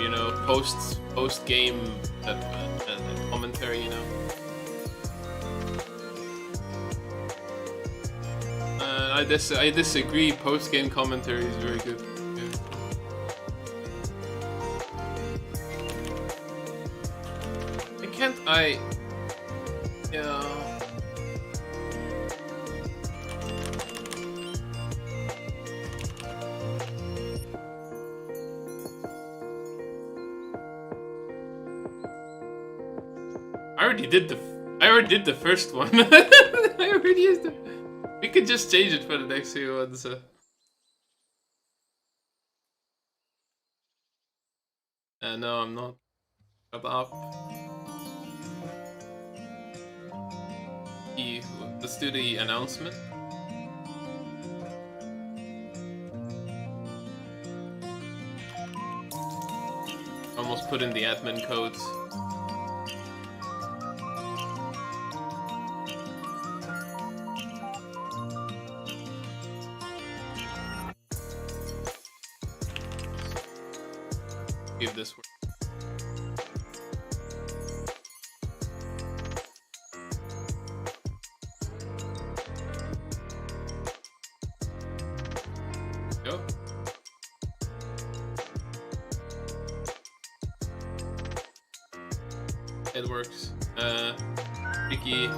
you know, post game commentary, you know. I disagree. Post game commentary is very good. Yeah. Yeah. I already did the first one. I already used it. We could just change it for the next few ones. No, I'm not. Shut up. Let's do the announcement. Almost put in the admin codes. Give this work. Go. It works. Ricky,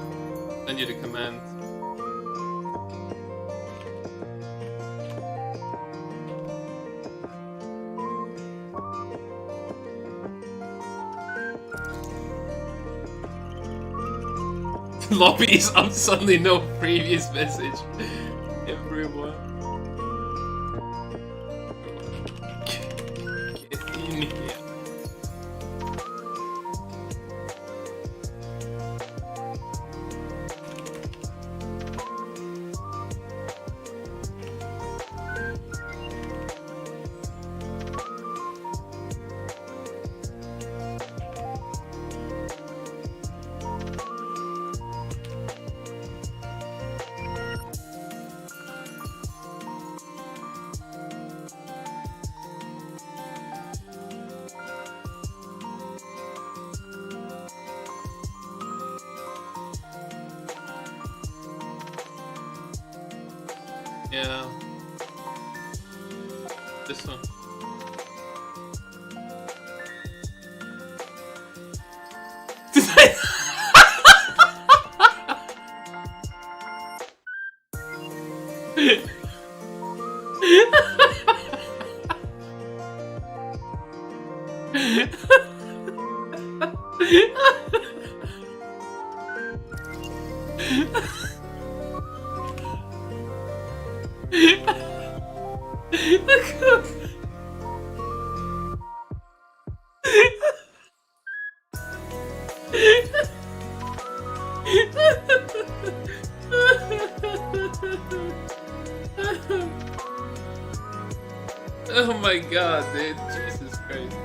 send you the command. Lobby is up, suddenly no previous message. Everyone. Get in here. Yeah. This one. Did I? Oh my god, dude. Jesus Christ.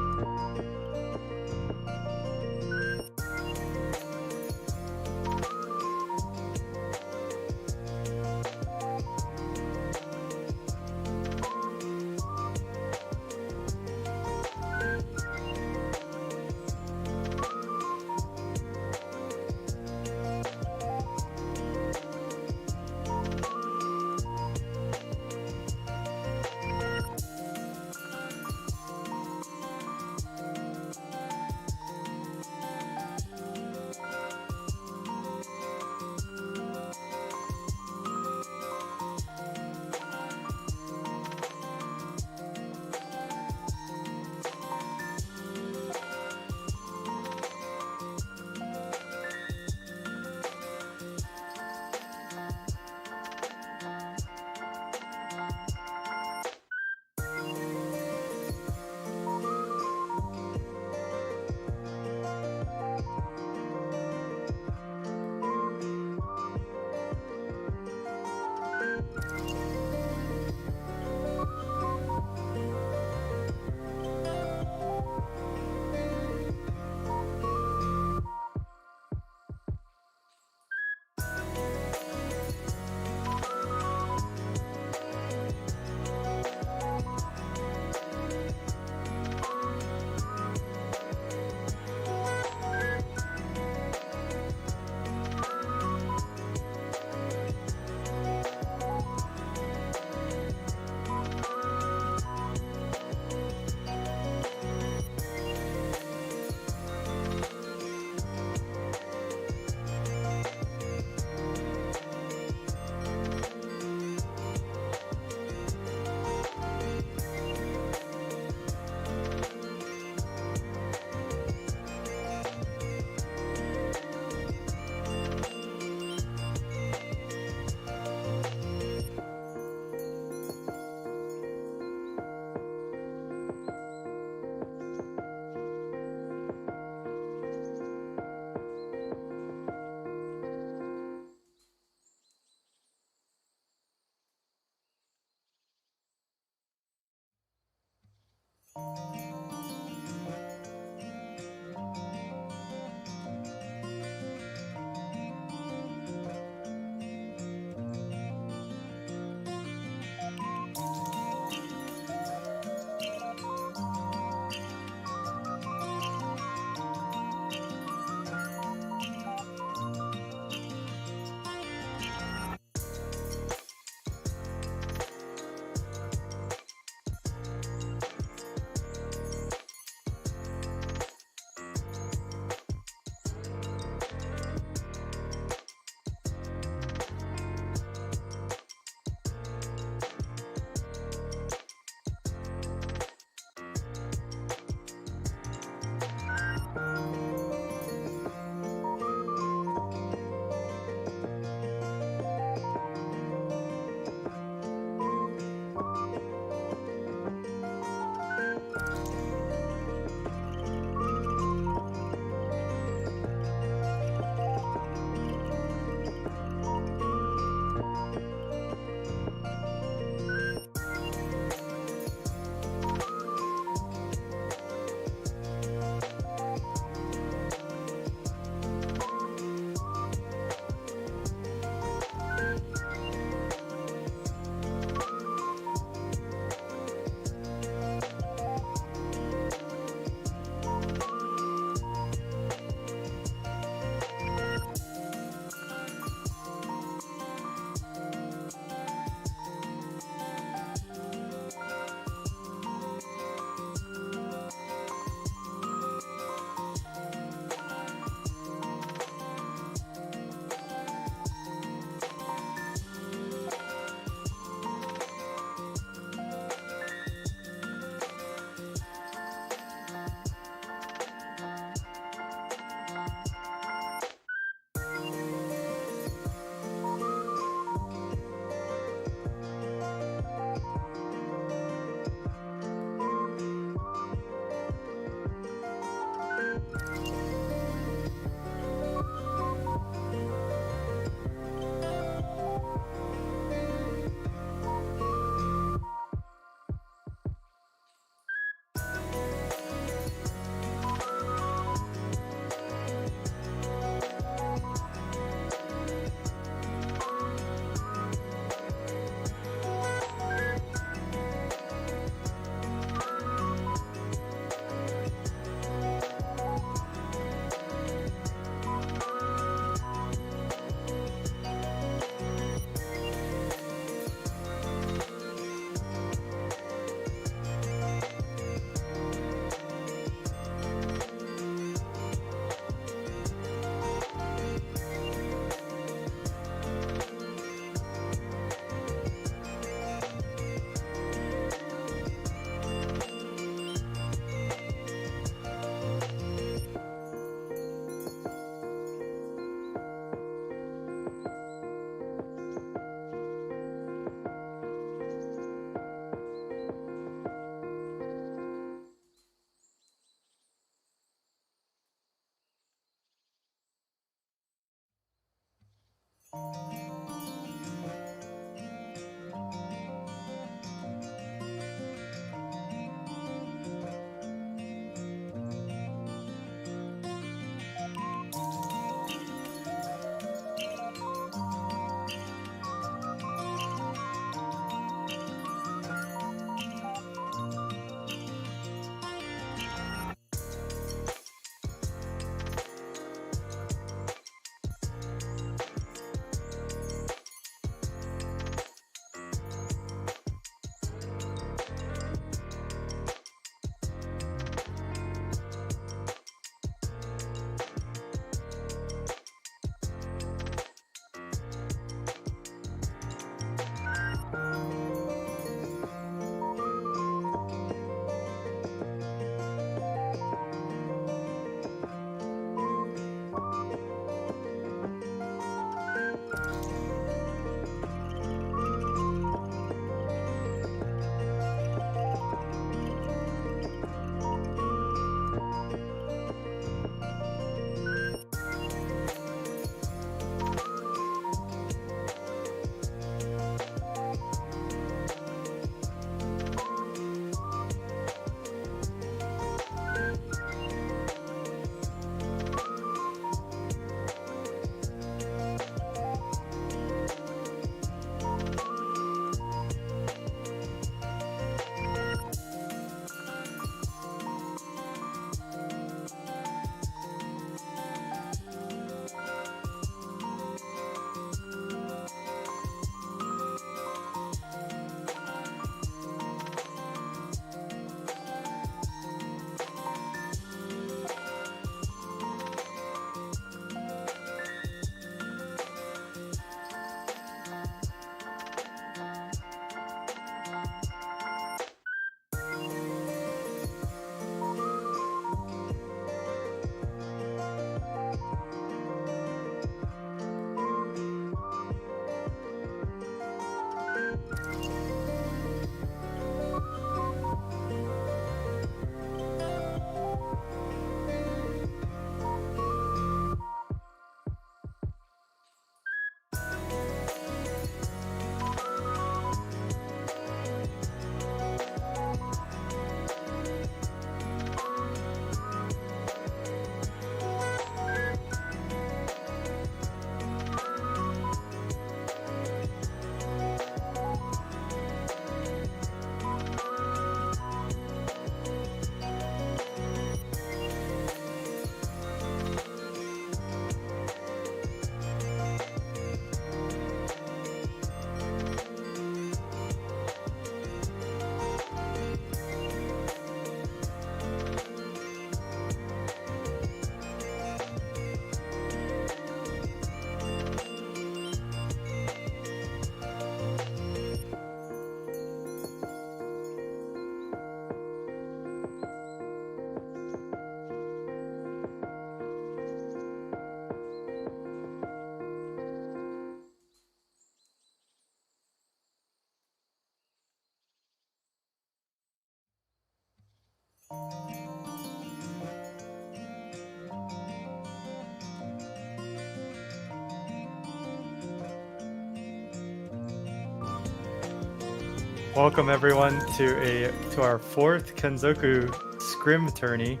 Welcome everyone to our fourth Kenzoku Scrim tourney,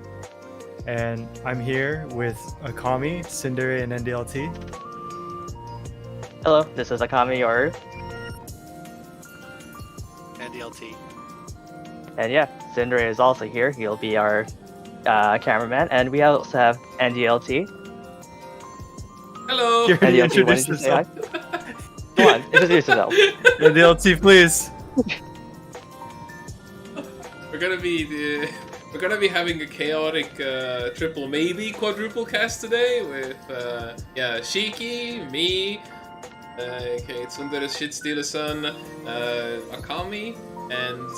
and I'm here with Akami, Tsundere, and NDLT. Hello, this is Akami Yoru. NDLT. And yeah, Tsundere is also here. He'll be our cameraman. And we also have NDLT. Hello. You already NDLT, why introduced didn't you say hi? yourself. Come on, introduce yourself. NDLT, please. We're gonna be having a chaotic triple, maybe quadruple cast today with Shiki, me, Tsundere Shitstealer-san, Akami, and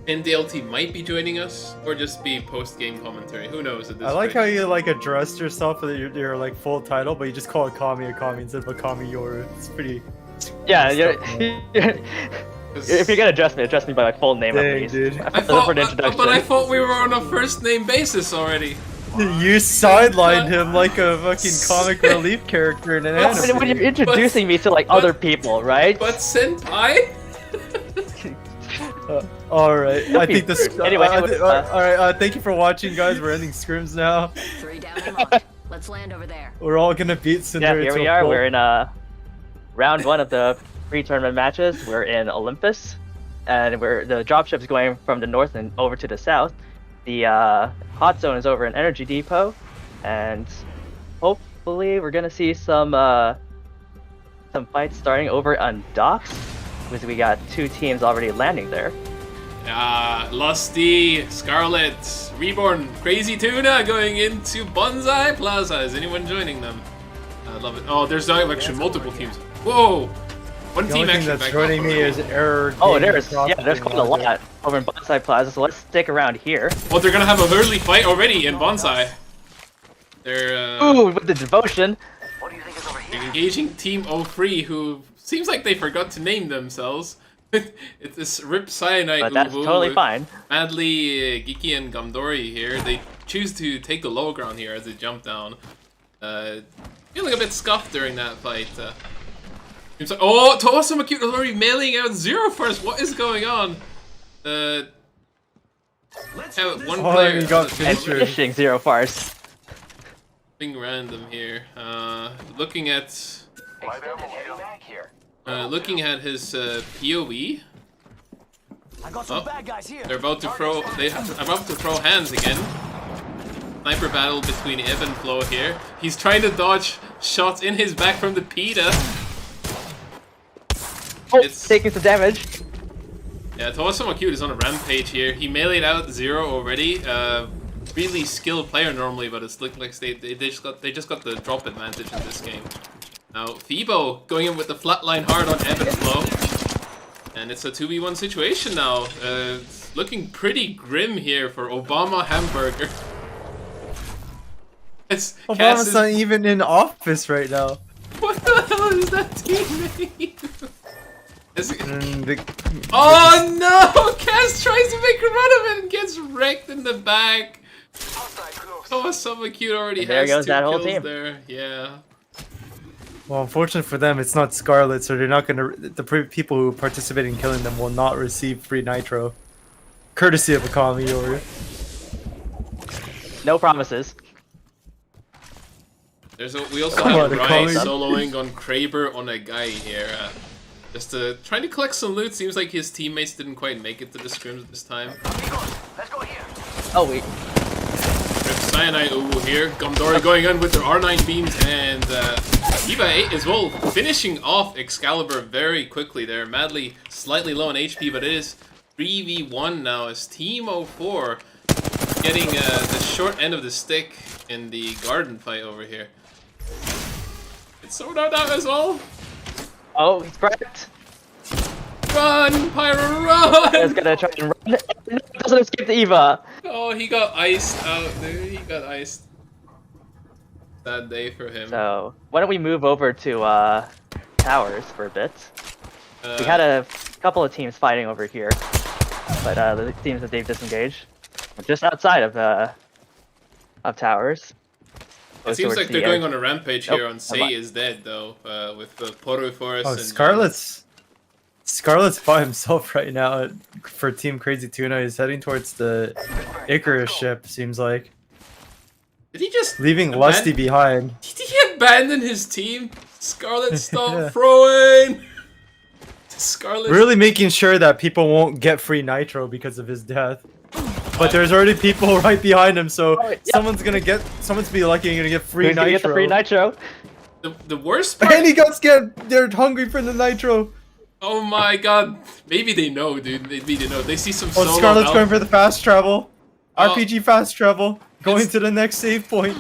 NDLT might be joining us, or just be post-game commentary. Who knows at this I like point. how you addressed yourself with your full title, but you just call Akami instead of Akami Yoru. It's pretty. Yeah, if you're gonna address me by my full name Dang, at least. dude. I thought we were on a first name basis already. You sidelined him like a fucking comic relief character in an When anime. you're introducing me to like other people, right? But senpai? Alright, I think this. Anyway, Alright, thank you for watching, guys. We're ending scrims now. 3 down and one. Let's land over there. We're all gonna beat Yeah, Cinder. here we are. We're in round 1 of the pre-tournament matches. We're in Olympus, and the dropship's going from the north and over to the south. The hot zone is over in Energy Depot, and hopefully we're gonna see some fights starting over on docks, because we got 2 teams already landing there. Lusty, Scarlet, Reborn, Crazy Tuna going into Bonsai Plaza. Is anyone joining them? I love it. Oh, there's actually multiple teams. Whoa! One The team only thing actually that's back joining up. me is error. Oh, game there's quite a processing lot logic. over in Bonsai Plaza, so let's stick around here. Oh, they're gonna have a early fight already in Bonsai. They're Ooh, with the devotion. engaging Team 03, who seems like they forgot to name themselves. It's this Rip Cyanide But that's Uwu totally with fine. Madly, Giki, and Gamdori here. They choose to take the low ground here as they jump down. Feeling a bit scuffed during that fight. Seems like, oh, Toasa Makita is already mailing out Zero first. What is going on? Have one Oh, player you got And finished. finishing Zero Farce. Something random here. Looking at his POE. I got some bad guys here. They're about to throw. About to throw hands again. Sniper battle between Ebb and Flo here. He's trying to dodge shots in his back from the PETA. Oh, It's- taking some damage. Yeah, Toasama Cute is on a rampage here. He meleeed out Zero already. Really skilled player normally, but it's looked like they just got the drop advantage in this game. Now Phoebo going in with the flatline hard on Ebb and Flo. And it's a 2v1 situation now. It's looking pretty grim here for Obama Hamburger. Obama's not even in office right now. What the hell is that teammate? Mm, Oh no! Cass tries to make a run of it and gets wrecked in the back. Oh, someone cute already And there has goes 2 that whole kills team. there. Yeah. Well, unfortunately for them, it's not Scarlet, so they're not gonna. People who participate in killing them will not receive free nitro, courtesy of Akami or. No promises. We also Come have on, Ryan Akami. soloing on Kraber on a guy here. Just trying to collect some loot. Seems like his teammates didn't quite make it to the scrims this time. Oh wait. Rip Cyanide Uwu here. Gomdori going in with their R9 beams and Eva 8 as well, finishing off Excalibur very quickly there. Madly slightly low on HP, but it is 3v1 now as Team 04 getting the short end of the stick in the garden fight over here. It's sold out as well. Oh, he's cracked. Run, Pyro, run! He's gonna try and run. No, doesn't escape the Eva. Oh, he got iced out, dude. He got iced. Sad day for him. So why don't we move over to towers for a bit? We had a couple of teams fighting over here, but the teams that they've disengaged. We're just outside of towers. It seems like they're going on a rampage here on Sei mind. is dead though, with the Poru Forest Oh, and Scarlet's by himself right now for Team Crazy Tuna. He's heading towards the Icarus ship. Seems like did he just leaving Lusty behind. Did he abandon his team? Scarlet, stop Yeah. throwing! Scarlet Really making sure that people won't get free nitro because of his death. But there's already people right behind him, so yep. someone's gonna be lucky and gonna get free Who's nitro. gonna get the free nitro? the worst part. And he got scared. They're hungry for the nitro. Oh my god. Maybe they know, dude. Maybe they know. They see some Oh, solo Scarlet's alpha. going for the fast travel. Oh. RPG fast travel. Going It's- to the next save point.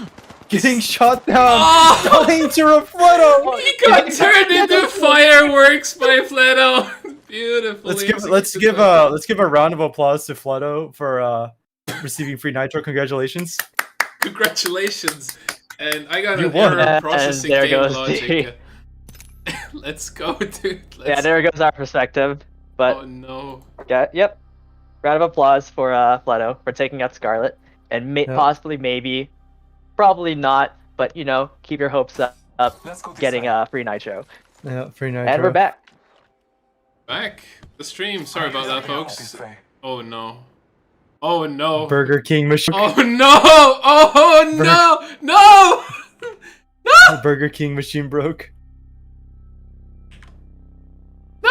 Getting shot down. Oh! Going to Refleto. He got turned into fireworks by Fleto. Beautiful. Let's give a round of applause to Fleto for receiving free nitro. Congratulations. Congratulations. And I got You an won. error And processing there game goes logic. Let's go, dude. Yeah, there goes our perspective. But Oh no. yeah, yep. Round of applause for Fleto for taking out Scarlet and Yeah. possibly maybe Probably not, but you know, keep your hopes up Let's go getting decide. a free nitro. Yeah, free nitro. And we're back. Back the stream. Sorry about that, folks. Buffet. Oh no. Oh no. Burger King machine. Oh no! Oh no! No! No! Burger King machine broke. No!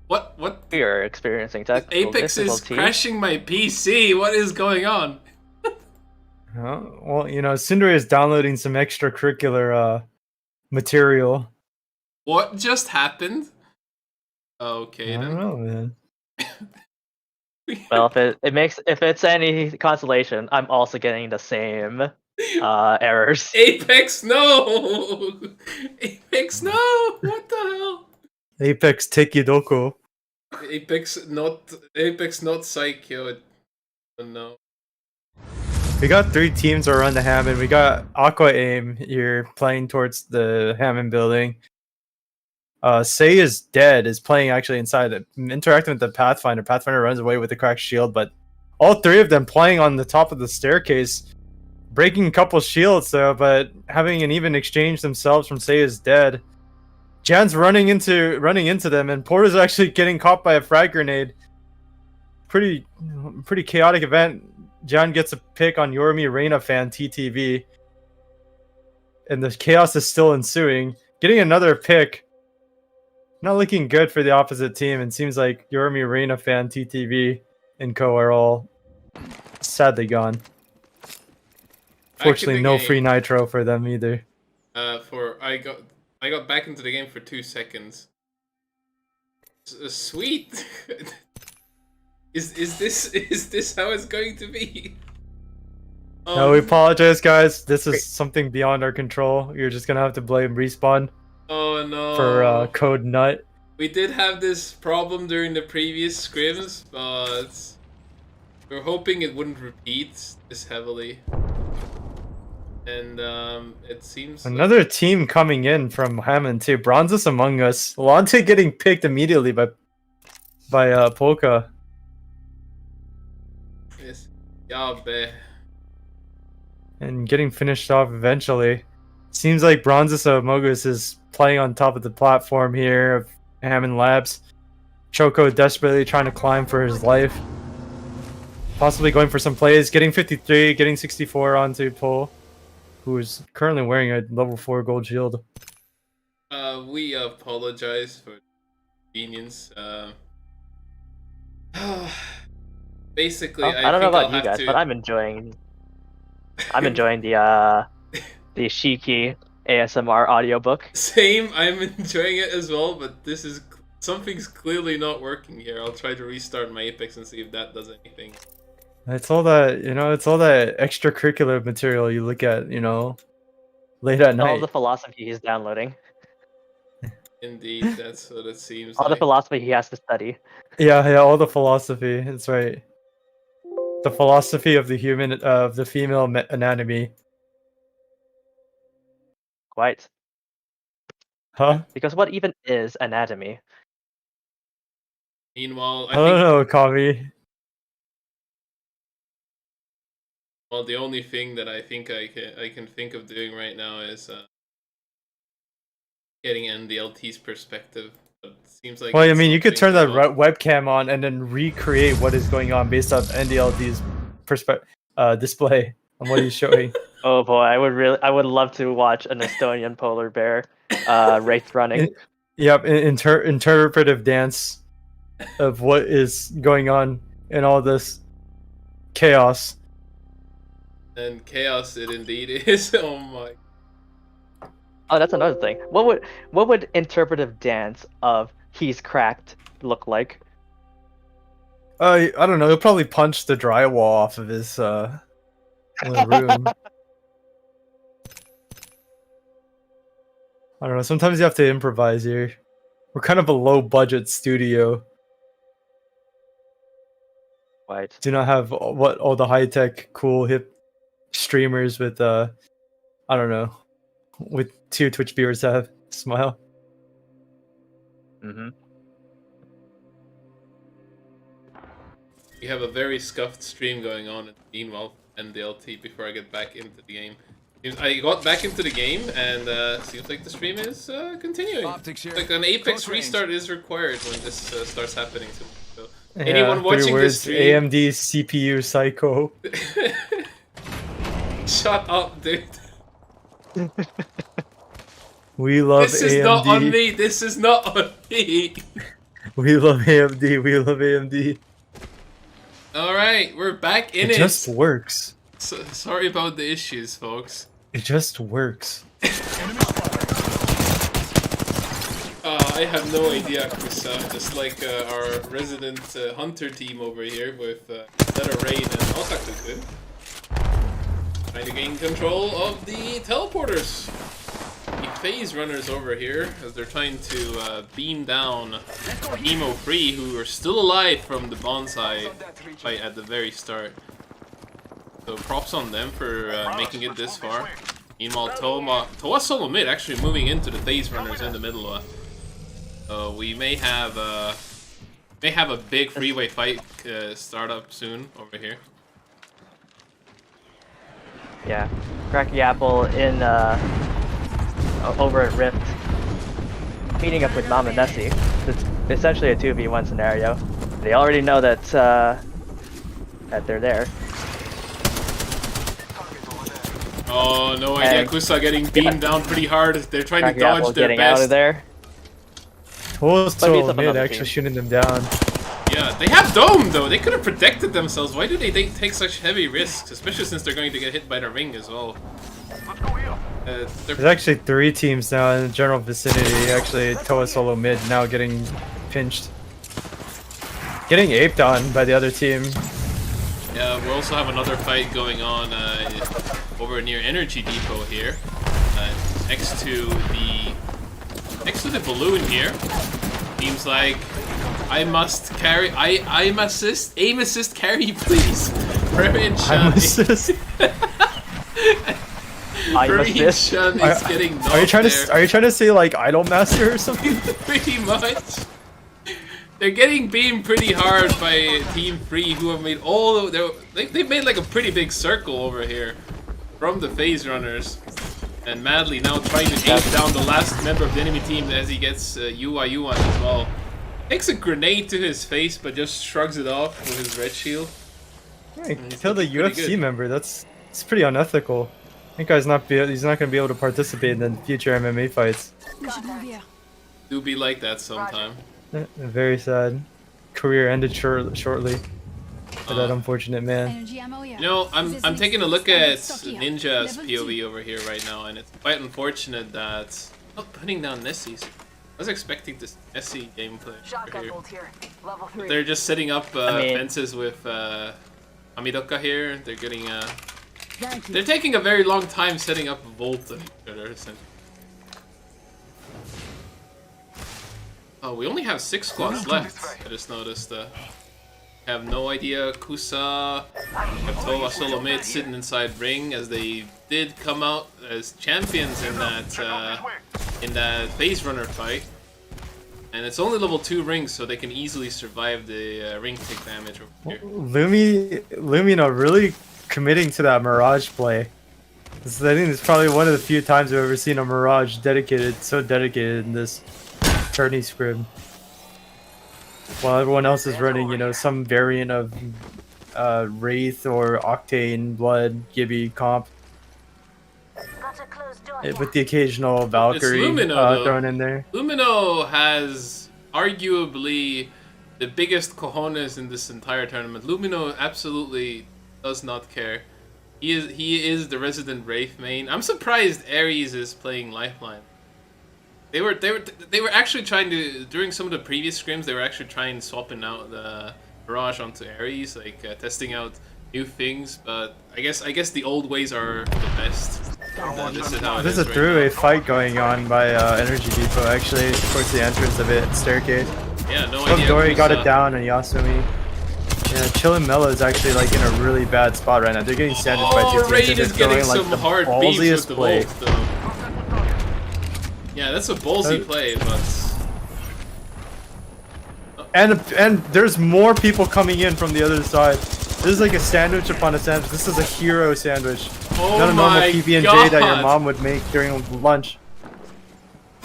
What? We are experiencing technical Apex is difficulties. crashing my PC. What is going on? Well, you know, Cinder is downloading some extracurricular material. What just happened? Okay I then. don't know, man. Well, if it's any consolation, I'm also getting the same errors. Apex, no! Apex, no! What the hell? Apex Tekidoko. Apex not Psycho. Oh no. We got 3 teams around the Hammond. We got Aqua Aim here playing towards the Hammond building. Say is dead is playing actually inside it, interacting with the Pathfinder. Pathfinder runs away with the cracked shield, but all 3 of them playing on the top of the staircase, breaking a couple shields though, but having an even exchange themselves from Say is dead. Jan's running into them, and Porter's actually getting caught by a frag grenade. Pretty chaotic event. Jan gets a pick on Yorimi Reina fan TTV, and the chaos is still ensuing. Getting another pick. Not looking good for the opposite team, and seems like Yorimi Reina fan TTV and co are all sadly gone. Fortunately, no free nitro for them either. I got back into the game for 2 seconds. Sweet. Is this how it's going to be? No, we apologize, guys. This is something beyond our control. You're just gonna have to blame Respawn. Oh no. For Code Nut. We did have this problem during the previous scrims, but we're hoping it wouldn't repeat this heavily. And it seems another team coming in from Hammond too. Bronzes Among Us. Lante getting picked immediately by Polka. Yes. Yeah, bae. And getting finished off eventually. Seems like Bronzes Among Us is playing on top of the platform here of Hammond Labs. Choco desperately trying to climb for his life. Possibly going for some plays. Getting 53, getting 64 onto Pole, who is currently wearing a level 4 gold shield. We apologize for convenience. Basically, I don't know about you guys, but I'm enjoying the Shiki ASMR audiobook. Same, I'm enjoying it as well, but something's clearly not working here. I'll try to restart my Apex and see if that does anything. It's all that, it's all that extracurricular material you look at, late at night. All the philosophy he's downloading. Indeed, that's what it seems all like. the philosophy he has to study. Yeah, all the philosophy. That's right. The philosophy of the female anatomy. Quite. Huh? Because what even is anatomy? Meanwhile, I don't know, Kami. Well, the only thing that I think I can think of doing right now is getting NDLT's perspective. But it seems like. Well, I mean, you could turn the webcam on and then recreate what is going on based off NDLT's display on what he's showing. Oh boy, I would love to watch an Estonian polar bear wraith running. Yep, interpretive dance of what is going on in all this chaos. And chaos it indeed is. Oh my. Oh, that's another thing. What would interpretive dance of he's cracked look like? I don't know. He'll probably punch the drywall off of his room. I don't know. Sometimes you have to improvise here. We're kind of a low budget studio. Right. Do not have all the high tech, cool, hip streamers with I don't know, with 2 Twitch viewers have. Smile. Mm-hmm. We have a very scuffed stream going on meanwhile, NDLT, before I get back into the game. I got back into the game, and seems like the stream is continuing. Optics here. Like an Apex Close range. restart is required when this starts happening to me. So Yeah, anyone watching 3 this words, stream, AMD CPU psycho. shut up, dude. We love This is AMD. not on me. This is not on me. We love AMD. We love AMD. All right, we're back in It it. just works. Sorry about the issues, folks. It just works. I have no idea, Kusa. Just like our resident hunter team over here with Zeta Rain and Otaku. Trying to gain control of the teleporters. The phase runners over here as they're trying to beam down Emo Free, who are still alive from the bonsai fight at the very start. So props on them for making it this far. Meanwhile, Toa Solo Mid actually moving into the phase runners in the middle. So we may have a big freeway fight start up soon over here. Yeah, Cracky Apple in over at Rift, meeting up with Mom and Nessie. It's essentially a 2v1 scenario. They already know that that they're there. Oh, no idea. And- Kusa getting beamed down pretty hard. They're trying Cracky to dodge Apple their getting best. out of there. Toa Solo up Mid another actually team. shooting them down. Yeah, they have Dome though. They could have protected themselves. Why do they take such heavy risks? Especially since they're going to get hit by the ring as well. There's actually 3 teams now in the general vicinity. Actually, Toa Solo Mid now getting pinched. Getting aped on by the other team. Yeah, we also have another fight going on over near Energy Depot here, next to the balloon here. Seems like I must carry. I'm assist. Aim assist carry, please. I'm Shun. assist. I'm assist. Shun is getting knocked Are you trying there. to? Are you trying to say like Idol Master or something? Pretty much. They're getting beamed pretty hard by Team 3, who have made they've made like a pretty big circle over here from the phase runners, and Madly now trying to ape down the last member of the enemy team as he gets UIU on as well. Takes a grenade to his face, but just shrugs it off with his red shield. Hey, He's kill the looking pretty UFC good. member. It's pretty unethical. That guy's he's not gonna be able to participate in the future MMA fights. Do be like that sometime. Very sad. Career ended shortly for that unfortunate man. Energy ammo, yeah. You know, I'm taking a look at Ninja's Level POV 2. over here right now, and it's quite unfortunate that not putting down Nessie's. I was expecting this Nessie gameplay over Shotgun here. bolt here. Level 3. They're just setting up I mean- fences with Amidoka here. They're getting they're taking a very long time setting up a vault on each other. Essentially. Oh, we only have 6 squads left. I just noticed. I have no idea. Kusa, have Toa Solo Mid sitting inside ring as they did come out as champions in that phase runner fight. And it's only level 2 rings, so they can easily survive the ring tick damage over here. Lumina really committing to that Mirage play. I think it's probably one of the few times I've ever seen a Mirage so dedicated in this tourney script. While everyone else is running, you know, some variant of Wraith or Octane, Blood, Gibby comp. With the occasional Valkyrie Lumino, though. thrown in there. Lumino has arguably the biggest cojones in this entire tournament. Lumino absolutely does not care. He is the resident Wraith main. I'm surprised Ares is playing Lifeline. They were actually trying to, during some of the previous scrims, they were actually trying swapping out the Mirage onto Ares, like testing out new things. But I guess the old ways are the best. This is how it There's is a right three-way now. fight going on by Energy Depot, actually, towards the entrance of it, staircase. Yeah, no idea. Dory who's, got it down, and Yasumi. Yeah, Chillin' Mello is actually like in a really bad spot right now. They're getting sandwiched by two Oh, teams, Raid and they're is getting throwing, like, some the hard beams with ballsiest the play. Volt, though. Yeah, that's a ballsy play, but And there's more people coming in from the other side. This is like a sandwich upon a sandwich. This is a hero sandwich. Oh Not a normal my PB&J God. that your mom would make during lunch.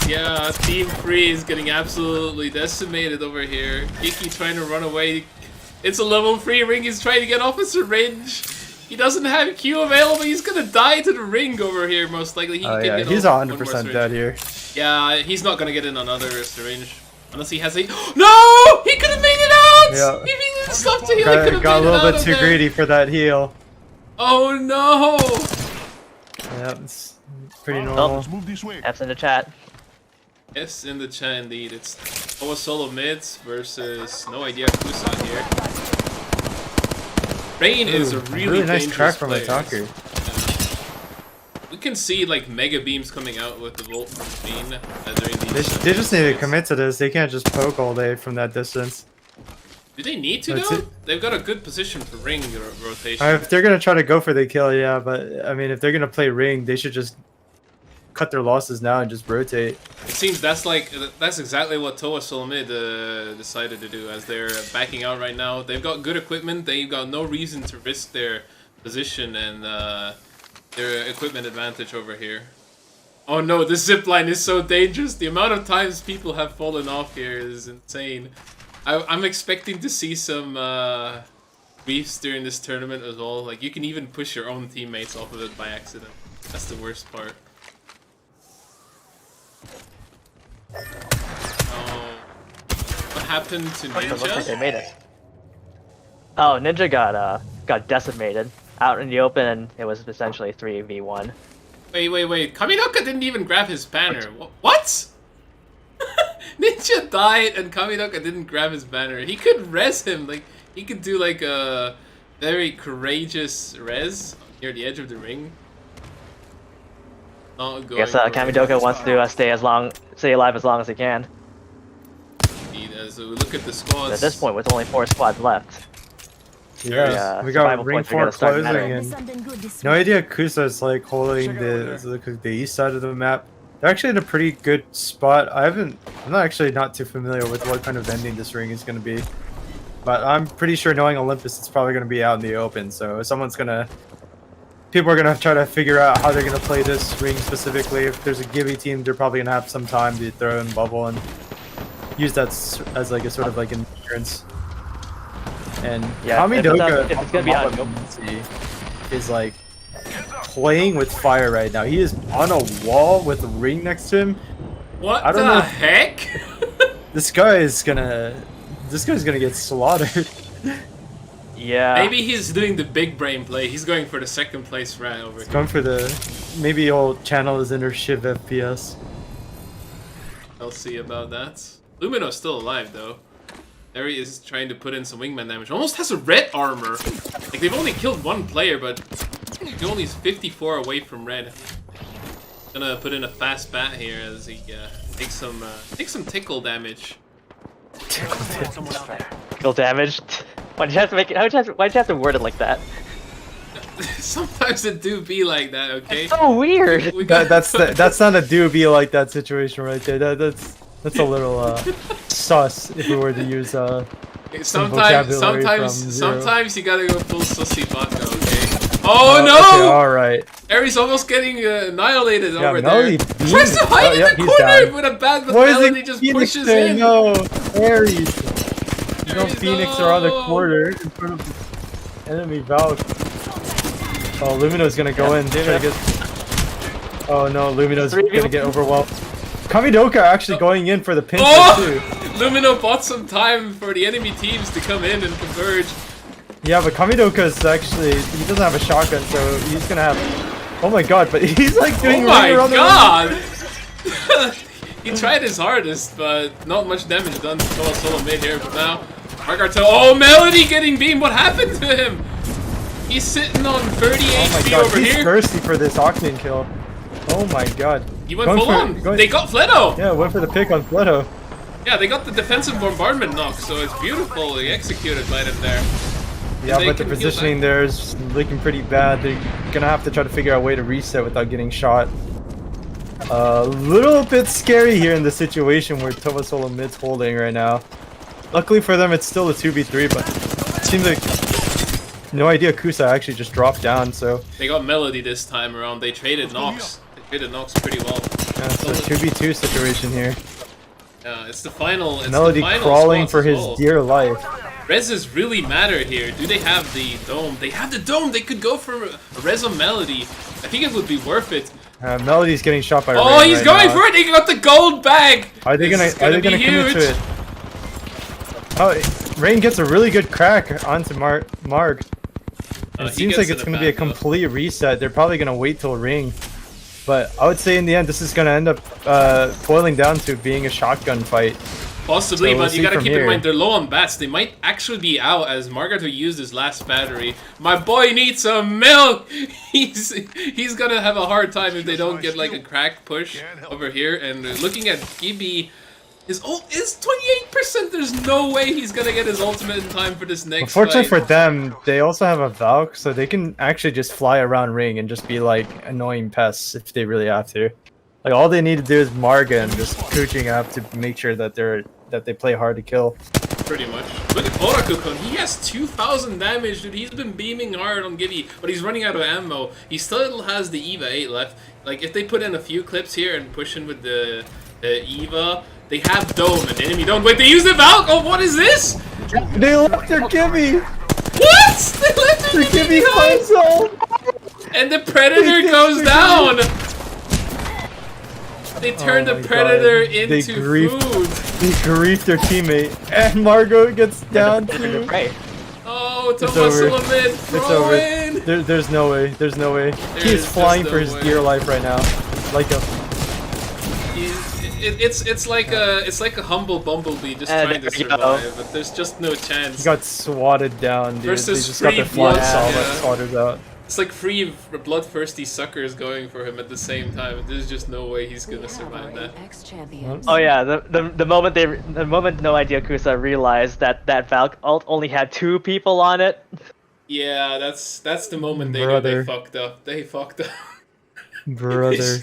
Yeah, Team 3 is getting absolutely decimated over here. Kiki trying to run away. It's a level 3 ring. He's trying to get off a syringe. He doesn't have Q available. He's gonna die to the ring over here, most likely. He can Yeah, get he's off one more 100% syringe. dead here. Yeah, he's not gonna get in another syringe. Unless he has a... No! He could have made it out! Yeah. If he didn't stop to heal, he could have made it Got a little out bit of too there. greedy for that heal. Oh no! Yeah, it's pretty Oh, normal. Let's move this way. F's in the chat. Yes, in the chat indeed. It's Owa solo mids versus no idea Kusan here. Rain is a really nice dangerous track from player. Attacker. We can see like mega beams coming out with the Volt from Bean during these. They just need to commit to this. They can't just poke all day from that distance. Do they need to That's though? it. They've got a good position for ring rotation. If they're gonna try to go for the kill, yeah, but I mean, if they're gonna play ring, they should just cut their losses now and just rotate. It seems that's exactly what Toa Solomid decided to do, as they're backing out right now. They've got good equipment. They've got no reason to risk their position and their equipment advantage over here. Oh no, this zipline is so dangerous. The amount of times people have fallen off here is insane. I'm expecting to see some reefs during this tournament as well. Like, you can even push your own teammates off of it by accident. That's the worst part. Oh, what happened to It looks like they Ninja? made it. Oh, Ninja got decimated out in the open, and it was essentially 3v1. Wait. Kaminoka didn't even grab his banner. What? Ninja died and Kaminoka didn't grab his banner. He could res him. Like, he could do like a very courageous res near the edge of the ring. Not going I guess for Kamidoka wants to stay alive as long as he can. Indeed, as we look at the squads. At this point, with only 4 squads left. Yeah, we survival got ring points are 4 gonna start closing, mattering. and no idea Kusa's like holding the east side of the map. They're actually in a pretty good spot. I'm not too familiar with what kind of ending this ring is going to be, but I'm pretty sure knowing Olympus, it's probably going to be out in the open. So people are gonna try to figure out how they're gonna play this ring specifically. If there's a Gibby team, they're probably gonna have some time to throw in bubble and use that as like a sort of like an endurance. And Yeah, Kamidoka if it's gonna be out in the open. is like playing with fire right now. He is on a wall with a ring next to him. What I don't the know. heck? This guy's gonna get slaughtered. Yeah. Maybe he's doing the big brain play. He's going for the second place round over here. Going for maybe he'll channel his inner Shiv FPS. I'll see about that. Lumino's still alive though. There he is trying to put in some wingman damage. Almost has a red armor. Like, they've only killed one player, but he only is 54 away from red. Gonna put in a fast bat here as he takes some tickle damage. Someone out there. Kill damage. Why'd you have to word it like that? Sometimes it do be like that, okay? It's so weird. We got- That's not a do be like that situation right there. That's a little sus if we were to use some vocabulary from Zero. sometimes you gotta go full sussy vodka, okay? Oh Okay, no! alright. Aries almost getting annihilated Yeah, over Melody there. beat Tries to it. hide Oh, yep, in the he's corner down. with a bad, but What is Melody it? just Phoenix pushes there? in. No, Aries. You know Aries, Phoenix around the no. corner in front of the enemy Valk. Oh, Lumino's gonna go in. Try to get... Oh no, Lumino's gonna get overwhelmed. Kamidoka actually going in for the pinch too. Lumino bought some time for the enemy teams to come in and converge. Yeah, but Kamidoka's actually, he doesn't have a shotgun, so he's gonna have... Oh my god, but he's like doing Oh my ring around the god! He tried his hardest, but not much damage done to Toa Solo mid here. But now, Margarito. Oh, Melody getting beamed. What happened to him? He's sitting on 30 Oh my HP god, over he's here. thirsty for this Octane kill. Oh my god. He went Going full for- on. going- They got Fledo. Yeah, went for the pick on Fleto. Yeah, they got the defensive bombardment knock, so it's beautifully executed by them there. Yeah, They but the can heal positioning there is looking pretty bad. They're gonna have to try to figure out a way to reset without getting shot. A little bit scary here in the situation where Toa Solo mid's holding right now. Luckily for them, it's still a 2v3, but it seems like no idea Kusa actually just dropped down, so They got Melody this time around. They traded Nox. They traded Nox pretty well. yeah, it's a 2v2 situation here. It's the final. It's Melody the final crawling spots for as his well. dear life. Reses really matter here. Do they have the dome? They have the dome. They could go for a res on Melody. I think it would be worth it. Melody's getting shot by Oh, Rain he's right going now. for it. He got the gold bag. Are they This gonna is commit huge. to it? Oh, Rain gets a really good crack onto Marg. He It seems gets like in it's the gonna be a back, though. complete reset. They're probably gonna wait till Ring. But I would say in the end this is gonna end up boiling down to being a shotgun fight. Possibly, So we'll but you see gotta from keep in here. mind they're low on bats. They might actually be out as Margaret used his last battery. My boy needs some milk. He's gonna have a hard time if they don't get like a crack push over here. And looking at Gibby, his ult is 28%. There's no way he's gonna get his ultimate in time for this next Unfortunately fight. for them, they also have a Valk, so they can actually just fly around Ring and just be like annoying pests if they really have to. Like all they need to do is Marga and just cooching up to make sure that they play hard to kill. Pretty much. Look at Orakukun. He has 2,000 damage, dude. He's been beaming hard on Gibby, but he's running out of ammo. He still has the Eva 8 left. Like, if they put in a few clips here and push in with the Eva, they have Dome and enemy Dome. Wait, they use the Valk? Oh, what is this? They left their Gibby! What? They left Their their Gibby behind. finds home! And the Predator goes down! They turned Oh the my Predator God. They into griefed- food. They griefed their teammate, and Margot gets down Predator too. prey. Oh, Thomas over. Suleiman, It's throw over. in! There's no way. There's no way. He There's is flying just for no his way. dear life right now. Like a It's like a humble bumblebee just And trying to there you go. survive, but there's just no chance. he got swatted down, dude. Versus they just got free their flying blood, salvo yeah. swatters out. It's like three bloodthirsty suckers going for him at the same time. There's just no way he's gonna survive that. Apex champions. Oh yeah, the moment No Idea Kusa realized that Valk ult only had 2 people on it. Yeah, that's the moment they knew Brother. they fucked up. They fucked up. Brother.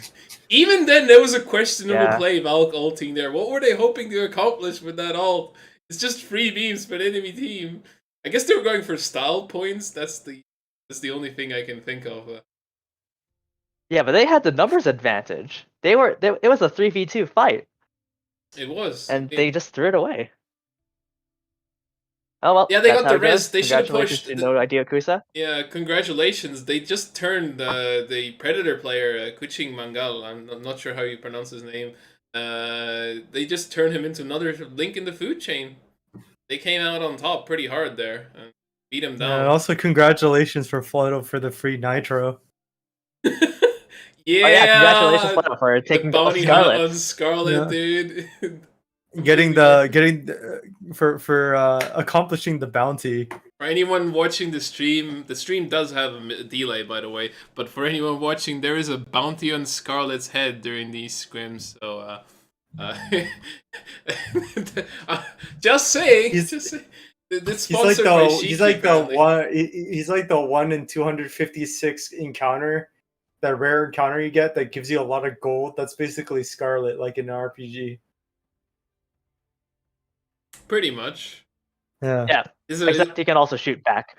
Even then, there was a questionable Yeah. play Valk ulting there. What were they hoping to accomplish with that ult? It's just free beams for the enemy team. I guess they were going for style points. That's the only thing I can think of. Yeah, but they had the numbers advantage. It was a 3v2 fight, It was. and they just threw it away. Oh well. Yeah, they that's got how the it goes. res. They should've Congratulations pushed to the- No Idea Kusa. Yeah, congratulations. They just turned the Predator player, Kuching Mangal, I'm not sure how you pronounce his name, they just turned him into another link in the food chain. They came out on top pretty hard there and beat him And down. also congratulations for Floto for the free nitro. Yeah, Oh yeah, congratulations Flutto, for the taking the bounty hunt Scarlet. on Scarlet, Yeah. dude. For accomplishing the bounty. For anyone watching the stream does have a delay, by the way. But for anyone watching, there is a bounty on Scarlet's head during these scrims. So, just saying. He's- Just saying. It's He's like sponsored by the Shiki, he's like the apparently. one he's like the 1 in 256 encounter, that rare encounter you get that gives you a lot of gold. That's basically Scarlet, like in an RPG. Pretty much. Yeah. Yeah, Is it, except he can also shoot back.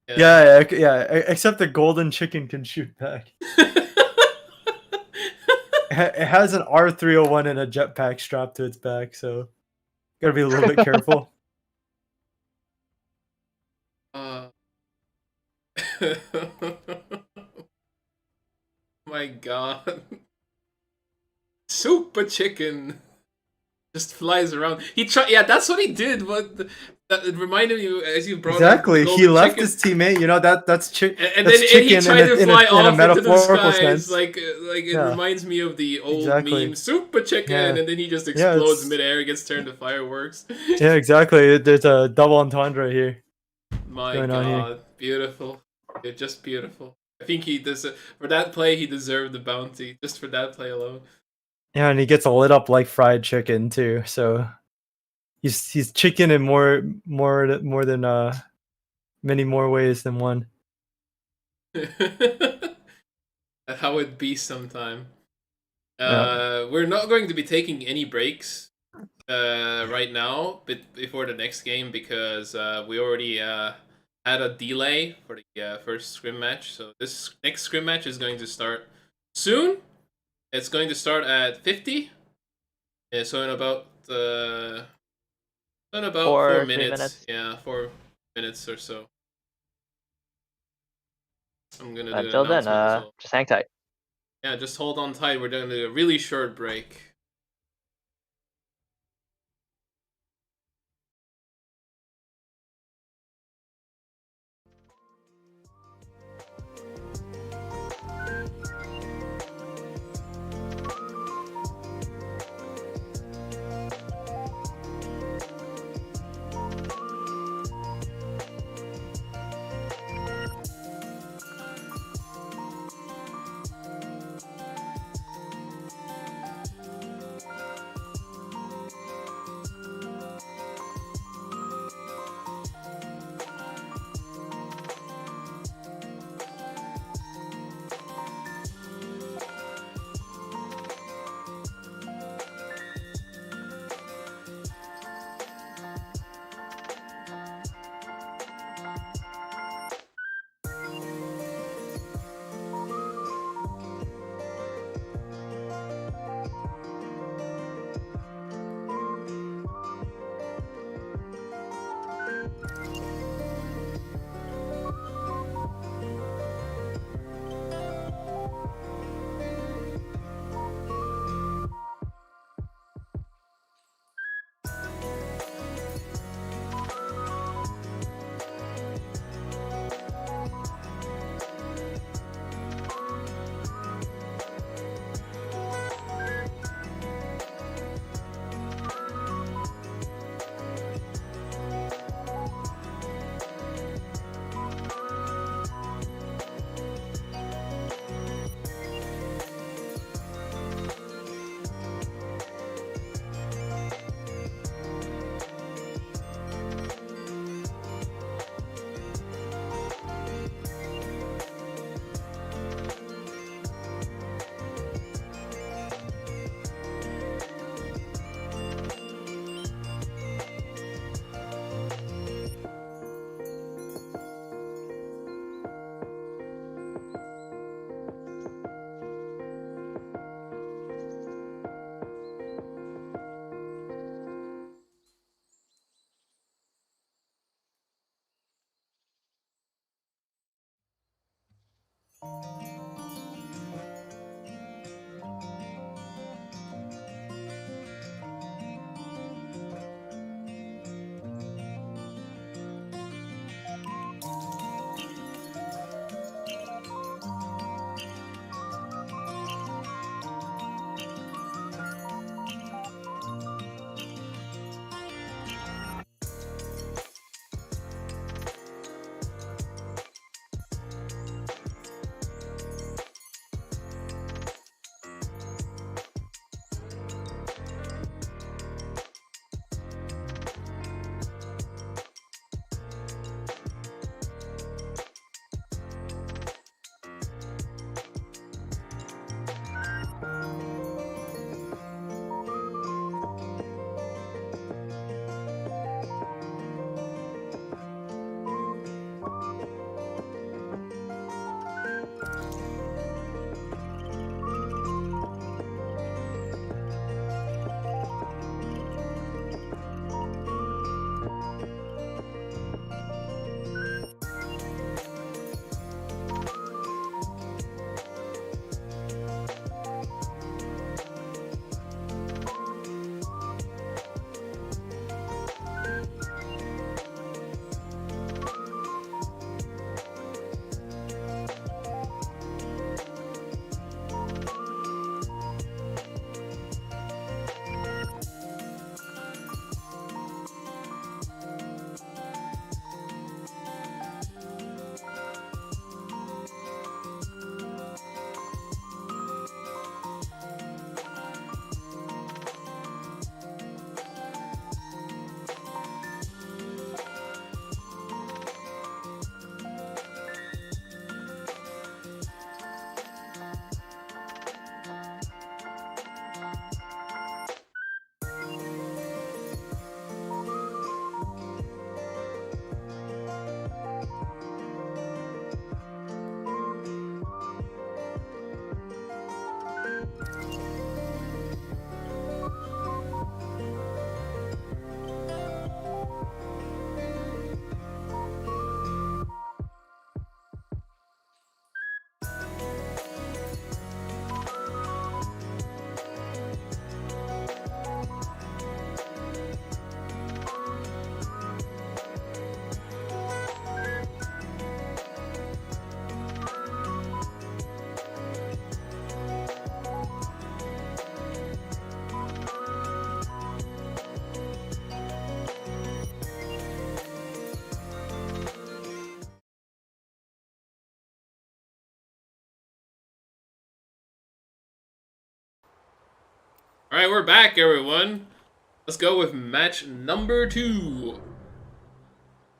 Yeah. Except the golden chicken can shoot back. It has an R301 and a jetpack strapped to its back, so gotta be a little bit careful. My God. Super chicken just flies around. Yeah, that's what he did. But that it reminded me as you brought up Exactly. He golden left chicken. his teammate. You know that's And that's then he chicken tried to in fly a off into the metaphorical skies, sense. like it Yeah. reminds me of the old Exactly. meme, super chicken, Yeah. and then he just Yeah, explodes it's- midair, gets turned to fireworks. Yeah, exactly. There's a double entendre here. My going on here. God, beautiful, just beautiful. I think he does for that play. He deserved the bounty just for that play alone. Yeah, and he gets lit up like fried chicken too. So he's chicken in more than many more ways than one. How it be sometime. Yeah. We're not going to be taking any breaks right now, but before the next game because we already had a delay for the first scrim match, so this next scrim match is going to start soon. It's going to start at 50. Yeah, so in about 4 3 minutes. Yeah, 4 minutes or so. I'm gonna do an Until then, announcement as well. just hang tight. Yeah, just hold on tight. We're doing a really short break. Alright, we're back, everyone. Let's go with match number 2.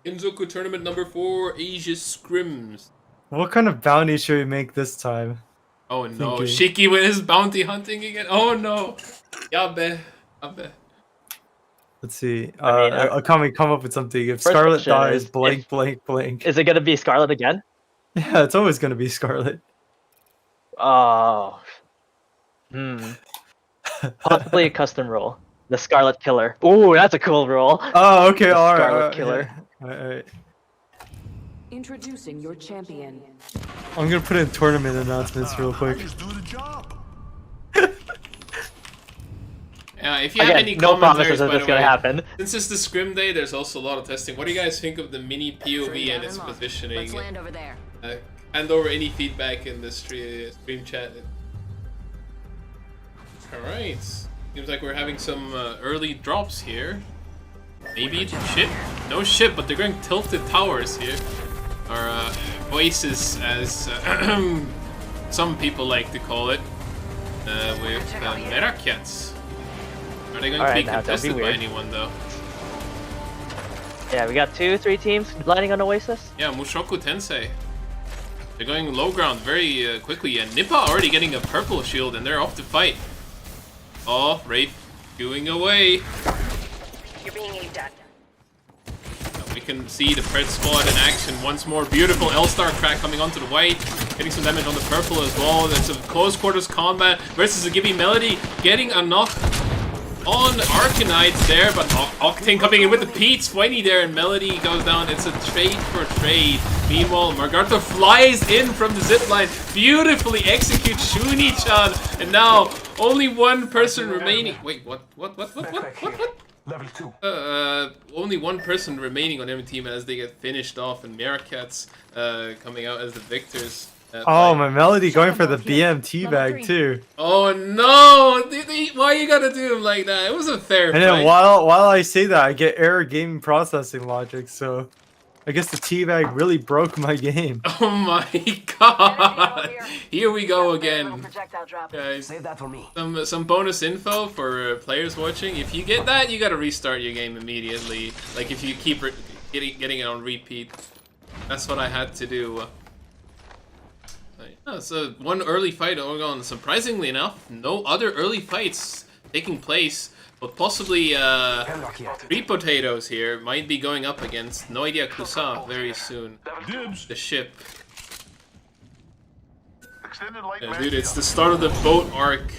Kenzoku tournament number 4, Asia Scrims. What kind of bounty should we make this time? Oh no, Thinking. Shiki with his bounty hunting again. Oh no. Yabe. Let's see. I mean, Can we come up with something? If first Scarlet question dies, is blank, if- blank, blank. Is it gonna be Scarlet again? Yeah, it's always gonna be Scarlet. Oh. Possibly a custom role. The Scarlet Killer. Ooh, that's a cool role. Oh, okay, The alright. Scarlet Killer. Alright. Introducing your champion. I'm gonna put in tournament announcements real quick. Just do the job. Yeah, if you have any Again, no commentaries, promises that by this the gonna way, happen. since it's the Scrim Day, there's also a lot of testing. What do you guys think of the mini POV Three and down its and locked. positioning? Let's land over there. Hand over any feedback in the stream chat. Alright. Seems like we're having some early drops here. Maybe ship? No ship, but they're going tilted towers here. Or voices, as some people like to call it. With Merakyats. Are they going to be Alright, now, don't be contested by weird. anyone though? Yeah, we got 2-3 teams landing on Oasis. Yeah, Mushoku Tensei. They're going low ground very quickly, and Nippa already getting a purple shield, and they're off to fight. Oh, Wraith doing away. You're being aimed at. We can see the Pred squad in action once more. Beautiful L-Star crack coming onto the white, getting some damage on the purple as well. That's a close quarters combat versus a Gibby Melody, getting a knock on Arcanites there, but Octane coming in with the Pete, 20 there, and Melody goes down. It's a trade for trade. Meanwhile, Margarita flies in from the zipline, beautifully executes Shuni-chan, and now only one person remaining. Wait, what? Level 2. Only one person remaining on every team as they get finished off, and Meerkats coming out as the victors. Oh, my Melody going for the BMT bag too. Oh no! Why you gotta do him like that? It was a fair And fight. then while I say that, I get error game processing logic. So, I guess the teabag really broke my game. Oh my god! Here we go again, guys. Save that for me. Some bonus info for players watching. If you get that, you gotta restart your game immediately. Like if you keep getting it on repeat. That's what I had to do. Yeah, so one early fight going on. Surprisingly enough, no other early fights taking place, but possibly three potatoes here might be going up against Noidia Kusa very soon. Dibs. The ship. Extended light Yeah, dude, it's the start of the boat arc.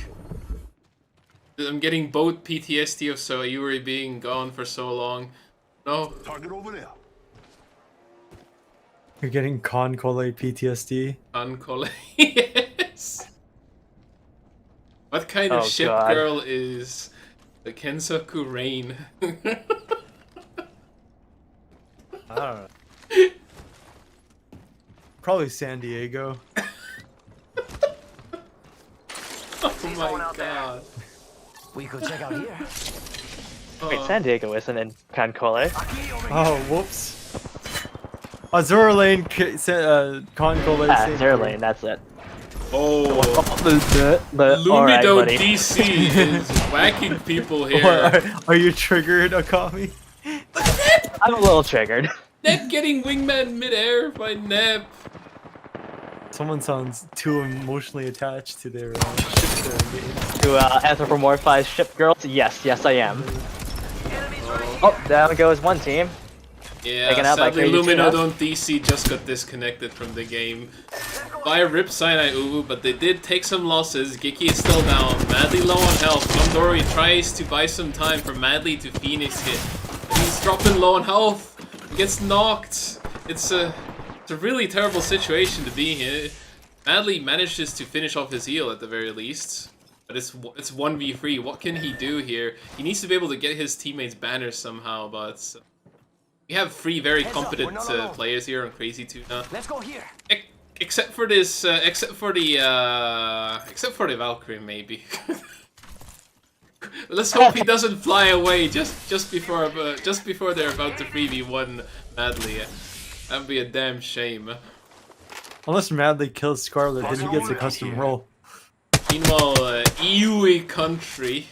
I'm getting boat PTSD of Sayuri being gone for so long. No. Target over there. You're getting Concole PTSD. Uncole. Yes. What kind of Oh, ship God. girl is the Kenzoku Rain? I don't know. Probably San Diego. Oh my god. We could check out here. Wait, San Diego isn't in Cancole. Oh, whoops. Azure Lane, Concole. Ah, Zero Lane, that's it. Oh. Alright, Lumido buddy. DC is whacking people here. Are you triggered, Akami? I'm a little triggered. Nep getting wingman midair by Nep. Someone sounds too emotionally attached to their ship there game. To anthropomorphize ship girls? Yes, I am. Oh, down goes one team. Yeah, Taken out by sadly Crazy Lumino Tuna. don't DC just got disconnected from the game by Rip Sinai Ubu, but they did take some losses. Giki is still down, Madly low on health. Gondori tries to buy some time for Madly to Phoenix hit. But he's dropping low on health, gets knocked. It's a really terrible situation to be in. Madly manages to finish off his heal at the very least. But it's 1v3, what can he do here? He needs to be able to get his teammates banners somehow, but... We have three very competent players here on Crazy Tuna. Let's go here. Except for this, except for the Valkyrie maybe. Let's hope he doesn't fly away just before they're about to 3v1 Madly. That'd be a damn shame. Unless Madly kills Scarlet, then he gets a custom roll. Meanwhile, Iui country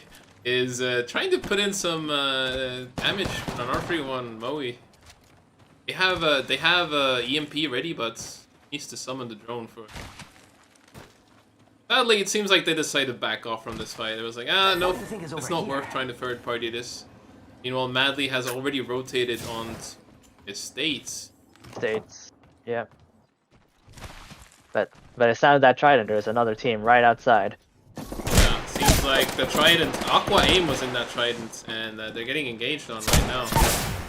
is trying to put in some damage on R31 Moe. They have EMP ready, but needs to summon the drone for it. Sadly, it seems like they decided to back off from this fight. It was like, no, it's not worth trying to third party this. Meanwhile, Madley has already rotated on estates. Yeah. But it sounded that Trident, there's another team right outside. Yeah, seems like the Trident, Aqua Aim was in that Trident, and they're getting engaged on right now.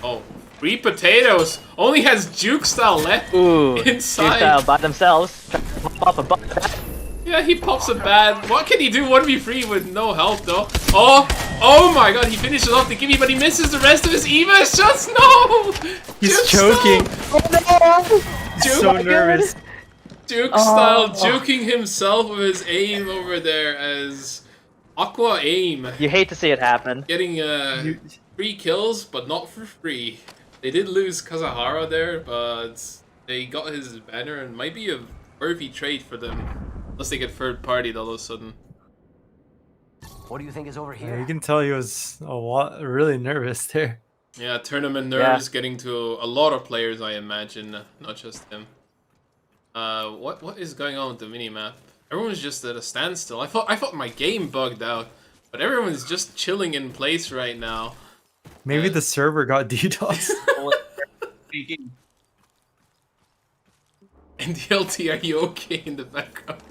Oh, 3 potatoes! Only has Juke style left inside. Style by themselves. Pop a butt. Yeah, he pops a bad. What can he do 1v3 with no help though? Oh my god, he finishes off the gimme, but he misses the rest of his EVA shots. No! He's Juke choking. Style. He's so nervous. Juke style juking himself with his aim over there as Aqua Aim. You hate to see it happen. Getting 3 kills, but not for free. They did lose Kazahara there, but they got his banner and might be a worthy trade for them. Unless they get third partied all of a sudden. What do you think is over Yeah, here? you can tell he was really nervous there. Yeah, tournament nerves getting to a lot of players, I imagine, not just him. What is going on with the minimap? Everyone's just at a standstill. I thought my game bugged out, but everyone's just chilling in place right now. Maybe the server got DDoS. And DLT, are you okay in the background?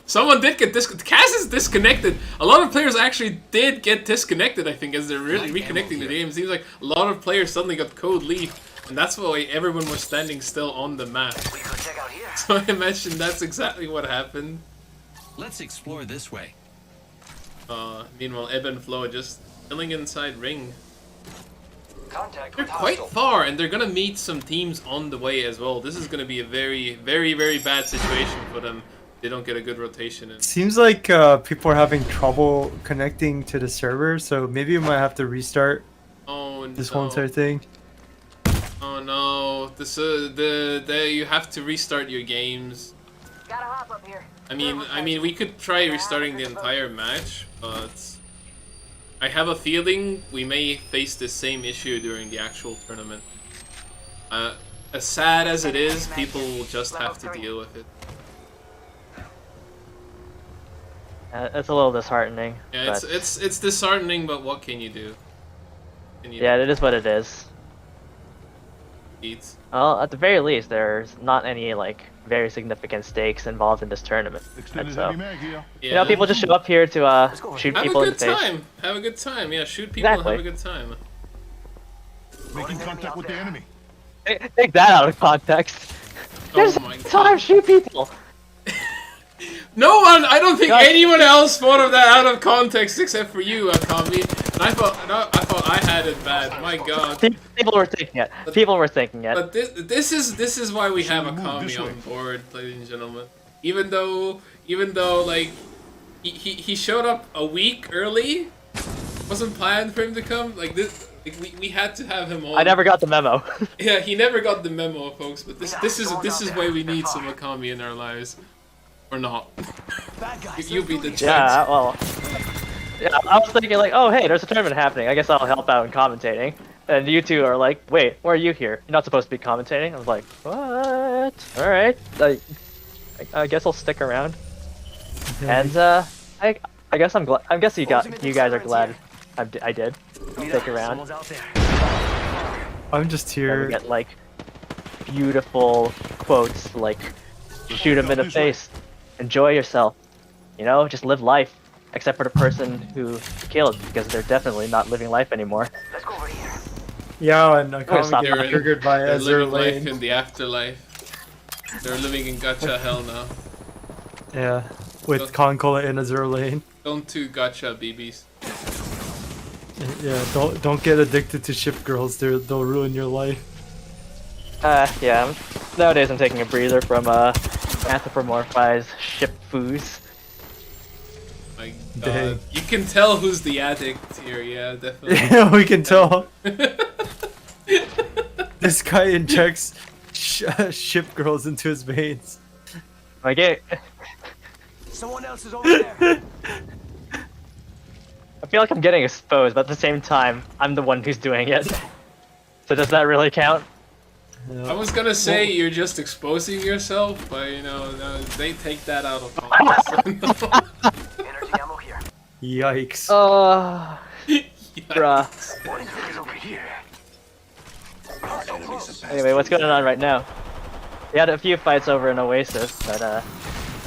Someone did get Cass is disconnected. A lot of players actually did get disconnected, I think, as they're really reconnecting the game. It seems like a lot of players suddenly got code leave, and that's why everyone was standing still on the map. We could check out here. So I imagine that's exactly what happened. Let's explore this way. Meanwhile, Ebb and Flo are just chilling inside ring. Contact They're with quite hostile. far, and they're gonna meet some teams on the way as well. This is gonna be a very, very, very bad situation for them. They don't get a good rotation in. Seems like people are having trouble connecting to the server, so maybe we might have to restart Oh no! this whole entire thing. Oh no! This you have to restart your games. Gotta hop up here. I mean, we could try restarting the entire match, but I have a feeling we may face the same issue during the actual tournament. As sad as it is, people will just have to deal with it. It's a little disheartening. Yeah, but it's disheartening, but what can you do? yeah, it is what it is. Eat. Well, at the very least, there's not any like very significant stakes involved in this tournament. Extended So, heavy mag here. Yeah. you know, people just show up here to shoot Have people a in good the face. time. Have a good time. Yeah, shoot people Exactly. and have a good time. Making contact with the enemy. Take that out of context. There's Oh my time, god. shoot people. No one, I don't think God. anyone else thought of that out of context except for you, Akami. And I thought I had it bad. My god. People were thinking it. People were thinking it. But this is why we have Should we move this Akami way? on board, ladies and gentlemen. Even though like he showed up a week early, wasn't planned for him to come. Like this, like, we had to have him on. I never got the memo. Yeah, he never got the memo, folks. But this is why we need some Akami in our lives, or not. Bad guys. You be the judge. Yeah, well, yeah, I was thinking like, oh hey, there's a tournament happening. I guess I'll help out in commentating. And you two are like, wait, why are you here? You're not supposed to be commentating. I was like, what? All right, I guess I'll stick around. And I guess I'm glad. I guess you guys are glad I did stick around. Someone's out there. I'm just And here. we get like beautiful quotes like, shoot him in the face, enjoy yourself, you know, just live life. Except for the person who killed, because they're definitely not living life anymore. Let's go over here. Yeah, and stop. Akami They're get in- triggered by They're Ezra living life Lane. in the afterlife. They're living in gacha hell now. Yeah, with Concola and Azure Lane. Don't do gacha BBs. Yeah, don't get addicted to ship girls. They'll ruin your life. Yeah. Nowadays I'm taking a breather from anthropomorphized ship foos. My Dang. god. You can tell who's the addict here, yeah, definitely. We can tell. This guy injects ship girls into his veins. Like it. Someone else is over there. feel like I'm getting exposed, but at the same time, I'm the one who's doing it. So does that really count? I was gonna say you're just exposing yourself, but you know, no, they take that out of context. Energy ammo here. Yikes. Oh, bruh. What is over here? So close. Anyway, what's going on right now? We had a few fights over in Oasis, but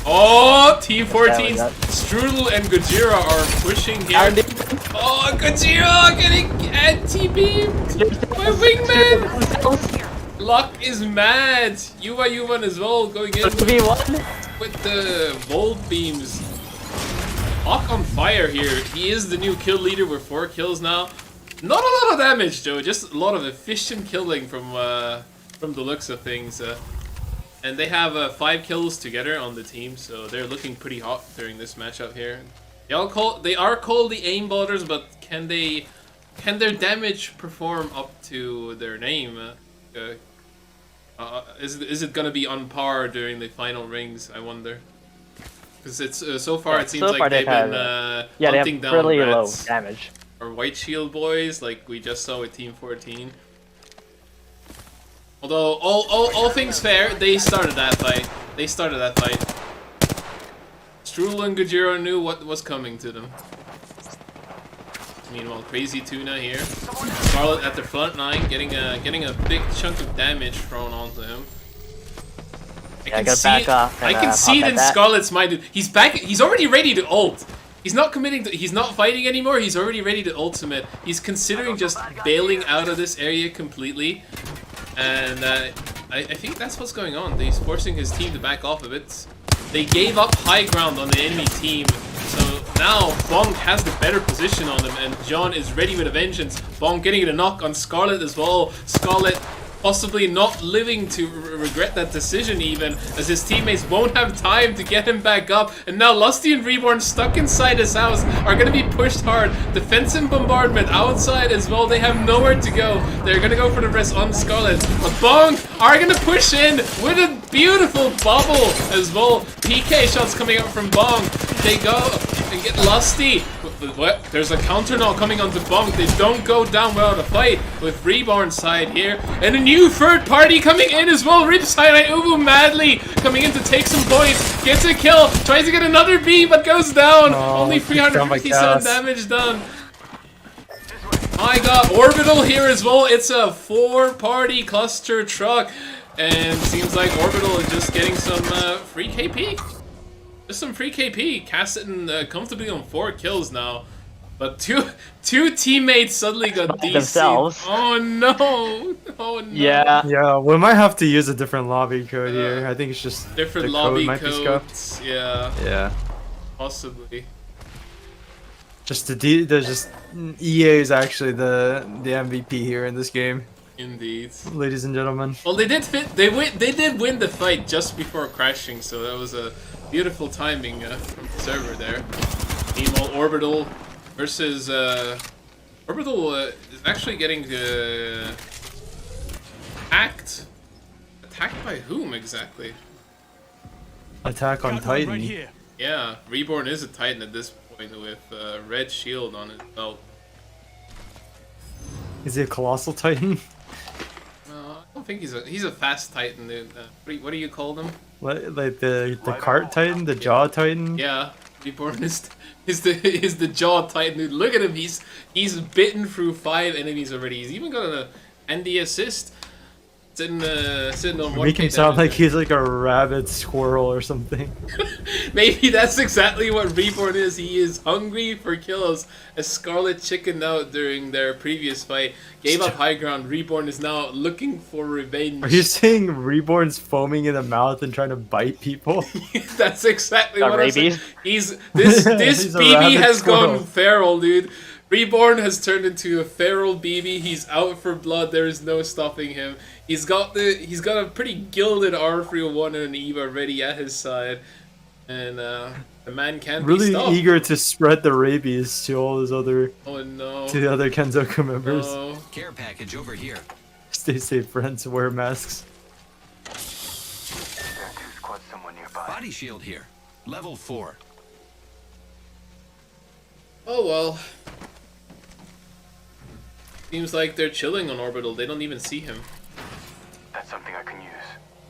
Oh, Team 14, that. Strudel and Gojira are pushing here. Oh, Gojira getting anti-beamed! My wingman! Luck is mad! Yuvan as well going in 2v1? with the Volt beams. Luck on fire here. He is the new kill leader with 4 kills now. Not a lot of damage though, just a lot of efficient killing from the looks of things. And they have 5 kills together on the team, so they're looking pretty hot during this matchup here. They are called the aimbotters, but can their damage perform up to their name? Is it gonna be on par during the final rings? I wonder. Because it's so far it seems like they've been they hunting have down really low rats damage. or white shield boys like we just saw with Team 14. Although all things fair, they started that fight. Strudel and Gojira knew what was coming to them. Meanwhile, Crazy Tuna here. Scarlet at the front line, getting a big chunk of damage thrown onto him. I can see it in Scarlet's mind. He's back. He's already ready to ult. He's not committing. He's not fighting anymore. He's already ready to ultimate. He's considering just bailing out of this area completely. And I think that's what's going on. He's forcing his team to back off a bit. They gave up high ground on the enemy team, so now Bonk has the better position on them, and John is ready with a vengeance. Bonk getting a knock on Scarlet as well. Scarlet possibly not living to regret that decision even, as his teammates won't have time to get him back up. And now Lusty and Reborn, stuck inside his house, are going to be pushed hard. Defensive bombardment outside as well. They have nowhere to go. They're going to go for the rest on Scarlet. But Bonk are going to push in with a beautiful bubble as well. PK shots coming out from Bonk. They go and get Lusty. What? There's a counter now coming onto Bonk. They don't go down without a fight with Reborn's side here. And a new third party coming in as well. Ripside and Ubu madly coming in to take some points. Gets a kill. Tries to get another B but goes down. Only 357 damage done. My god, Orbital here as well. It's a 4-party cluster truck. And seems like Orbital is just getting some free KP. Just some free KP. Cast it comfortably on 4 kills now. But two teammates suddenly got themselves. Oh no! Oh no! Yeah, we might have to use a different lobby code here. I think it's just different the lobby code might be codes. scuffed. Yeah, possibly. Just there's just EA is actually the MVP here in this game. Indeed, ladies and gentlemen. Well, they did win the fight just before crashing, so that was a beautiful timing from the server there. Meanwhile, Orbital versus Orbital is actually getting attacked. Attacked by whom exactly? Attack on Titan. Right here. Yeah, Reborn is a Titan at this point with red shield on his belt. Is he a colossal Titan? I don't think he's a fast Titan. Dude. What do you call them? Like the cart Titan, the jaw Titan. Yeah, Reborn is the jaw Titan. Dude, look at him. He's bitten through 5 enemies already. He's even got an Andy assist. Sitting on one. Make him sound like he's like a rabid squirrel or something. Maybe that's exactly what Reborn is. He is hungry for kills. As Scarlet chickened out during their previous fight, gave up high ground. Reborn is now looking for revenge. Are you saying Reborn's foaming in the mouth and trying to bite people? That's exactly Got what rabies? I'm saying. This He's a BB rabid has squirrel. gone feral, dude. Reborn has turned into a feral BB. He's out for blood. There is no stopping him. He's got a pretty gilded R301 and an EVA ready at his side, and the man can't be stopped. Really eager to spread the rabies to all his other to the other Kenzoku members. No. Care package over here. Stay safe, friends. Wear masks. There are 2 squads somewhere nearby. Body shield here. Level 4. Oh well. Seems like they're chilling on Orbital. They don't even see him. That's something I can use.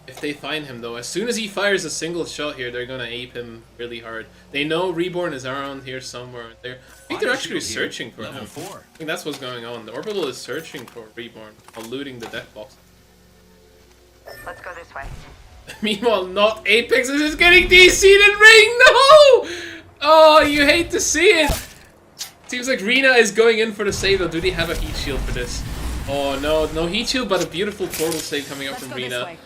If they find him, though, as soon as he fires a single shot here, they're gonna ape him really hard. They know Reborn is around here somewhere. I think they're actually searching for him. Level 4. I think that's what's going on. The Orbital is searching for Reborn while looting the death box. Let's go this way. Meanwhile, not Apex is just getting DC'd in Ring. No! Oh, you hate to see it. Seems like Rina is going in for the save, though. Do they have a heat shield for this? Oh no, no heat shield, but a beautiful portal save coming up Let's from go this Rina. way.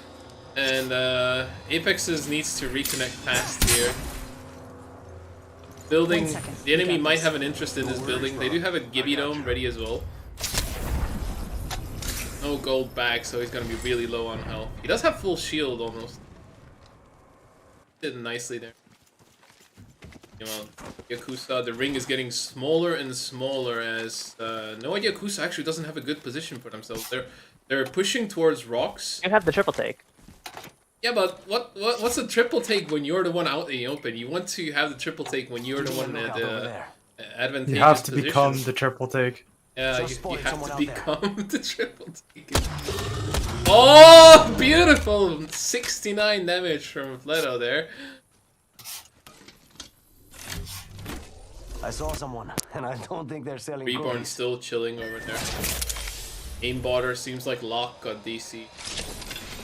And Apex's needs to reconnect fast here. Building, 1 second. the enemy We got might this. have an interest in this building. They do have a Gibby Dome ready as well. No gold back, so he's gonna be really low on health. He does have full shield almost. Did nicely there. Come on, Yakuza. The ring is getting smaller and smaller as no idea. Yakuza actually doesn't have a good position for themselves. They're pushing towards rocks. You have the triple take. Yeah, but what's a triple take when you're the one out in the open? You want to have the triple take when you're the one at the advantageous You have to position. become the triple take. Yeah, Just you spotted have someone to out there. become the triple take. Oh, beautiful! 69 damage from Fleto there. I saw someone, and I don't think they're selling Reborn cookies. still chilling over there. Aimbotter seems like Locke got DC.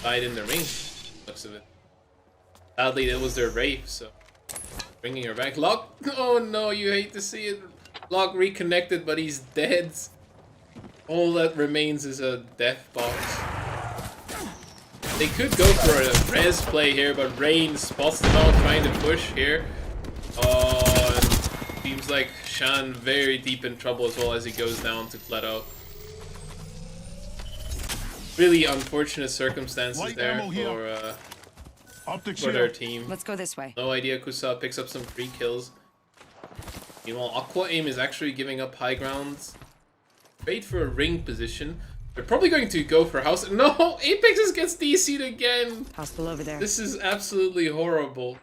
Died in the ring. Looks of it. Sadly, that was their Wraith, so bringing her back. Locke, oh no, you hate to see it. Locke reconnected, but he's dead. All that remains is a death box. They could go for a res play here, but Rain spots them out trying to push here. Oh, and seems like Shan very deep in trouble as well as he goes down to Fleto. Really unfortunate circumstances Light there ammo here. Optic for their shield. team. Let's go this way. No idea. Kusa picks up some free kills. Meanwhile, Aqua Aim is actually giving up high grounds. Wait for a ring position. They're probably going to go for house. No! Apex gets DC'd again! Hostile over there. This is absolutely horrible.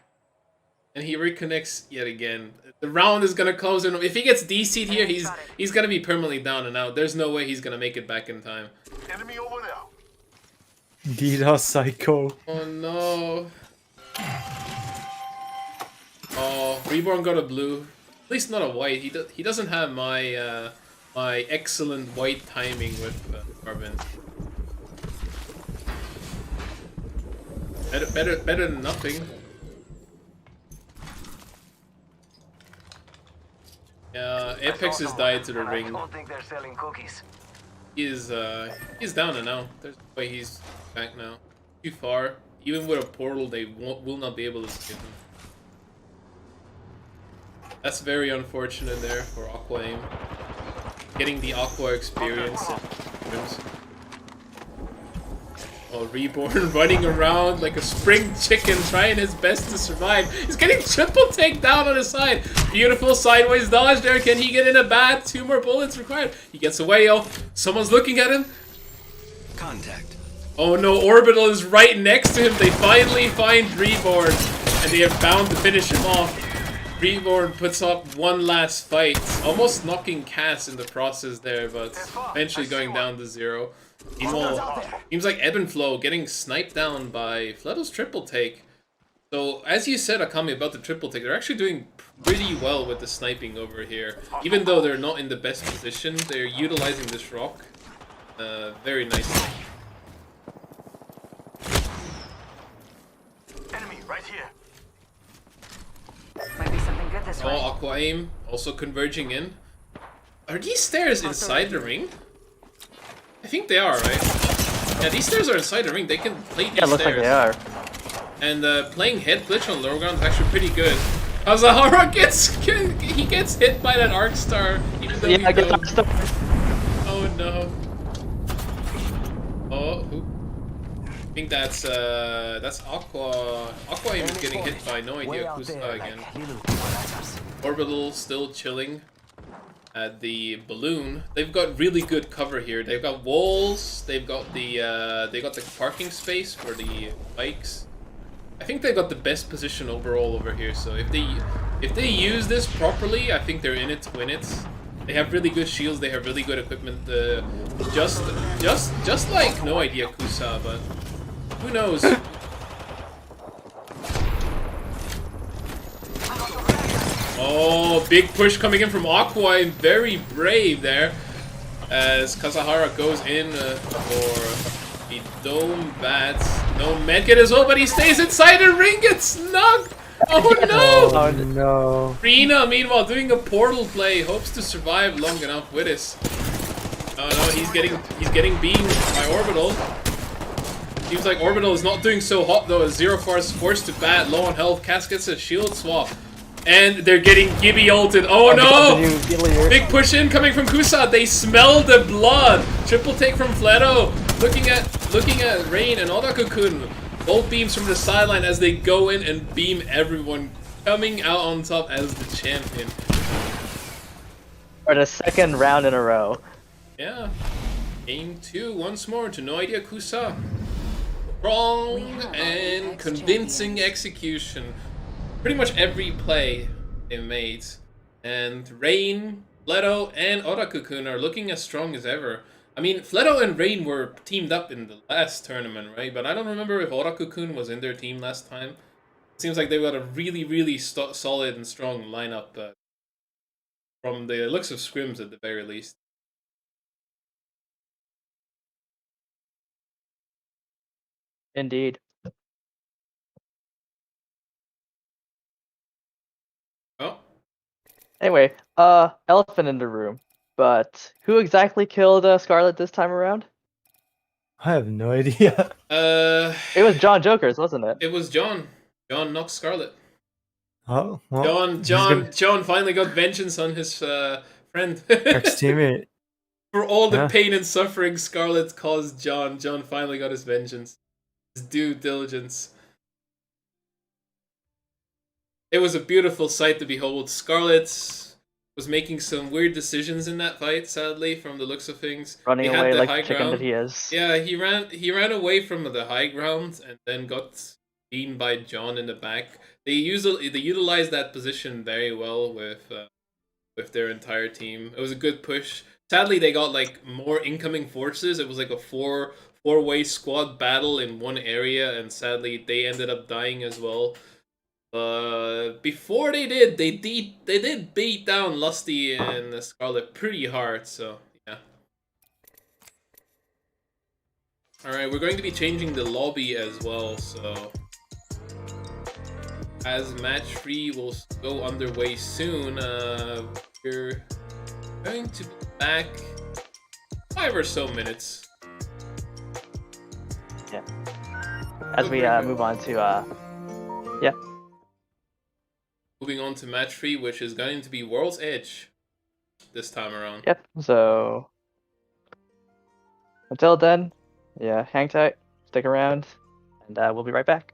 And he reconnects yet again. The round is gonna close in. If he gets DC'd here, he's gonna be permanently down and out. There's no way he's gonna make it back in time. Enemy over there. DDoS Psycho. Oh no. Oh, Reborn got a blue. At least not a white. He doesn't have my my excellent white timing with Carbon. Better than nothing. Yeah, Apex has died to the ring. I don't think they're selling cookies. He's down and out. There's no way he's back now. Too far. Even with a portal, they will not be able to skip him. That's very unfortunate there for Aqua Aim. Getting the Aqua experience. Oh, Reborn running around like a spring chicken, trying his best to survive. He's getting triple takedown on his side. Beautiful sideways dodge there. Can he get in a bat? 2 more bullets required. He gets away, oh. Someone's looking at him. Contact. Oh no, Orbital is right next to him. They finally find Reborn, and they are bound to finish him off. Reborn puts up one last fight, almost knocking Cass in the process there, but eventually going down to 0. Meanwhile, seems like Ebb and Flow getting sniped down by Fleto's triple take. So, as you said, Akami, about the triple take, they're actually doing pretty well with the sniping over here. Even though they're not in the best position, they're utilizing this rock very nicely. Enemy right here. Might be something good this Oh, way. Aqua Aim also converging in. Are these stairs inside the ring? I think they are, right? Yeah, these stairs are inside the ring. They can play these Yeah, it looks like stairs. they are. And playing head glitch on lower ground is actually pretty good. Azahara gets hit by that arc star. Even though Yeah, I get knows. stuck. Oh no. Oh, who? I think that's Aqua. Aqua Aim is getting hit by no Way idea out who's there, again. like little cucarachas. Orbital still chilling at the balloon. They've got really good cover here. They've got walls. They've got the parking space for the bikes. I think they got the best position overall over here. So if they use this properly, I think they're in it to win it. They have really good shields. They have really good equipment. Just like No Idea Kusa, but who knows? Oh, big push coming in from Aqua, and very brave there. As Kazahara goes in for the Dome Bats. No medkit as well, but he stays inside the ring, gets snugged! Oh no! Oh no. Rina, meanwhile, doing a portal play, hopes to survive long enough with this. Oh no, he's getting beamed by Orbital. Seems like Orbital is not doing so hot though, as Zero Far is forced to bat, low on health. Cass gets a shield swap. And they're getting Gibby ulted. Oh no! Big push in coming from Kusa. They smell the blood. Triple take from Fleto. Looking at Rain and Oda-kun. Both beams from the sideline as they go in and beam everyone, coming out on top as the champion. For the second round in a row. Yeah. Game 2 once more to No Idea Kusa. Strong and convincing execution. Pretty much every play they made. And Rain, Fleto, and Oda-kun are looking as strong as ever. I mean, Fleto and Rain were teamed up in the last tournament, right? But I don't remember if Oda-kun was in their team last time. It seems like they got a really solid and strong lineup from the looks of scrims at the very least. Indeed. Oh. Anyway, elephant in the room. But who exactly killed Scarlet this time around? I have no idea. It was John Jokers, wasn't it? It was John. John knocked Scarlet. Oh, well, John finally got vengeance on his friend. ex-teammate. For all the pain and suffering Scarlet caused John finally got his vengeance. His due diligence. It was a beautiful sight to behold. Scarlet was making some weird decisions in that fight, sadly, from the looks of things. Running He had away the like high the chicken ground. that he is. Yeah, he ran away from the high ground and then got beaten by John in the back. They utilized that position very well with their entire team. It was a good push. Sadly, they got like more incoming forces. It was like a four-way squad battle in one area, and sadly, they ended up dying as well. Before they did beat down Lusty and Scarlet pretty hard. So yeah. All right, we're going to be changing the lobby as well. So as match 3 will go underway soon, we're going to be back 5 or so minutes. Yeah. As we move on to yeah. Moving on to match 3, which is going to be World's Edge this time around. Yep. So until then, yeah, hang tight, stick around, and we'll be right back.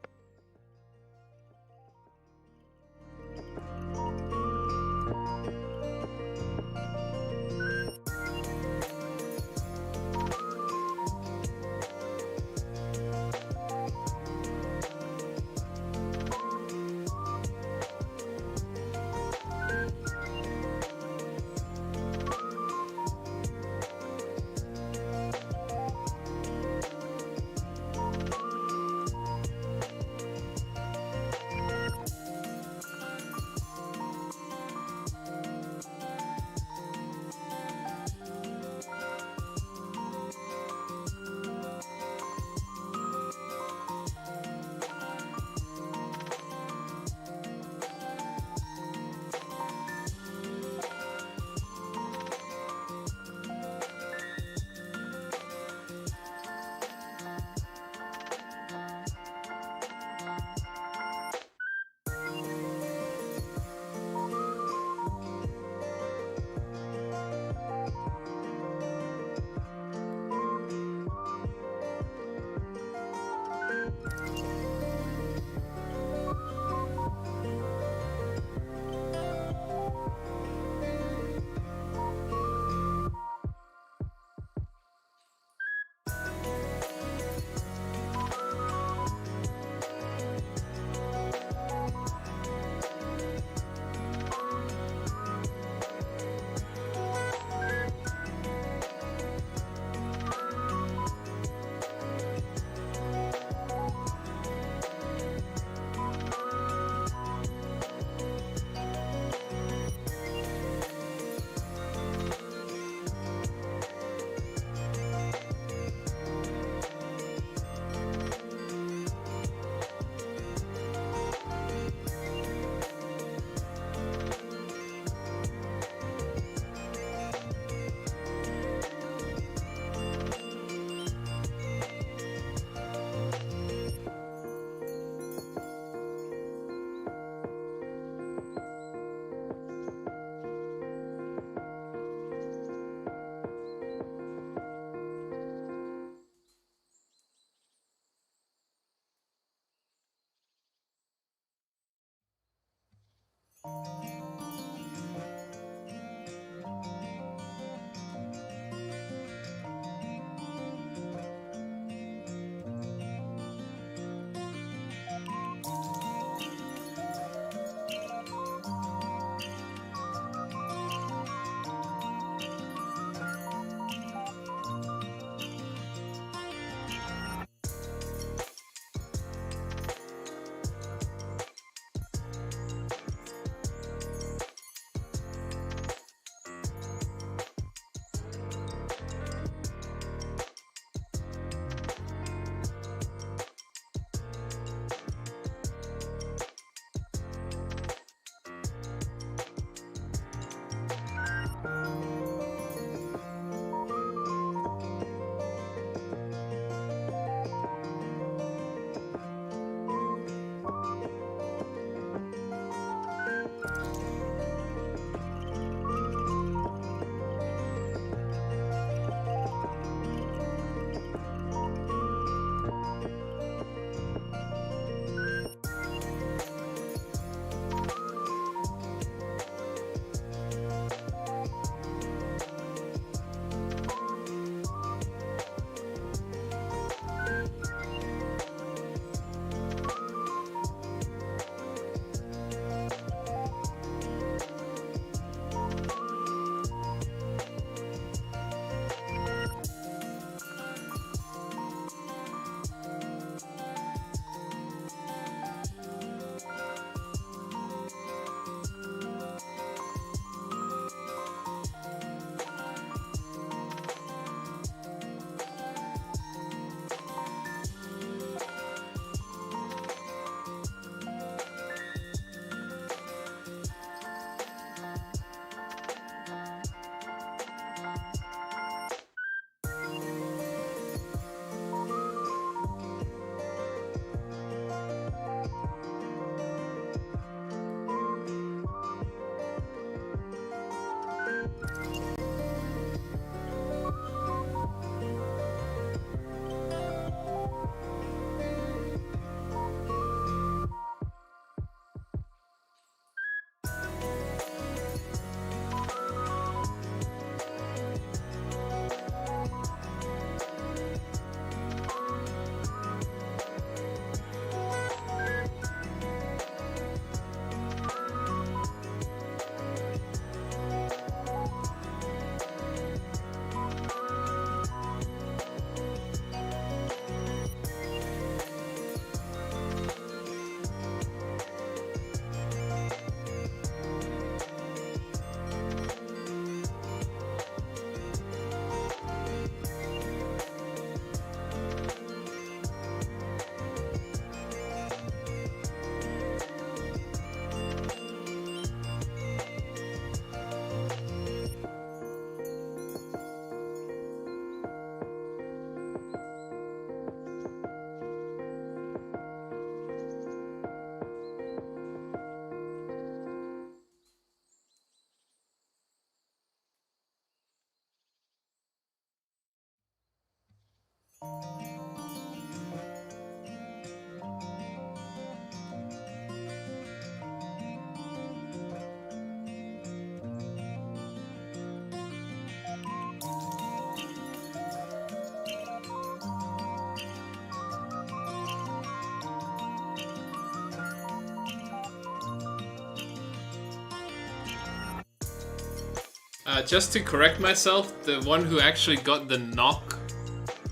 Just to correct myself, the one who actually got the knock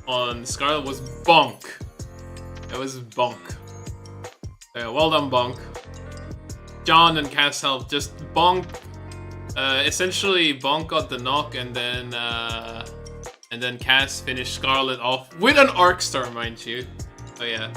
on Scarlet was Bonk. It was Bonk. Well done, Bonk. John and Cass helped. Just Bonk. Essentially, Bonk got the knock, and then Cass finished Scarlet off with an Arc Star, mind you. Oh yeah.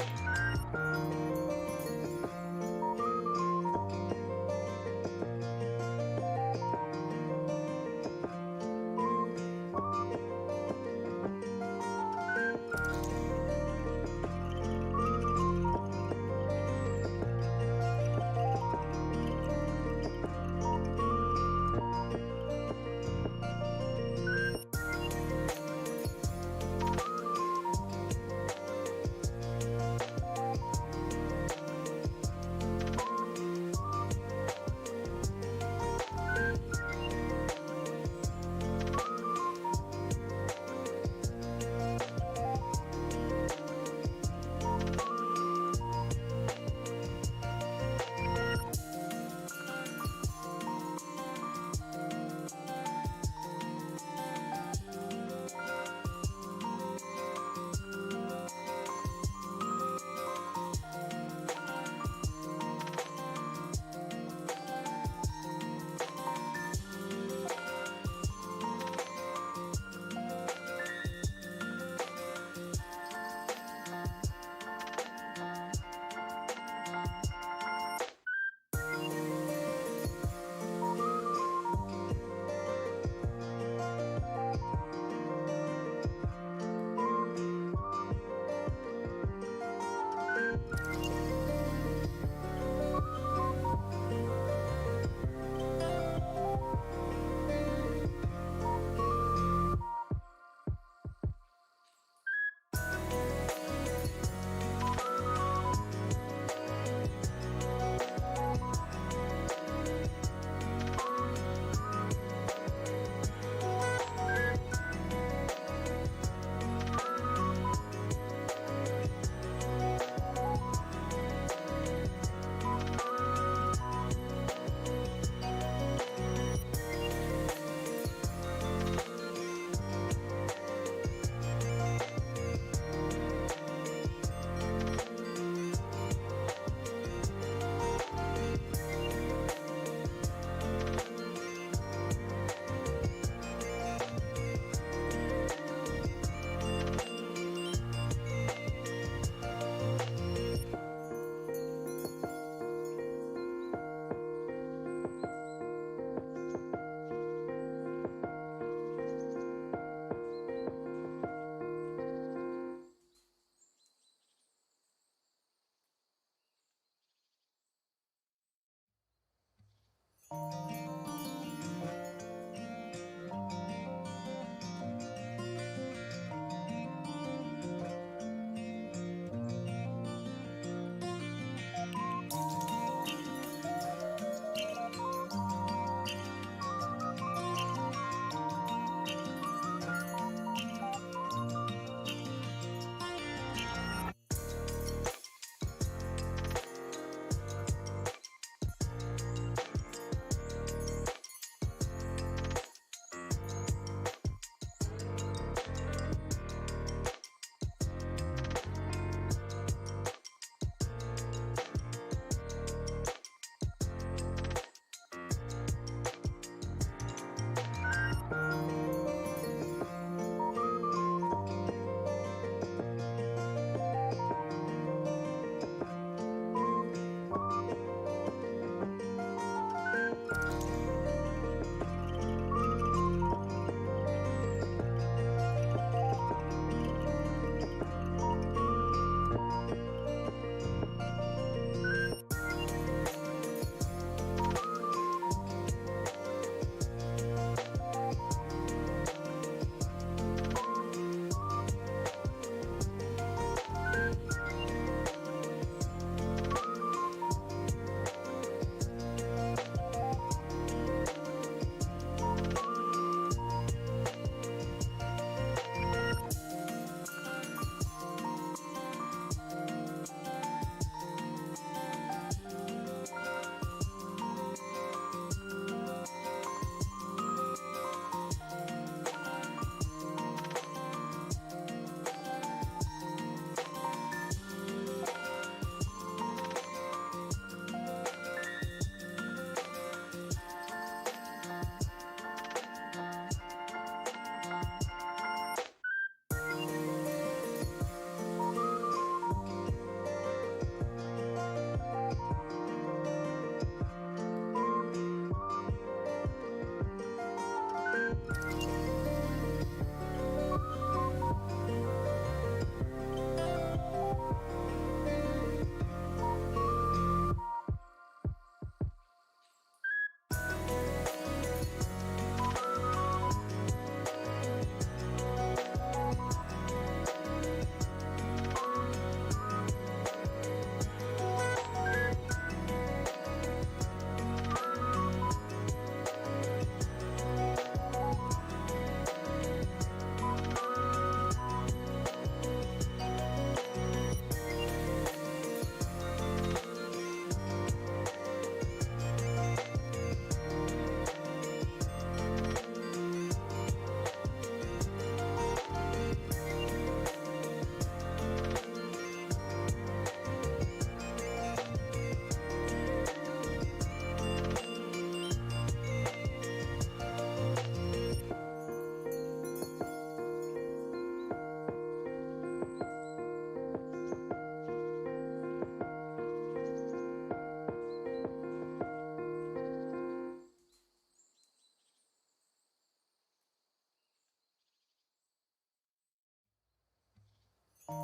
And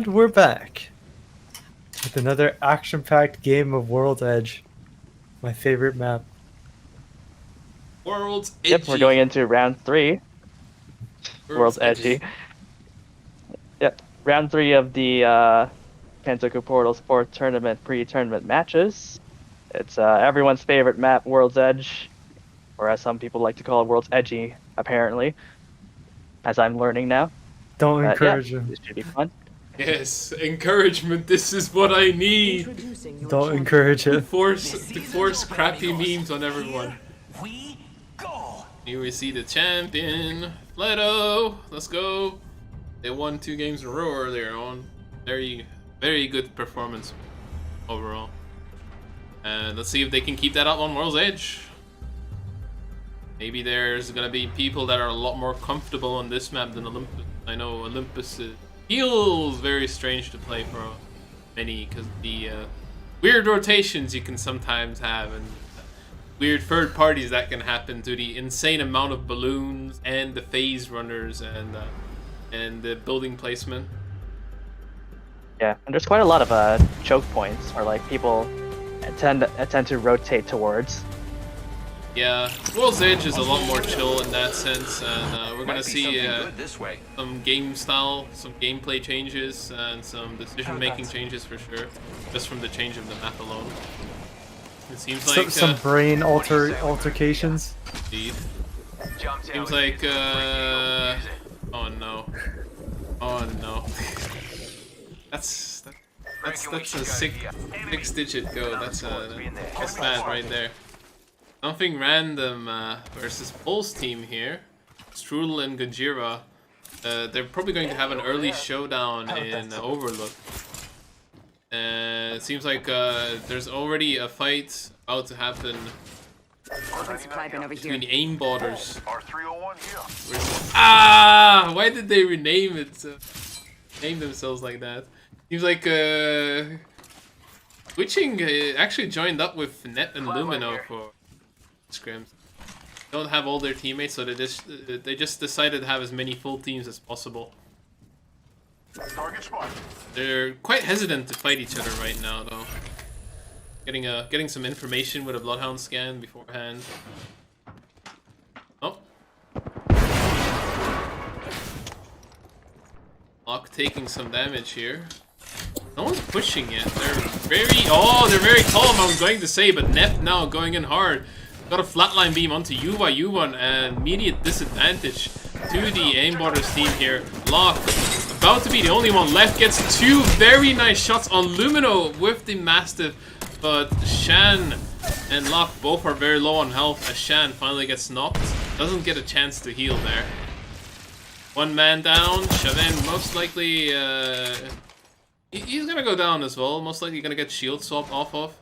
we're back with another action-packed game of World's Edge. My favorite map. World's Edgy. Yep, we're going into round 3. World's Edgy. Yep, round 3 of the Kenzoku Portal Sport Tournament pre-tournament matches. It's everyone's favorite map, World's Edge, or as some people like to call it, World's Edgy, apparently, as I'm learning now. Don't encourage yeah, him. This should be fun. Yes, encouragement. This is what I need. Don't encourage To him. force crappy memes on everyone. We go. Here we see the champion, Leto. Let's go. They won 2 games in a row earlier on. Very good performance overall. And let's see if they can keep that up on World's Edge. Maybe there's gonna be people that are a lot more comfortable on this map than Olympus. I know Olympus feels very strange to play for many because the weird rotations you can sometimes have and weird third parties that can happen to the insane amount of balloons and the phase runners and the building placement. Yeah, and there's quite a lot of choke points, or like people tend to rotate towards. Yeah, World's Edge is a lot more chill in that sense, and we're gonna see some game style, some gameplay changes, and some decision-making changes for sure, just from the change of the map alone. It seems like some brain altercations. Indeed. Seems like oh no, oh no. That's a 6-digit go. That's bad right there. Something random versus Pulse team here. Strudel and Gajira. They're probably going to have an early showdown in Overlook. It seems like there's already a fight about to happen between aimbotters. Ah! Why did they rename it? Name themselves like that. Seems like Witching actually joined up with Net and Lumino for scrims. Don't have all their teammates, so they just decided to have as many full teams as possible. They're quite hesitant to fight each other right now, though. Getting some information with a Bloodhound scan beforehand. Oh. Locke taking some damage here. No one's pushing it. They're very calm, I was going to say, but Nep now going in hard. Got a flatline beam onto Yuva. Yuva an immediate disadvantage to the aimbotters team here. Locke, about to be the only one left, gets 2 very nice shots on Lumino with the Mastiff, but Shan and Locke both are very low on health as Shan finally gets knocked. Doesn't get a chance to heal there. 1 man down. Shavin most likely he's gonna go down as well. Most likely gonna get shield swap off of.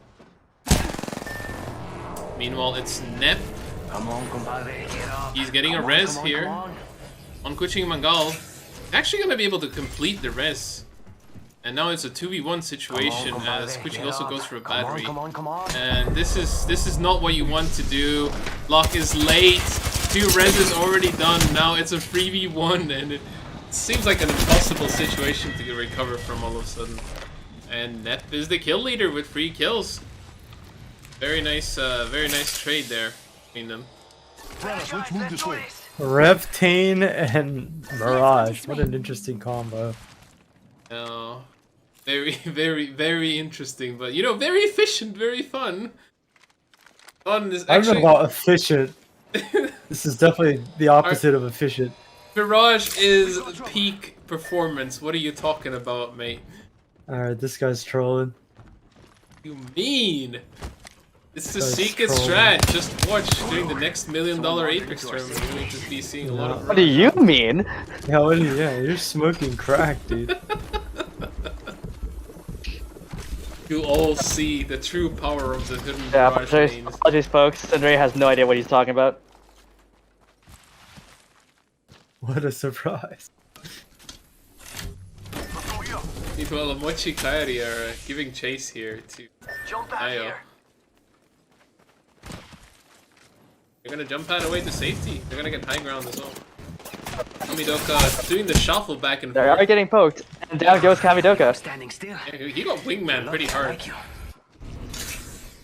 Meanwhile, it's Nep. He's getting a res here on Kuching Mangal. Actually gonna be able to complete the res. And now it's a 2v1 situation as Kuching also goes for a battery. And this is not what you want to do. Locke is late. 2 reses already done. Now it's a 3v1 and it seems like an impossible situation to recover from all of a sudden. And Nep is the kill leader with 3 kills. Very nice trade there between them. Let's move this way. Revtane and Mirage. What an interesting combo. Oh, very interesting, but you know, very efficient, very fun. Fun is I don't know actually. about efficient. This is definitely the opposite of efficient. Mirage is peak performance. What are you talking about, mate? Alright, this guy's trolling. You mean? It's the That's secret trolling. strat. Just watch during the next $1 million Apex tournament. You're going to be seeing a lot of. What do you mean? Yeah, you're smoking crack, dude. You all see the true power of the hidden Yeah, Mirage lanes. apologies folks. Sindri has no idea what he's talking about. What a surprise. Meanwhile, Mochi Kairi are giving chase here to Ayo. They're gonna jump pad away to safety. They're gonna get high ground as well. Kamidoka doing the shuffle back and They forth. are getting poked, and down goes Kamidoka. Standing still. Yeah, he got wingman pretty hard. Like you.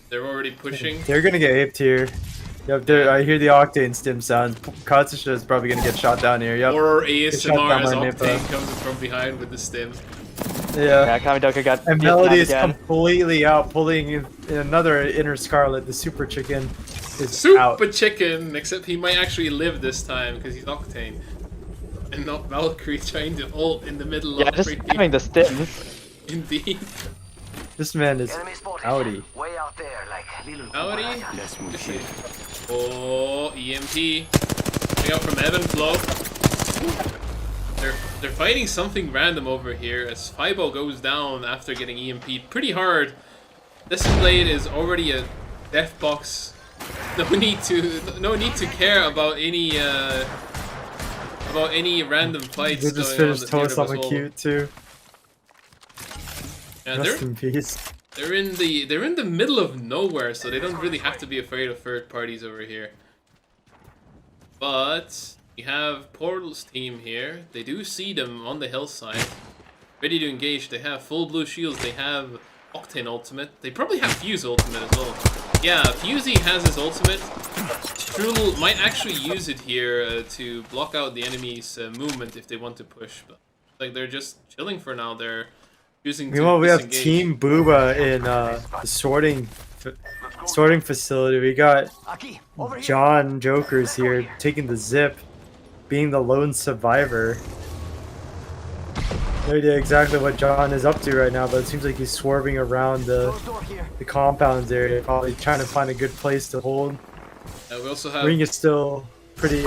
They're already pushing. They're gonna get aped here. Yep, I hear the Octane stim sound. Katsusha is probably gonna get shot down here. Yep. Or Get shot ASMR down as by Octane Nippa. comes from behind with the stim. Yeah. Yeah, Kamidoka got And beat Melody down is again. completely out, pulling in another Inner Scarlet. The Super Chicken is Super out. Chicken, except he might actually live this time because he's Octane. And not Valkyrie trying to ult in the middle Yeah, of just freaking- having the stims. Indeed. This man is Enemy spotted. outy. Way out there, like little. Howdy. Let's move here. Oh, EMP. Coming out from Evan Flow. They're fighting something random over here as Fibo goes down after getting EMP'd pretty hard. This blade is already a death box. No need to care about any random fights They just going on. finished Toast on the cute too. Yeah, Rest in peace. they're in the middle of nowhere, so they don't really have to be afraid of third parties over here. But we have Portal's team here. They do see them on the hillside, ready to engage. They have full blue shields. They have Octane ultimate. They probably have Fuse ultimate as well. Yeah, Fusey has his ultimate. Strudel might actually use it here to block out the enemy's movement if they want to push. But like they're just chilling for now. They're using. Meanwhile, we have disengage. Team Booba in the sorting facility. We got Aki, over here. John Jokers here taking the zip, being the lone survivor. No idea exactly what John is up to right now, but it seems like he's swerving around Closed door here. the compounds area, probably trying to find a good place to hold. We also have. Ring is still pretty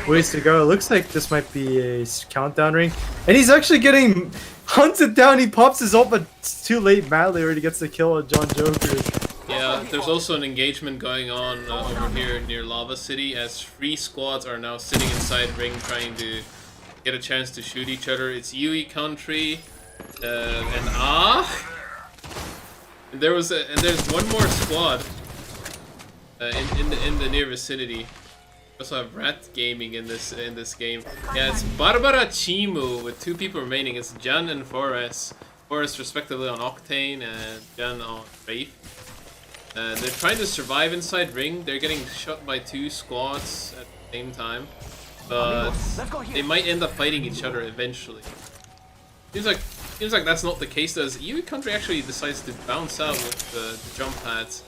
ways to go. It looks like this might be a countdown ring, and he's actually getting hunted down. He pops his ult, but it's too late. Madly already gets the kill on John Jokers. Yeah, there's also an engagement going on over here near Lava City as 3 squads are now sitting inside ring trying to get a chance to shoot each other. It's Yui country and and there's one more squad in the near vicinity. We also have Rat Gaming in this game. Yeah, it's Barbara Chimu with 2 people remaining. It's Jan and Forrest. Forrest respectively on Octane and Jan on Wraith. They're trying to survive inside ring. They're getting shot by 2 squads at the same time, but they might end up fighting each other eventually. Seems like that's not the case. As Yui Country actually decides to bounce out with the jump pads,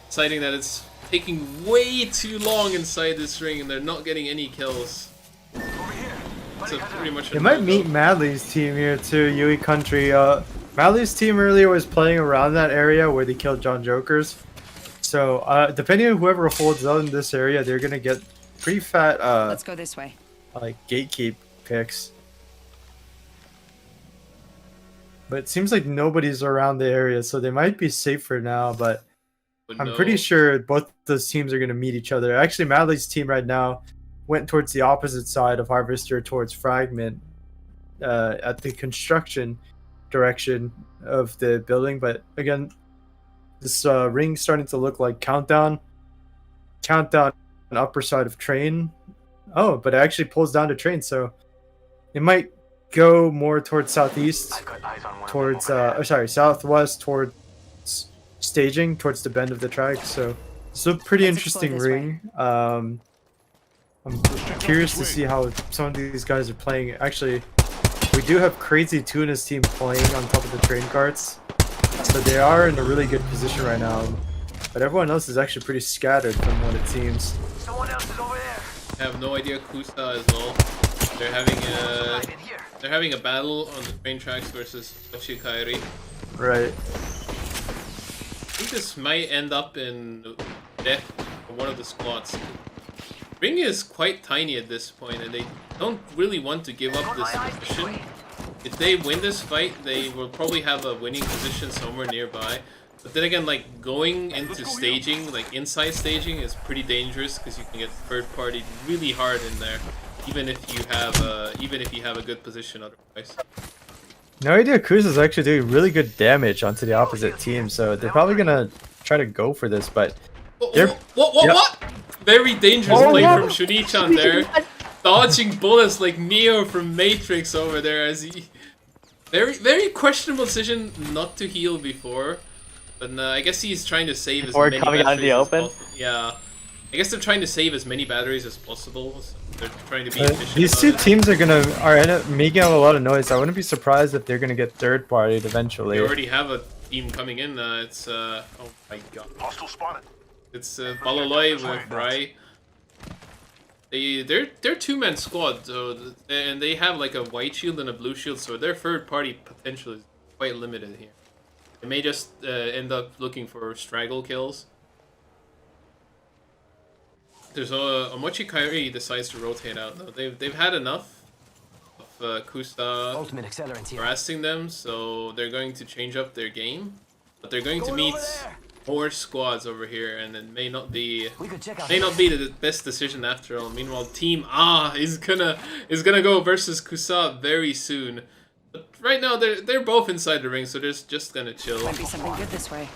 deciding that it's taking way too long inside this ring and they're not getting any kills. So pretty much. They might meet Madly's team here too, Yui Country. Madly's team earlier was playing around that area where they killed John Jokers. So depending on whoever holds out in this area, they're gonna get pretty fat Let's go this way. like gatekeep picks. But it seems like nobody's around the area, so they might be safe for now, but I'm pretty sure both those teams are gonna meet each other. Actually, Madly's team right now went towards the opposite side of Harvester towards Fragment at the construction direction of the building, but again, this ring's starting to look like countdown on upper side of train. Oh, but it actually pulls down to train, so it might go more towards southeast, towards southwest, towards staging, towards the bend of the track. So it's a pretty Let's explore interesting this ring. I'm curious to see how some of these guys are playing. Actually, we do have Crazy Tuna's team playing on top of the train carts, so they are in a really good position right now. But everyone else is actually pretty scattered from what it seems. Someone else is over there. I have no idea Kusa as well. They're having a battle on the train tracks versus Oshikairi. Right. I think this might end up in death for one of the squads. Ring is quite tiny at this point, and they don't really want to give up this position. If they win this fight, they will probably have a winning position somewhere nearby. But then again, like going into staging, like inside staging, is pretty dangerous because you can get third party really hard in there, even if you have a good position otherwise. No idea. Cruz is actually doing really good damage onto the opposite team, so they're probably gonna try to go for this. But they're What? Very dangerous Oh, play no. from Shuni-chan there. Dodging bullets like Neo from Matrix over there as he... Very questionable decision not to heal before. But I guess he's trying to save as Before many coming out in batteries the as open? possible. Yeah. I guess they're trying to save as many batteries as possible. So they're trying to be efficient. These about two it. teams are making a lot of noise. I wouldn't be surprised if they're gonna get third partied eventually. We already have a team coming in. It's oh my god. Hostile spotted. It's Balaloi with Rai. They're two-man squad, so and they have like a white shield and a blue shield, so their third party potential is quite limited here. They may just end up looking for straggle kills. There's Omochi Kairi decides to rotate out though. They've had enough of Kusta Ultimate accelerant here. harassing them, so they're going to change up their game. But they're going to meet over there. more squads over here, and it may not be We could check out. the best decision after all. Meanwhile, Team Ah is gonna go versus Kusa very soon. But right now they're both inside the ring, so they're just gonna chill. Might be something good this way.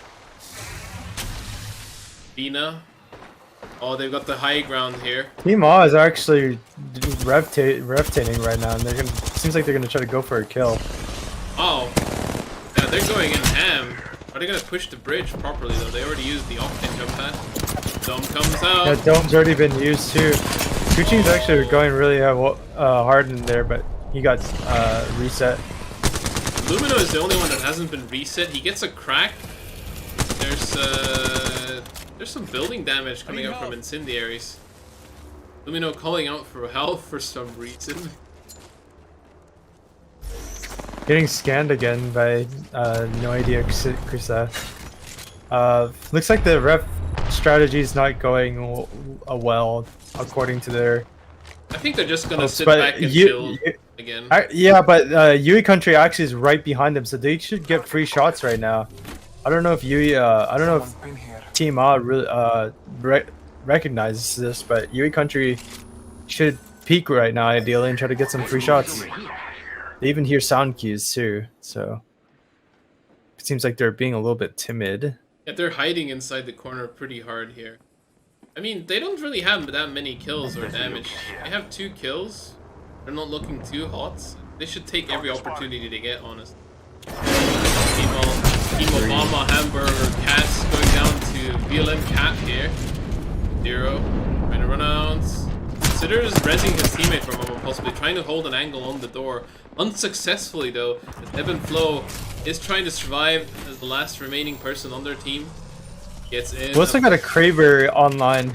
Bina. Oh, they've got the high ground here. Team A is actually revtating right now, and they're gonna. Seems like they're gonna try to go for a kill. Oh, yeah, they're going in ham. Are they gonna push the bridge properly though? They already used the octane jump pad. Dome comes out. That dome's already been used too. Kuchi's actually going really hard in there, but he got reset. Lumino is the only one that hasn't been reset. He gets a crack. There's some building damage coming up from incendiaries. Lumino calling out for help for some reason. Getting scanned again by no idea Kusa. Looks like the rep strategy is not going well according to their. I think they're just gonna sit but back and chill again. Yeah, but Yui Country actually is right behind them, so they should get free shots right now. I don't know if Yui. I don't know if Team A really recognizes this, but Yui Country should peak right now ideally and try to get some free shots. They even hear sound cues too, so it seems like they're being a little bit timid. Yeah, they're hiding inside the corner pretty hard here. I mean, they don't really have that many kills or damage. They have 2 kills. They're not looking too hot. They should take every opportunity to get honest. Team Obama Hamburger Cats going down to VLN Cat here. 0. Trying to run out. Considers rezzing his teammate for a moment, possibly trying to hold an angle on the door. Unsuccessfully though, as Ebb and Flow is trying to survive as the last remaining person on their team. Gets in. We also got a Kraber online.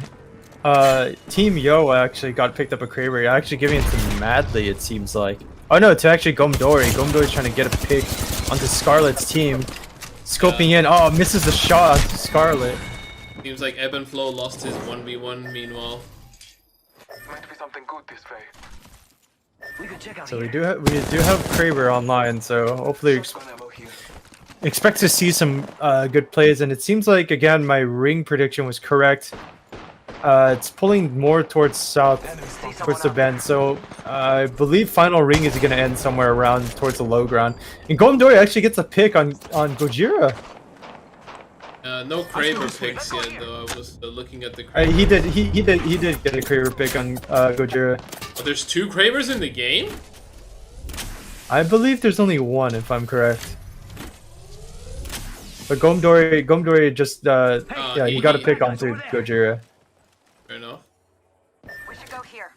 Team Yo actually got picked up a Kraber, actually giving it to Madly it seems like. Oh no, to actually Gomdori. Gomdori's trying to get a pick onto Scarlet's team. Scoping in, oh, misses the shot to Scarlet. Seems like Ebb and Flow lost his 1v1 meanwhile. Might be something good this way. We could check out. So here. we do have Kraber online, so hopefully expect to see some good plays. And it seems like again my ring prediction was correct. It's pulling more towards south, towards the bend. So I believe final ring is going to end somewhere around towards the low ground. And Gomdori actually gets a pick on Gojira. No Kraber picks yet though. I was looking at the Kraber. He did get a Kraber pick on Gojira. Oh, there's 2 Kravers in the game? I believe there's only one, if I'm correct. But Gomdori just yeah, he got a pick onto Gojira. Fair enough. We should go here.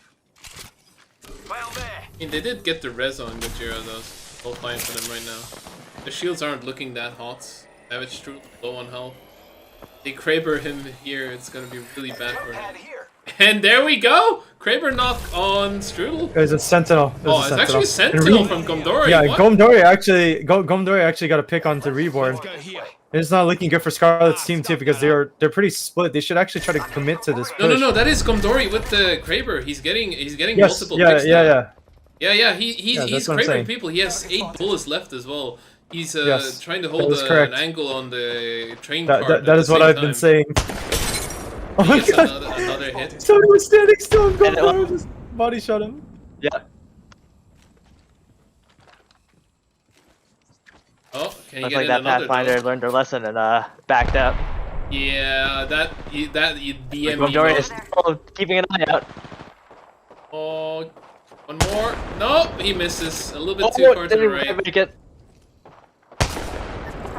I mean, they did get the res on Gojira though. So all fine for them right now. The shields aren't looking that hot. Savage Strudel low on health. They Kraber him here, it's gonna be really bad for him. And there we go! Kraber knock on Strudel. It was a Sentinel. Oh, it's actually a Sentinel from Gomdori. Yeah, what? Gomdori actually got a pick onto Reborn. It's not looking good for Scarlet's team too because they're pretty split. They should actually try to commit to this push. No, that is Gomdori with the Kraber. He's getting Yes, multiple picks now. yeah. He's that's what I'm Krabering saying. people. He has 8 bullets left as well. He's Yes, trying to that hold is correct. an angle on the train card. That is what I've been saying. Oh my Gets god! another hit. Somebody was standing still and And, Gomdori just body shot him. Yeah. Oh, can you Looks get like in that another Pathfinder drone? learned their lesson and backed up. Yeah, that DM. Gondorian is still keeping an eye out. Oh, one more. No, he misses. A little bit too far to the right. Make it.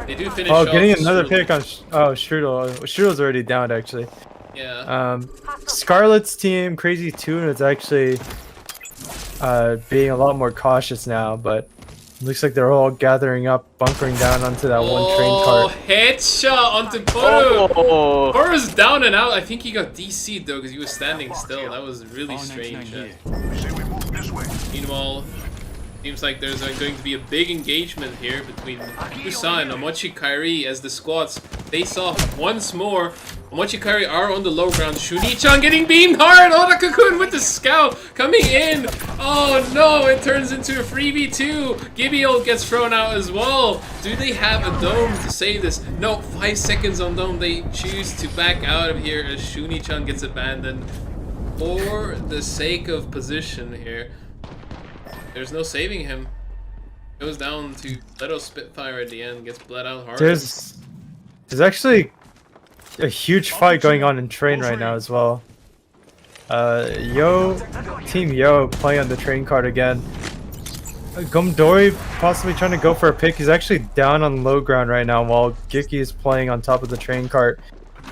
They do finish. Oh, off getting another Strudel. pick on Strudel. Strudel's already down actually. Yeah. Scarlet's team, Crazy Tune, is actually being a lot more cautious now, but it looks like they're all gathering up, bunkering down onto that one train cart. Headshot onto Toru. Oh. Toru's down and out. I think he got DC'd though because he was standing still. That was really strange. Say we move this way. Meanwhile, seems like there's going to be a big engagement here between Musa and Omochi Kairi as the squads face off once more. Omochi Kairi are on the low ground. Shuni-chan getting beamed hard. Oda-kun with the scout coming in. Oh no, it turns into a 3v2. Gibiel gets thrown out as well. Do they have a dome to save this? No, 5 seconds on dome. They choose to back out of here as Shuni-chan gets abandoned for the sake of position here. There's no saving him. Goes down to Little Spitfire at the end, gets bled out hard. There's actually a huge fight going on in train right now as well. Team Yo playing on the train cart again. Gomdori possibly trying to go for a pick. He's actually down on low ground right now while Giki is playing on top of the train cart.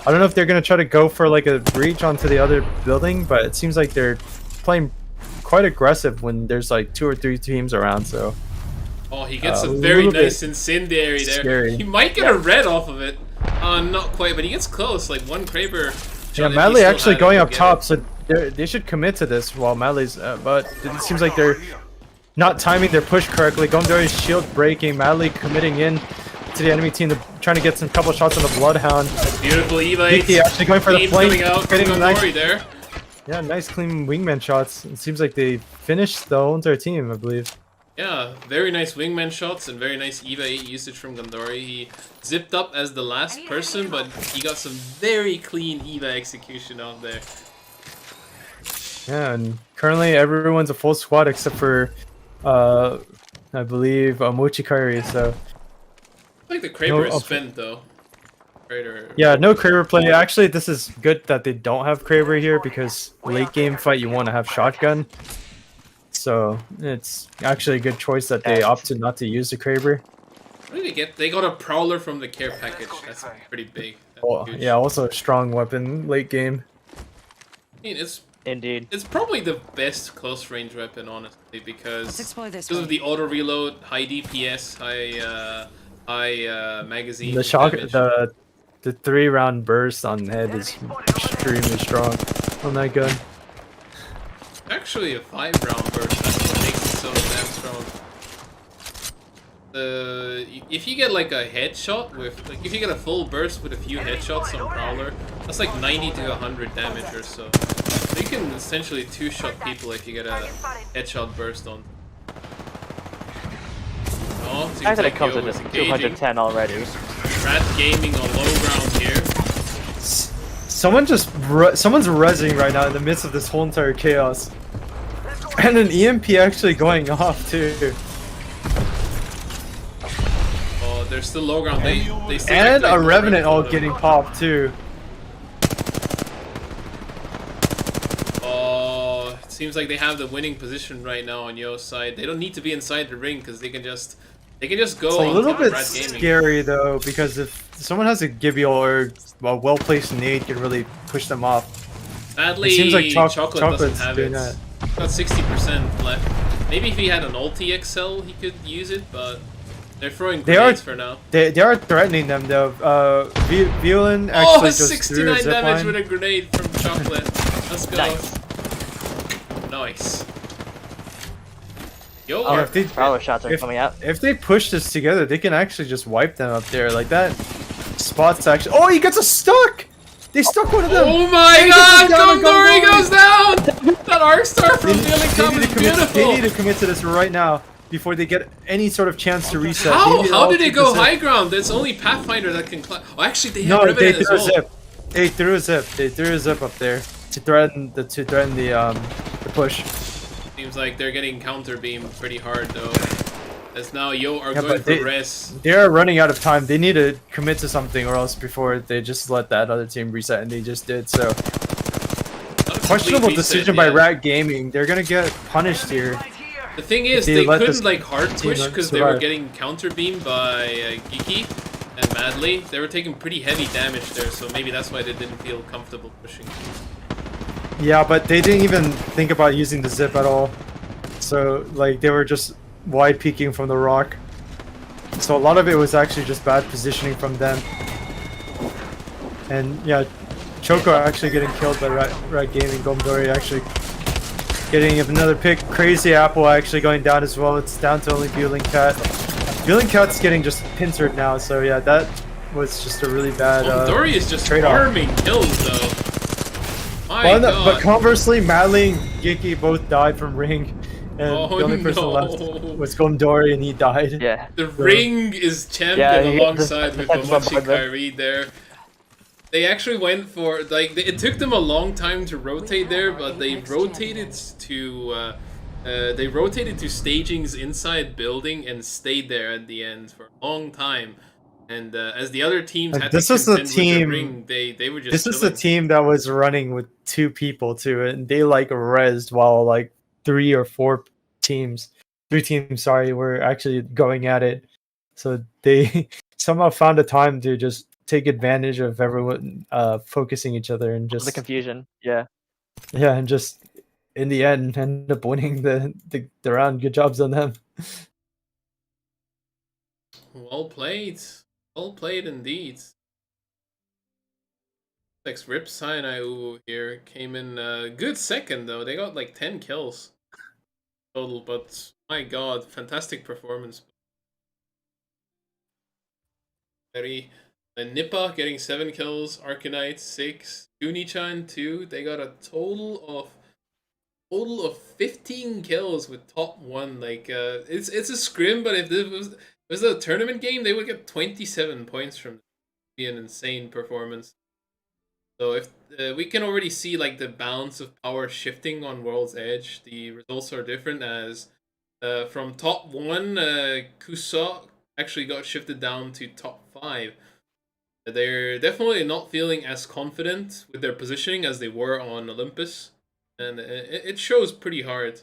I don't know if they're gonna try to go for like a breach onto the other building, but it seems like they're playing quite aggressive when there's like 2 or 3 teams around. So oh, he gets a very nice incendiary there. Scary. He might get a red off of it. Not quite, but he gets close. Like one Kraber. yeah, Madley actually going up top, so they should commit to this while Madley's. But it seems like they're not timing their push correctly. Gomdori's shield breaking. Madley committing in to the enemy team, trying to get some couple shots on the Bloodhound. Beautiful Eva. Giki actually going for the flank. Coming out from Getting a nice, Gondori there. yeah, nice clean wingman shots. It seems like they finished the whole entire team, I believe. Yeah, very nice wingman shots and very nice Eva 8 usage from Gondori. He zipped up as the last person, but he got some very clean Eva execution out there. Yeah, and currently everyone's a full squad except for, I believe, Mochi Kairi, so... I think the Kraber No, is spent though. Yeah, no Kraber play. Actually, this is good that they don't have Kraber here because late game fight you want to have shotgun. So it's actually a good choice that they opted not to use the Kraber. What did they get? They got a Prowler from the care package. That's pretty big. That's huge. Yeah, also a strong weapon late game. I mean, Indeed. it's probably the best close range weapon, honestly, Let's because explore this of way. the auto reload, high DPS, high magazine. The shock, damage. the 3-round burst on head is extremely strong on that gun. Actually, a 5-round burst. That's what makes it so damn strong. If you get like a headshot with, like, if you get a full burst with a few headshots on Prowler, that's like 90 to 100 damage or so. So you can essentially 2-shot people if you get a headshot burst on. Oh, The fact that it comes Yo with is a engaging. 210 already. Rat gaming on low ground here. Someone's rezzing right now in the midst of this whole entire chaos. And an EMP actually going off too. Oh, they're still low ground. They still And have, a like, Revenant all photo. getting popped too. Oh, it seems like they have the winning position right now on Yo's side. They don't need to be inside the ring because they can just go. It's a on little top of bit Rat Gaming. scary though, because if someone has a Gibiel or a well-placed nade can really push them off. Sadly, It seems like Chocolate doesn't Chocolate's have doing it. that. Got 60% left. Maybe if he had an ulti XL, he could use it, but they're throwing They are- grenades for now. They are threatening them though. Violin Oh, actually just threw a 69 damage zipline. with a grenade from Chocolate. Let's go. Nice. Nice. Yo, Oh, if they- Prowler shots are coming out. If they push this together, they can actually just wipe them up there. Like that spot's actually. Oh, he gets a stuck! They stuck one of them! oh my They god, get down, Gondori Gondori! goes down! That arc star from Feeling Come is they beautiful! need to commit to this right now before they get any sort of chance to reset. How did it go 100%. high ground? There's only Pathfinder that can climb. Oh, actually, they have No, they Revenant as threw a well. zip. They threw a zip. They threw a zip up there to threaten the push. Seems like they're getting counter beam pretty hard though. As now Yo are Yeah, going but for res. they're running out of time. They need to commit to something, or else before they just let that other team reset, and they just did. So Not a complete questionable reset, decision by yeah. Rat Gaming. They're gonna get punished here. Right here. The thing If is, they they let couldn't this like hard team push because they were survive. getting counter beamed by Geeky and Madly. They were taking pretty heavy damage there, so maybe that's why they didn't feel comfortable pushing. Yeah, but they didn't even think about using the zip at all. So like they were just wide peeking from the rock. So a lot of it was actually just bad positioning from them. And yeah, Choco actually getting killed by Rat Gaming. Gomdori actually getting another pick. Crazy Apple actually going down as well. It's down to only Bueling Cat. Bueling Cat's getting just pincered now. So yeah, that was just a really bad Dory is just trade-off. farming kills though. My Well, god. but conversely, Madly and Giki both died from Ring. And Oh, the only person no. left was Gomdori, and he died. Yeah. The Ring is champion Yeah, he- alongside the with second Momochi bombardment. Kairi there. They actually went for like it took them a long time to rotate there, but they rotated to staging's inside building and stayed there at the end for a long time. And as the other teams had This to is the contend with the team- Ring, they were just. This is the chilling. team that was running with 2 people too, and they like rezzed while like 3 teams, sorry, were actually going at it. So they somehow found a time to just take advantage of everyone focusing each other and The just confusion. Yeah. yeah, and just in the end end up winning the round. Good jobs on them. Well played. Well played indeed. Next, Rip Sinai here came in good second though. They got like 10 kills total, but my god, fantastic performance. Very Nippa getting 7 kills, Arcanite 6, Junichan 2. They got a total of 15 kills with top 1. Like it's a scrim, but if this was a tournament game, they would get 27 points from this. Be an insane performance. So if we can already see like the balance of power shifting on World's Edge, the results are different as from top 1, Kusa actually got shifted down to top 5. They're definitely not feeling as confident with their positioning as they were on Olympus, and it shows pretty hard.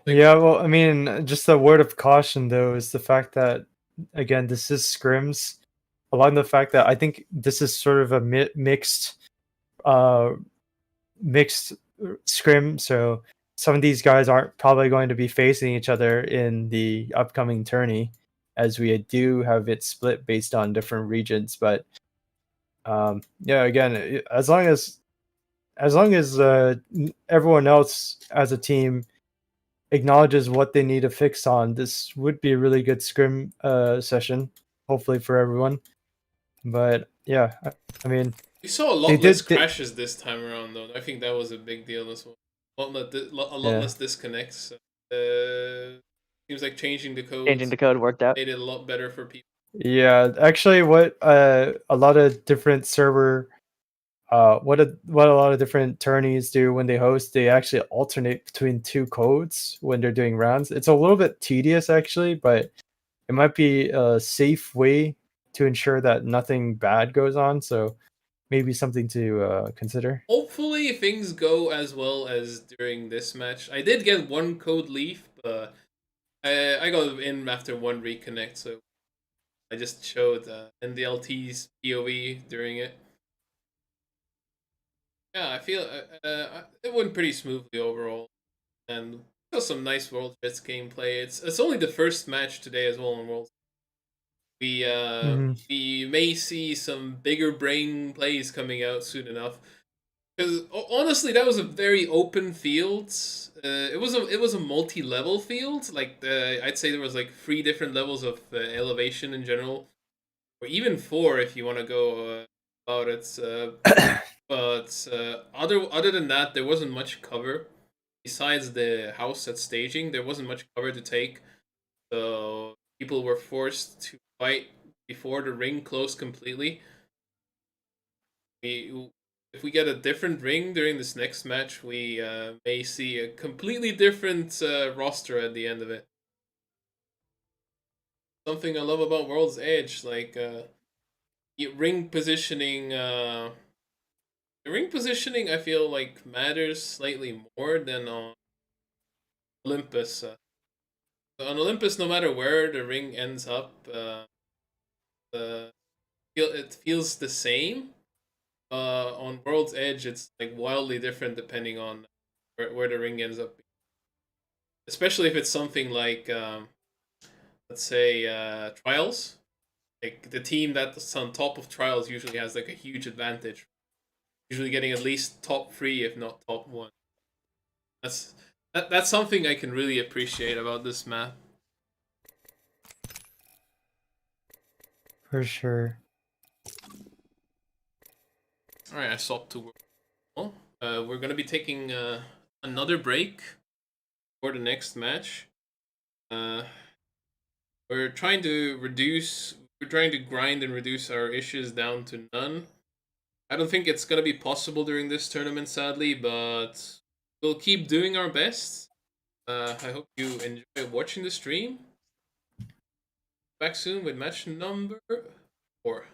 Yeah, well, I mean, just a word of caution though is the fact that again, this is scrims. Along the fact that I think this is sort of a uh, mixed scrim. So some of these guys aren't probably going to be facing each other in the upcoming tourney, as we do have it split based on different regions. But yeah, again, as long as everyone else as a team acknowledges what they need to fix on, this would be a really good scrim session, hopefully for everyone. But yeah, I mean, We saw a lot less crashes this time around, though. I think that was a big deal as well. A lot less disconnects. Seems like changing the code Worked out. made it a lot better for people. Yeah, actually, what a lot of different server, what a lot of different tourneys do when they host, they actually alternate between 2 codes when they're doing rounds. It's a little bit tedious actually, but it might be a safe way to ensure that nothing bad goes on. So maybe something to consider. Hopefully things go as well as during this match. I did get 1 code leaf, but I got in after 1 reconnect, so I just showed NDLT's POV during it. Yeah, I feel it went pretty smoothly overall, and still some nice World Jets gameplay. It's only the first match today as well in World. We may see some bigger brain plays coming out soon enough. Because honestly, that was a very open field. It was a multi-level field. Like I'd say there was like 3 different levels of elevation in general, or even 4 if you want to go about it. But other than that, there wasn't much cover. Besides the house at staging, there wasn't much cover to take. So people were forced to fight before the ring closed completely. If we get a different ring during this next match, we may see a completely different roster at the end of it. something I love about World's Edge, like ring positioning. The ring positioning I feel like matters slightly more than on Olympus. On Olympus, no matter where the ring ends up, it feels the same. On World's Edge, it's like wildly different depending on where the ring ends up. Especially if it's something like, let's say, Trials. Like the team that's on top of Trials usually has like a huge advantage. Usually getting at least top 3, if not top 1. That's something I can really appreciate about this map. For sure. Alright, I stopped to work. We're gonna be taking another break for the next match. We're trying to grind and reduce our issues down to none. I don't think it's gonna be possible during this tournament, sadly, but we'll keep doing our best. I hope you enjoy watching the stream. Back soon with match number 4.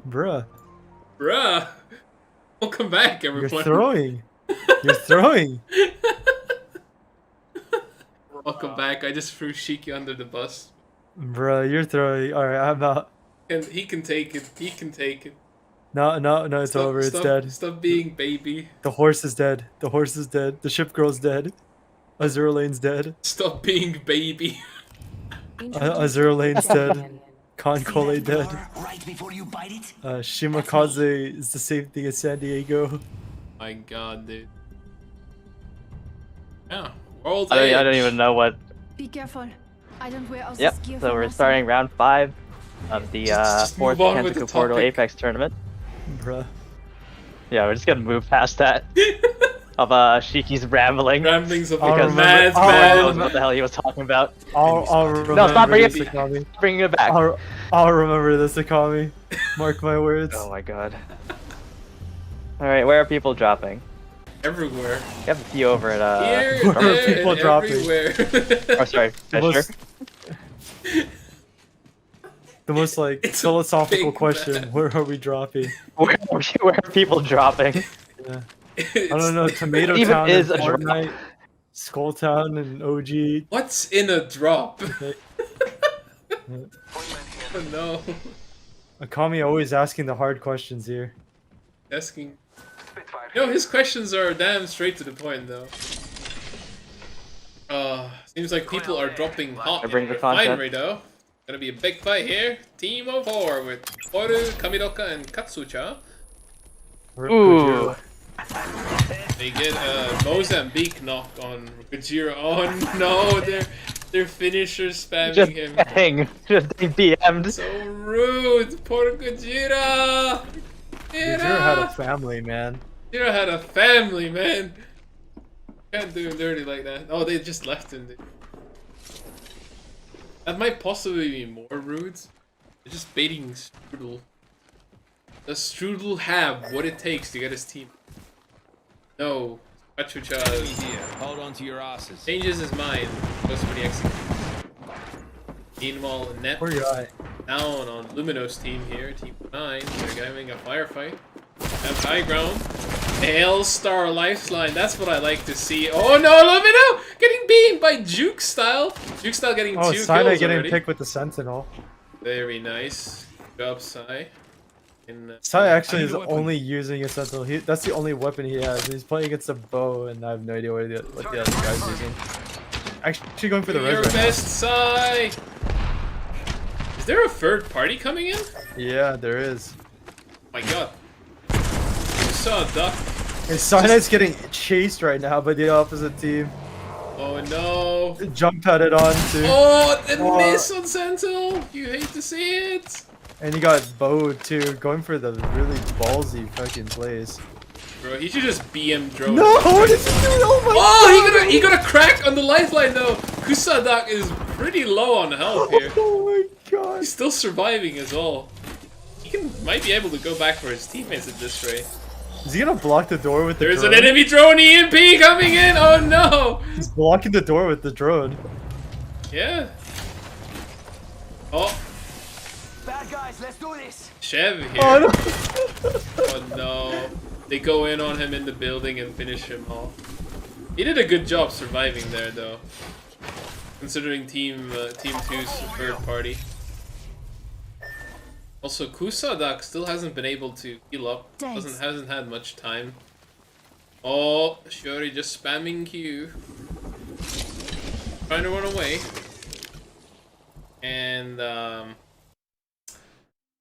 Bruh, Bruh! Welcome back, everyone. you're throwing. You're throwing. Welcome back. I just threw Shiki under the bus. Bruh, you're throwing. Alright, I'm out. And he can take it. He can take it. No, it's over. It's dead. Stop being baby. The horse is dead. The horse is dead. The ship girl's dead. Azure Lane's dead. Stop being baby. Azure Lane's dead. Konkole dead. Right before you bite it. Shimakaze is the same thing as San Diego. My god, dude. Yeah. World I don't Age. even know what. Be careful. I don't wear all Yep. this gear So for we're nothing. starting round 5 of the Just fourth move on with Kenzoku the Portal topic. Apex tournament. Bruh. Yeah, we're just gonna move past that. Of Shiki's rambling. Ramblings of I'll like a remember- mad I'll No one knows remember- man. what the hell he was talking about. I'll remember stop bringing this, it- Akami. Bringing it back. I'll remember this, Akami. Mark my words. Oh my god. Alright, where are people dropping? Everywhere. We have a few over at Here, where are there, people and dropping? everywhere. oh sorry, The most, Fisher. the most like It's a philosophical big question. bag. Where are we dropping? Where are people dropping? Yeah. I don't know. Tomato Even Town is and a drop. Fortnite. Skull Town and OG. What's in a drop? Okay. Oh no. Akami always asking the hard questions here. Asking. No, his questions are damn straight to the point though. Seems like people are dropping hot I bring in the the content. refinery though. Gonna be a big fight here. Team of 4 with Oru, Kamidoka, and Katsucha. Ooh. They get a Mozambique knock on Gajira. Oh no, their finisher spamming Just him. just getting BM'd. So rude, poor Gajira. Zero had a family, man. Gajira had a family, man. Can't do him dirty like that. Oh, they just left him. That might possibly be more rude. They're just baiting Strudel. Does Strudel have what it takes to get his team? No. Kachucha Hold on to your asses. changes his mind just when he executes. Meanwhile, Net Where you at? down on Lumino's team here, Team 9. They're having a firefight. Have high ground. Hailstar lifeline, that's what I like to see. Oh no, Lumino! Getting beamed by Juke Style. Juke Style getting Oh, 2 Sinai kills getting already. picked with the Sentinel. Very nice. Good job, Sai. Sai actually I is need a weapon. only using a Sentinel. That's the only weapon he has. He's playing against a bow, and I have no idea what the other guy's using. Actually going for the Do res your right best, Sai! Is there a third party coming in? Oh now. Yeah, there is. my god. You saw a duck. And Sinai's getting chased right now by the opposite team. Oh no. Jump padded on too. Oh, the Oh. miss on Sentinel! You hate to see it! And he got bowed too, going for the really ballsy fucking plays. Bro, he should just BM drone. No, what is he doing? Oh my Oh, he got a crack on the lifeline though! Kusadak is pretty low on health here. Oh my god. He's still surviving as well. He might be able to go back for his teammates at this rate. Is he gonna block the door with the There's drone? an enemy drone EMP coming in! Oh no! He's blocking the door with the drone. Yeah. Oh, Bad guys, let's do this. Chev here. Oh no. Oh no. They go in on him in the building and finish him off. He did a good job surviving there though. Considering team 2's third party. Also, Kusadak still hasn't been able to heal up. Thanks. Hasn't had much time. Oh, Shiori just spamming Q. Trying to run away. And,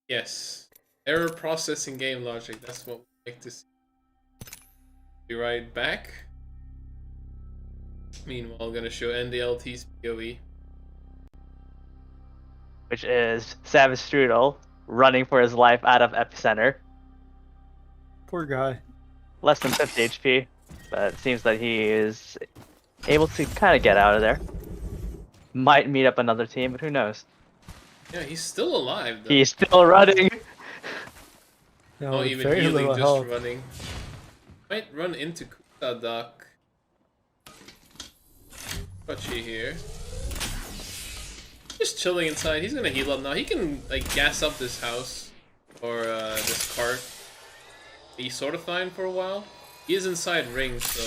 yes. Error processing game logic. That's what we like to see. Be right back. Meanwhile, I'm gonna show NDLT's POV. Which is Savage Strudel running for his life out of Epicenter. Poor guy. Less than 50 HP, but it seems that he is able to kind of get out of there. Might meet up another team, but who knows? Yeah, he's still alive though. He's still running. No, Not even very healing, little just health. running. Might run into Kusadak. Puchy here. Just chilling inside. He's gonna heal up now. He can like gas up this house or this cart. He's sort of fine for a while. He is inside ring, so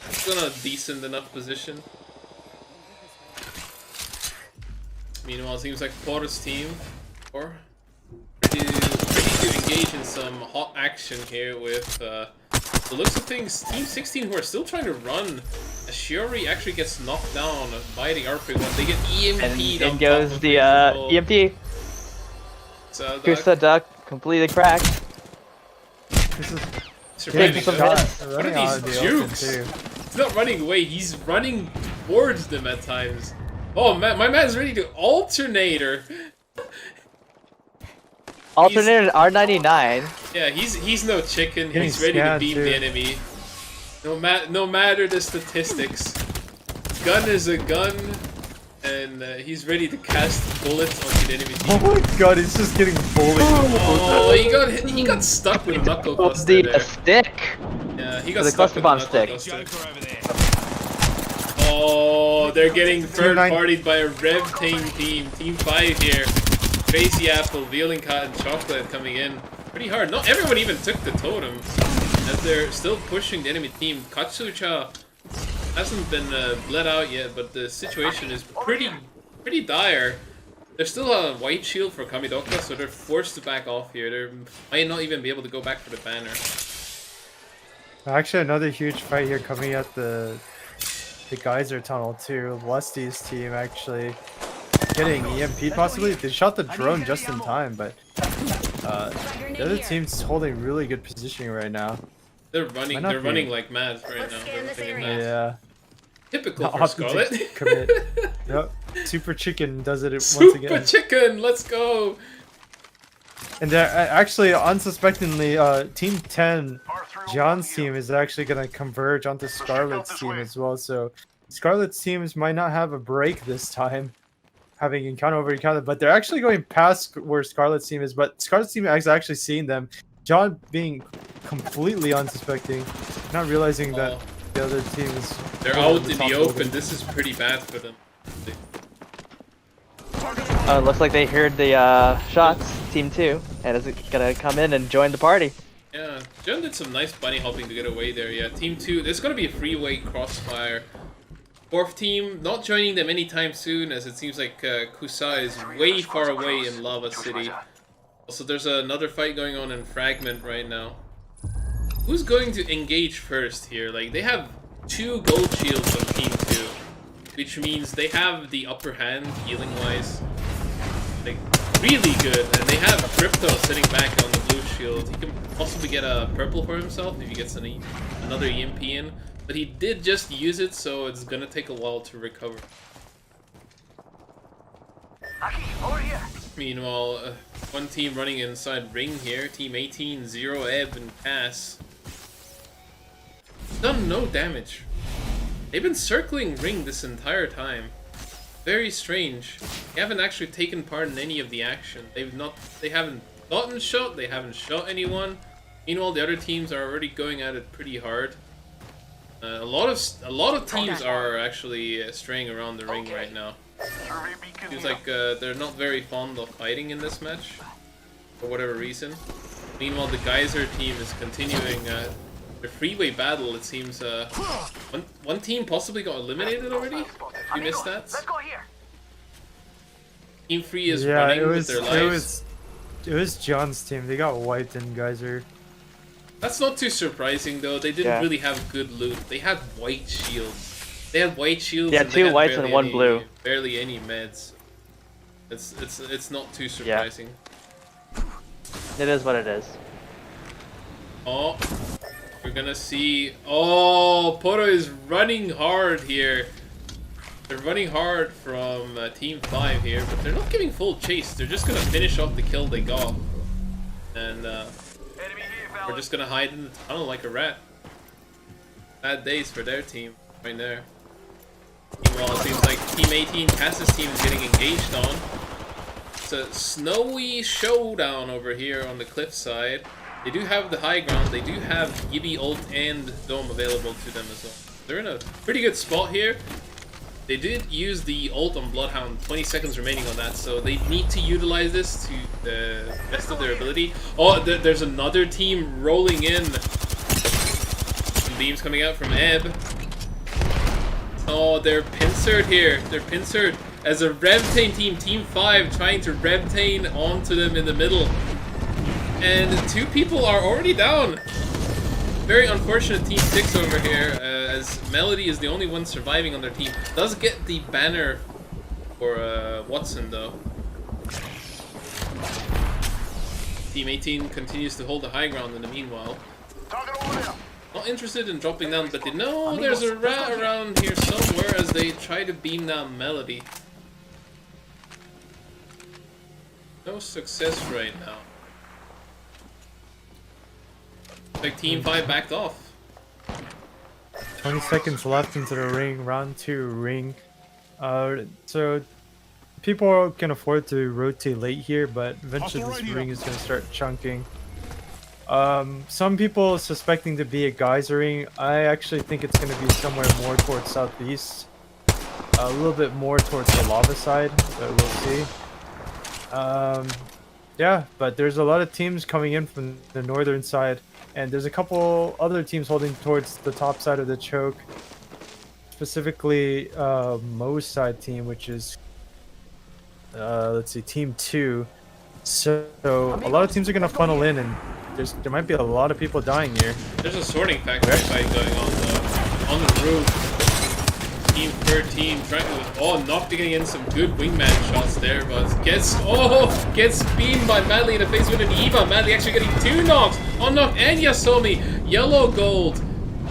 he's in a decent enough position. Meanwhile, it seems like Porter's team ready to engage in some hot action here with the looks of things. Team 16 who are still trying to run. As Shiori actually gets knocked down by the RP1. They get EMP'd. And in goes the EMP. So Kusadak completely cracked. This is surviving some them. hits. What are running out these of the open, jukes? too. He's not running away, he's running towards them at times. Oh man, my man's ready to alternator. Alternated R99. Yeah, he's no chicken. Getting He's ready to scanned, beam too. the enemy. No matter the statistics. Gun is a gun, and he's ready to cast bullets on the enemy team. Oh my god, he's just getting bullied. Oh, he got stuck with a knuckle buster The there. stick. Yeah, he got the stuck with a cluster bomb knuckle stick. buster. Joker over there. Oh, they're getting third 9. partied by a Rev team. Team 5 here. Crazy Apple, Veal Cat, and Chocolate coming in. Pretty hard. Not everyone even took the totem. As they're still pushing the enemy team. Katsucha hasn't been bled out yet, but the situation is pretty dire. There's still a white shield for Kamidoka, so they're forced to back off here. They might not even be able to go back for the banner. Actually, another huge fight here coming at the geyser tunnel too. Lusty's team actually getting EMP possibly. They shot the drone just in time, but the other team's holding really good positioning right now. They're running. Why not They're be? running like mad right now. They're running mad. Yeah. Typical for Optics Scarlet. commit. Yep. Super Chicken does it once Super again. Chicken, let's go. And they're actually unsuspectingly, Team 10, John's team is actually gonna converge onto Scarlet's team as well. So Scarlet's teams might not have a break this time, having encounter over encounter, but they're actually going past where Scarlet's team is. But Scarlet's team is actually seeing them. John being completely unsuspecting, not realizing that the other team is. They're out in the open. This is pretty bad for them. Looks like they heard the shots, Team 2, and is gonna come in and join the party. Yeah, John did some nice bunny hopping to get away there. Yeah, Team 2, there's gonna be a freeway crossfire. Fourth team, not joining them anytime soon, as it seems like Kusa is way far away in Lava City. Also, there's another fight going on in Fragment right now. Who's going to engage first here? Like, they have 2 gold shields on Team 2, which means they have the upper hand healing-wise. Like, really good, and they have Crypto sitting back on the blue shield. He can possibly get a purple for himself if he gets another EMP in, but he did just use it, so it's gonna take a while to recover. Over here. Meanwhile, one team running inside ring here, Team 18, Zero, Ebb, and Cass. Done no damage. They've been circling ring this entire time. Very strange. They haven't actually taken part in any of the action. They haven't gotten shot, they haven't shot anyone. Meanwhile, the other teams are already going at it pretty hard. A lot of teams are actually straying around the ring right now. Seems like they're not very fond of fighting in this match, for whatever reason. Meanwhile, the Geyser team is continuing the freeway battle. It seems one team possibly got eliminated already. You missed that. Let's go here. Team 3 is running with their lives. was John's team. They got wiped in Geyser. That's not too surprising though. They didn't Yeah. really have good loot. They had white shields. They had white shields. Yeah, and they 2 had whites and barely 1 any- blue. Barely any meds. It's not too surprising. It is what it is. Oh, we're gonna see. Oh, Poto is running hard here. They're running hard from Team 5 here, but they're not giving full chase. They're just gonna finish off the kill they got. And we're just gonna hide in the tunnel like a rat. Bad days for their team right there. Meanwhile, it seems like Team 18, Cass's team, is getting engaged on. It's a snowy showdown over here on the cliffside. They do have the high ground. They do have Gibby, ult, and Dome available to them as well. They're in a pretty good spot here. They did use the ult on Bloodhound, 20 seconds remaining on that, so they need to utilize this to the best of their ability. Oh, there's another team rolling in. Some beams coming out from Ebb. Oh, they're pincered here. They're pincered as a Revtain team, Team 5, trying to Revtain onto them in the middle. And 2 people are already down. Very unfortunate Team 6 over here, as Melody is the only one surviving on their team. Does get the banner for Watson though. Team 18 continues to hold the high ground in the meanwhile. Target over there. Not interested in dropping down, but they know there's a rat around here somewhere as they try to beam down Melody. No success right now. Like Team 5 backed off. 20 seconds left into the ring, round 2 ring. So people can afford to rotate late here, but eventually this ring is going to start chunking. Some people suspecting to be a geyser ring. I actually think it's going to be somewhere more towards southeast. A little bit more towards the lava side, but we'll see. Yeah, but there's a lot of teams coming in from the northern side. And there's a couple other teams holding towards the top side of the choke. Specifically, Mo's side team, which is, let's see, Team 2. So a lot of teams are going to funnel in, and there might be a lot of people dying here. There's a sorting factory fight going on though. On the roof. Team 13 trying to, not getting in some good wingman shots there, but gets beamed by Madly in the face with an Eva. Madly actually getting 2 knocks. Unnocked and Yasomi. Yellow gold.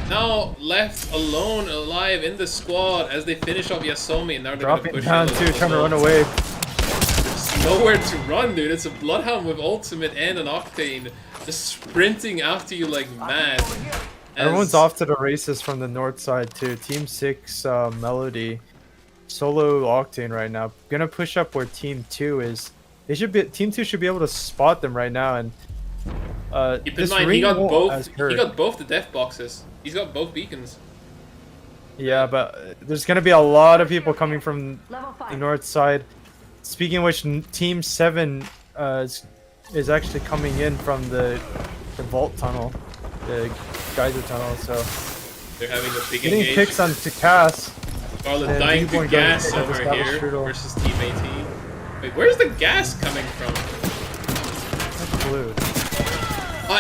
Now left alone alive in the squad as they finish off Yasomi, and now they're Dropping gonna push down in too, trying to run away. There's nowhere to run, dude. It's a Bloodhound with ultimate and an Octane just sprinting after you like mad. Everyone's off to the races from the north side too. Team 6 Melody solo Octane right now. Gonna push up where Team 2 is. Team 2 should be able to spot them right now, and keep in mind he got both the death boxes. He's got both beacons. Yeah, but there's gonna be a lot of people coming from the north side. Speaking of which, Team 7 is actually coming in from the vault tunnel, the geyser tunnel. So they're having a big getting engage. picks onto Cass. Scarlet dying to gas over here versus Team 18. Wait, where's the gas coming from? That's blue.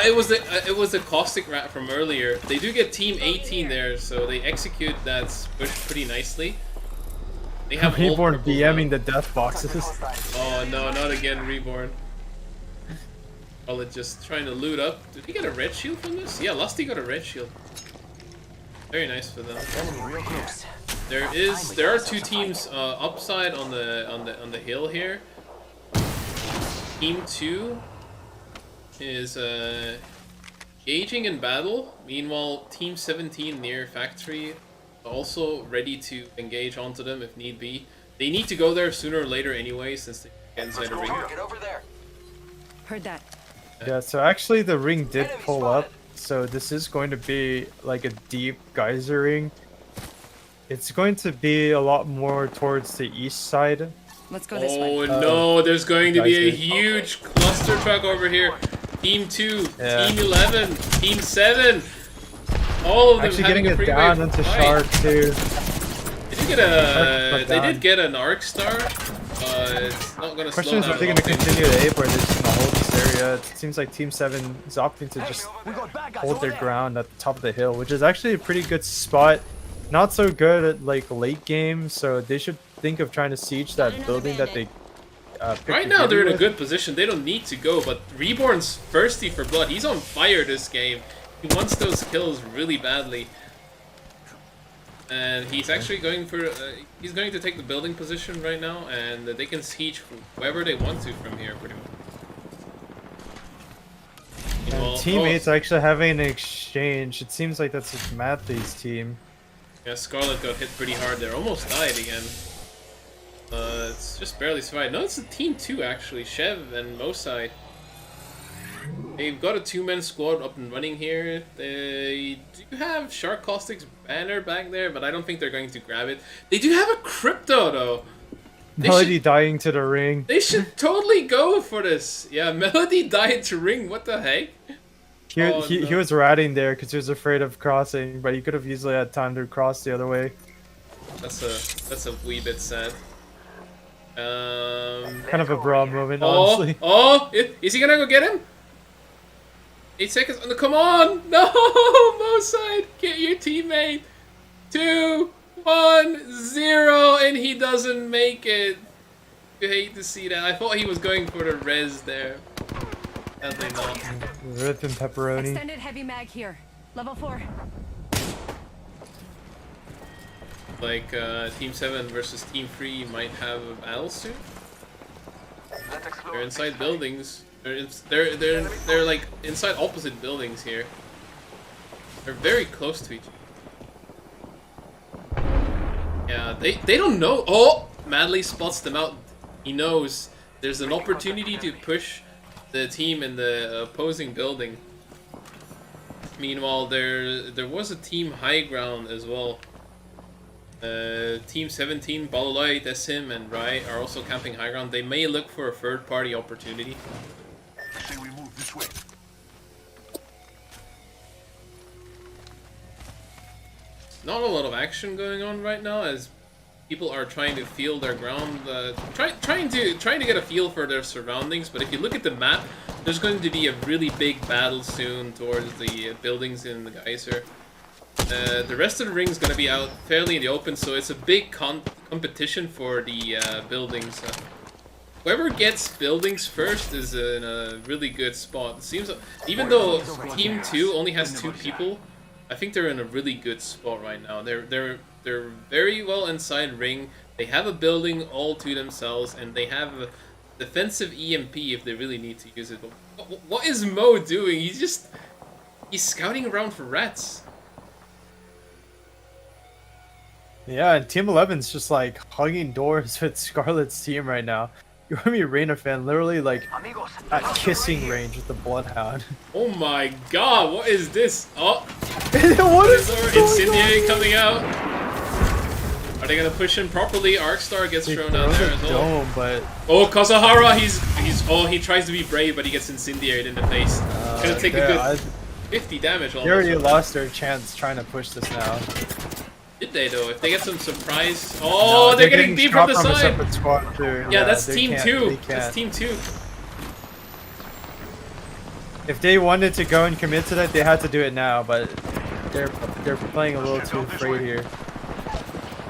It was the caustic rat from earlier. They do get Team 18 there, so they execute that push pretty nicely. They have Reborn BMing the death boxes. Oh no, not again, Reborn. Scarlet just trying to loot up. Did he get a red shield from this? Yeah, Lusty got a red shield. Very nice for them. There are 2 teams upside on the hill here. Team 2 is engaging in battle. Meanwhile, Team 17 near factory also ready to engage onto them if need be. They need to go there sooner or later anyway, since they get inside the ring. Get over there. Heard that. Yeah, so actually the ring did pull up, so this is going to be like a deep geyser ring. It's going to be a lot more towards the east side. Let's go this way. Oh no, there's going to be a huge cluster truck over here. Team 2, Yeah. Team 11, Team 7. All of them Actually having getting a it pretty down great into fight. Shard too. They did get an arc star. It's not gonna Question slow is, down are they at going to all. continue to ape or are they just going to hold this area? It seems like Team 7 is opting to just We got bad guys hold over their there. ground at the top of the hill, which is actually a pretty good spot. Not so good at like late game, so they should think of trying to siege that building that they picked Right the now they're in a with. good position. They don't need to go, but Reborn's thirsty for blood. He's on fire this game. He wants those kills really badly. And he's actually going for he's going to take the building position right now, and they can siege whoever they want to from here pretty much. And teammates actually having an exchange. It seems like that's Matthew's team. Yeah, Scarlet got hit pretty hard there. Almost died again. It's just barely survived. No, it's a team 2 actually. Chev and Mosai. They've got a 2-man squad up and running here. They do have Shark Caustic's banner back there, but I don't think they're going to grab it. They do have a Crypto though. Melody dying to the ring. They should totally go for this. Yeah, Melody died to ring. What the heck? He was ratting there because he was afraid of crossing, but he could have easily had time to cross the other way. That's a wee bit sad. Kind of a bra moment, Oh, honestly. oh! Is he gonna go get him? 8 seconds. Oh, come on! No, Moside, get your teammate. 2, 1, 0, and he doesn't make it. You hate to see that. I thought he was going for the res there. Sadly not. Rip and pepperoni. Extended heavy mag here. Level 4. Like Team 7 versus Team 3 might have a battle soon. They're inside buildings. They're like inside opposite buildings here. They're very close to each other. Yeah, they don't know. Oh, Madley spots them out. He knows there's an opportunity to push the team in the opposing building. Meanwhile, there was a team high ground as well. Team 17, Balaloy, Desim, and Rai are also camping high ground. They may look for a third-party opportunity. Say we move this way. Not a lot of action going on right now, as people are trying to feel their ground, trying to get a feel for their surroundings. But if you look at the map, there's going to be a really big battle soon towards the buildings in the geyser. The rest of the ring is going to be out fairly in the open, so it's a big competition for the buildings. Whoever gets buildings first is in a really good spot. It seems like, even though Team 2 only has 2 people, I think they're in a really good spot right now. They're very well inside ring. They have a building all to themselves, and they have a defensive EMP if they really need to use it. But what is Mo doing? He's scouting around for rats. Yeah, and Team 11's just like hugging doors with Scarlet's team right now. You want to be a Reina fan, literally like at kissing range with the Bloodhound. Oh my god, what is this? Oh, What is Incendiary coming out. Are they gonna push him properly? Arcstar gets thrown out there as well. Dome, but Oh, Kazahara, he tries to be brave, but he gets incendiated in the face. Gonna take a good 50 damage they almost. already lost their chance trying to push this now. Did they though? If they get some surprise... Oh, No, they're getting deep from the shot a side! separate squad too. Yeah, that's they Team can't- 2. they That's can't. Team 2. If they wanted to go and commit to that, they had to do it now, but they're playing a little too afraid here.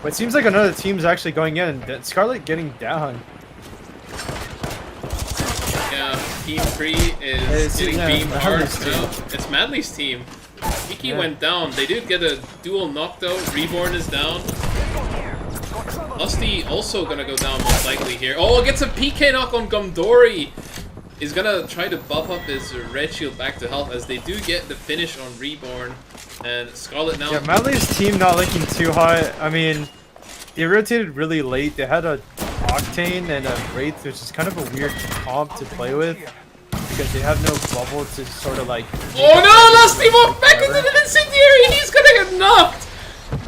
But it seems like another team's actually going in, and Scarlet getting down. Yeah, Team 3 is getting beamed hard Madley's team. now. It's Madley's team. Iki went down. They did get a dual knock though. Reborn is down. Lusty also gonna go down most likely here. Oh, gets a PK knock on Gumdori. He's gonna try to buff up his red shield back to health, as they do get the finish on Reborn. And Scarlet now... Yeah, Madley's team not looking too hot. I mean, they rotated really late. They had a Octane and a Wraith, which is kind of a weird comp to play with, because they have no bubble to sort of like... Oh no! Lusty walked back into the incendiary! He's gonna get knocked!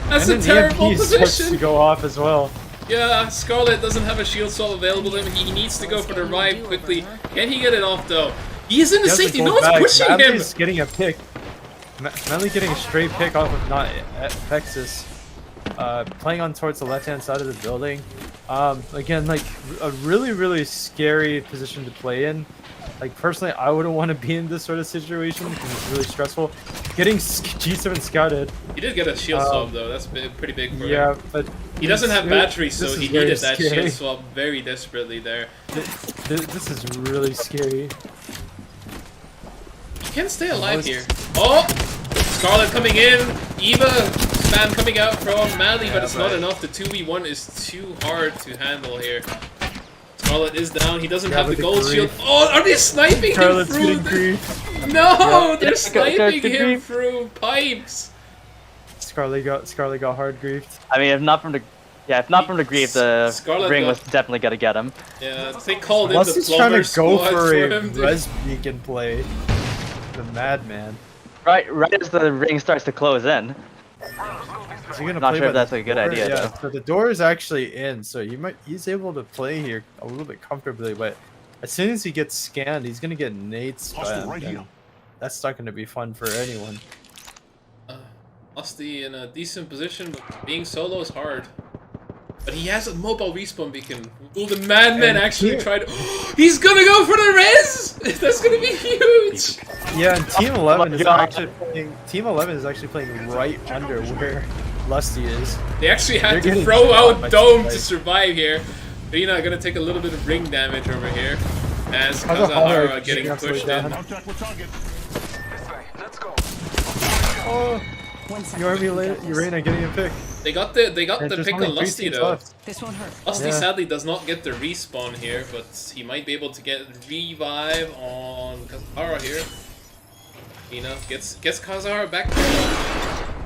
That's a terrible EMP starts to position! go off as well. Yeah, Scarlet doesn't have a shield soul available to him. He needs to go for the revive quickly. Can he get it off though? He's in the He has a safety. gold No one's bag. pushing him! Madley's getting a pick. Madley getting a straight pick off of not Vexus. playing on towards the left-hand side of the building. Again, like a really scary position to play in. Like personally, I wouldn't want to be in this sort of situation because it's really stressful. Getting G7 scouted. He did get a shield swap though. That's pretty big for him. Yeah, but He doesn't have batteries, so he very needed that scary. shield swap very desperately there. This is really scary. He can stay alive here. Oh! Scarlet coming in. Eva spam coming out from Mally, but it's not enough. The 2v1 is too hard to handle here. Scarlet is down. He doesn't have the gold shield. Oh, are they sniping Scarlet's him getting through? grief. No, Yeah. they're sniping him grief. through pipes. Scarlet got hard griefed. I mean, if not from the grief, the Scarlet ring got- was definitely gonna get him. Yeah, they called in Unless the he's trying plumber to go squad for a him. to- res beacon play. The madman. Right as the ring starts to close in. Is he gonna Not play sure by if that's the a good door? idea, Yeah, though. so the door is actually in, so he's able to play here a little bit comfortably, but as soon as he gets scanned, he's gonna get nade Hostile spammed. right and here. That's not gonna be fun for anyone. Lusty in a decent position, but being solo is hard. But he has a mobile respawn beacon. Will the madman And actually here- try to... He's gonna go for the res! That's gonna be huge! Yeah, and Team 11 is God. actually playing right under where Lusty is. They actually had They're to getting throw shot by out Dome to Sprite. survive here. Rina gonna take a little bit of ring damage over here. As Kazuhara Kazuhara getting absolutely pushed down. in. Contact with target. Oh, One second. Urena getting a pick. They got the And pick there's on only 3 Lusty teams though. left. This won't hurt. Lusty Yeah. sadly does not get the respawn here, but he might be able to get revive on Kazuhara here. Rina gets Kazuhara back.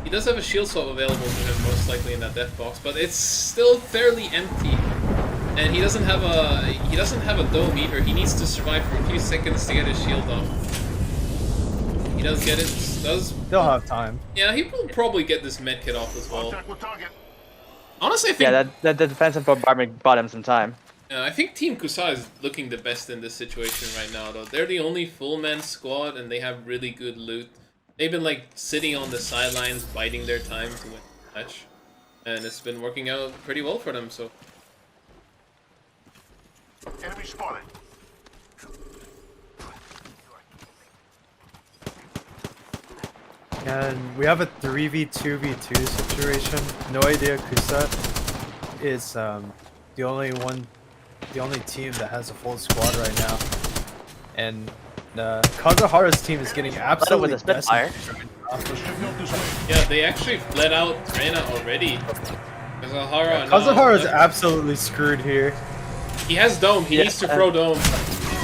He does have a shield swap available to him most likely in that death box, but it's still fairly empty. And he doesn't have a dome either. He needs to survive for a few seconds to get his shield off. He does get it. They'll have time. Yeah, he will probably get this medkit off as well. Contact with target. Honestly, I think Yeah, that the defensive bombardment bought him some time. I think Team Kusa is looking the best in this situation right now, though. They're the only full-man squad, and they have really good loot. They've been, like, sitting on the sidelines, biding their time to win the match. And it's been working out pretty well for them, so... Enemy spotted. And we have a 3v2v2 situation. No idea Kusa is the only team that has a full squad right now. And Kazuhara's team is getting absolutely with a Spitfire. decimated. Signal this way. Yeah, they actually fled out Rena already. Kazuhara Kazuhara's absolutely screwed here. He has dome. He Yeah. needs to throw dome.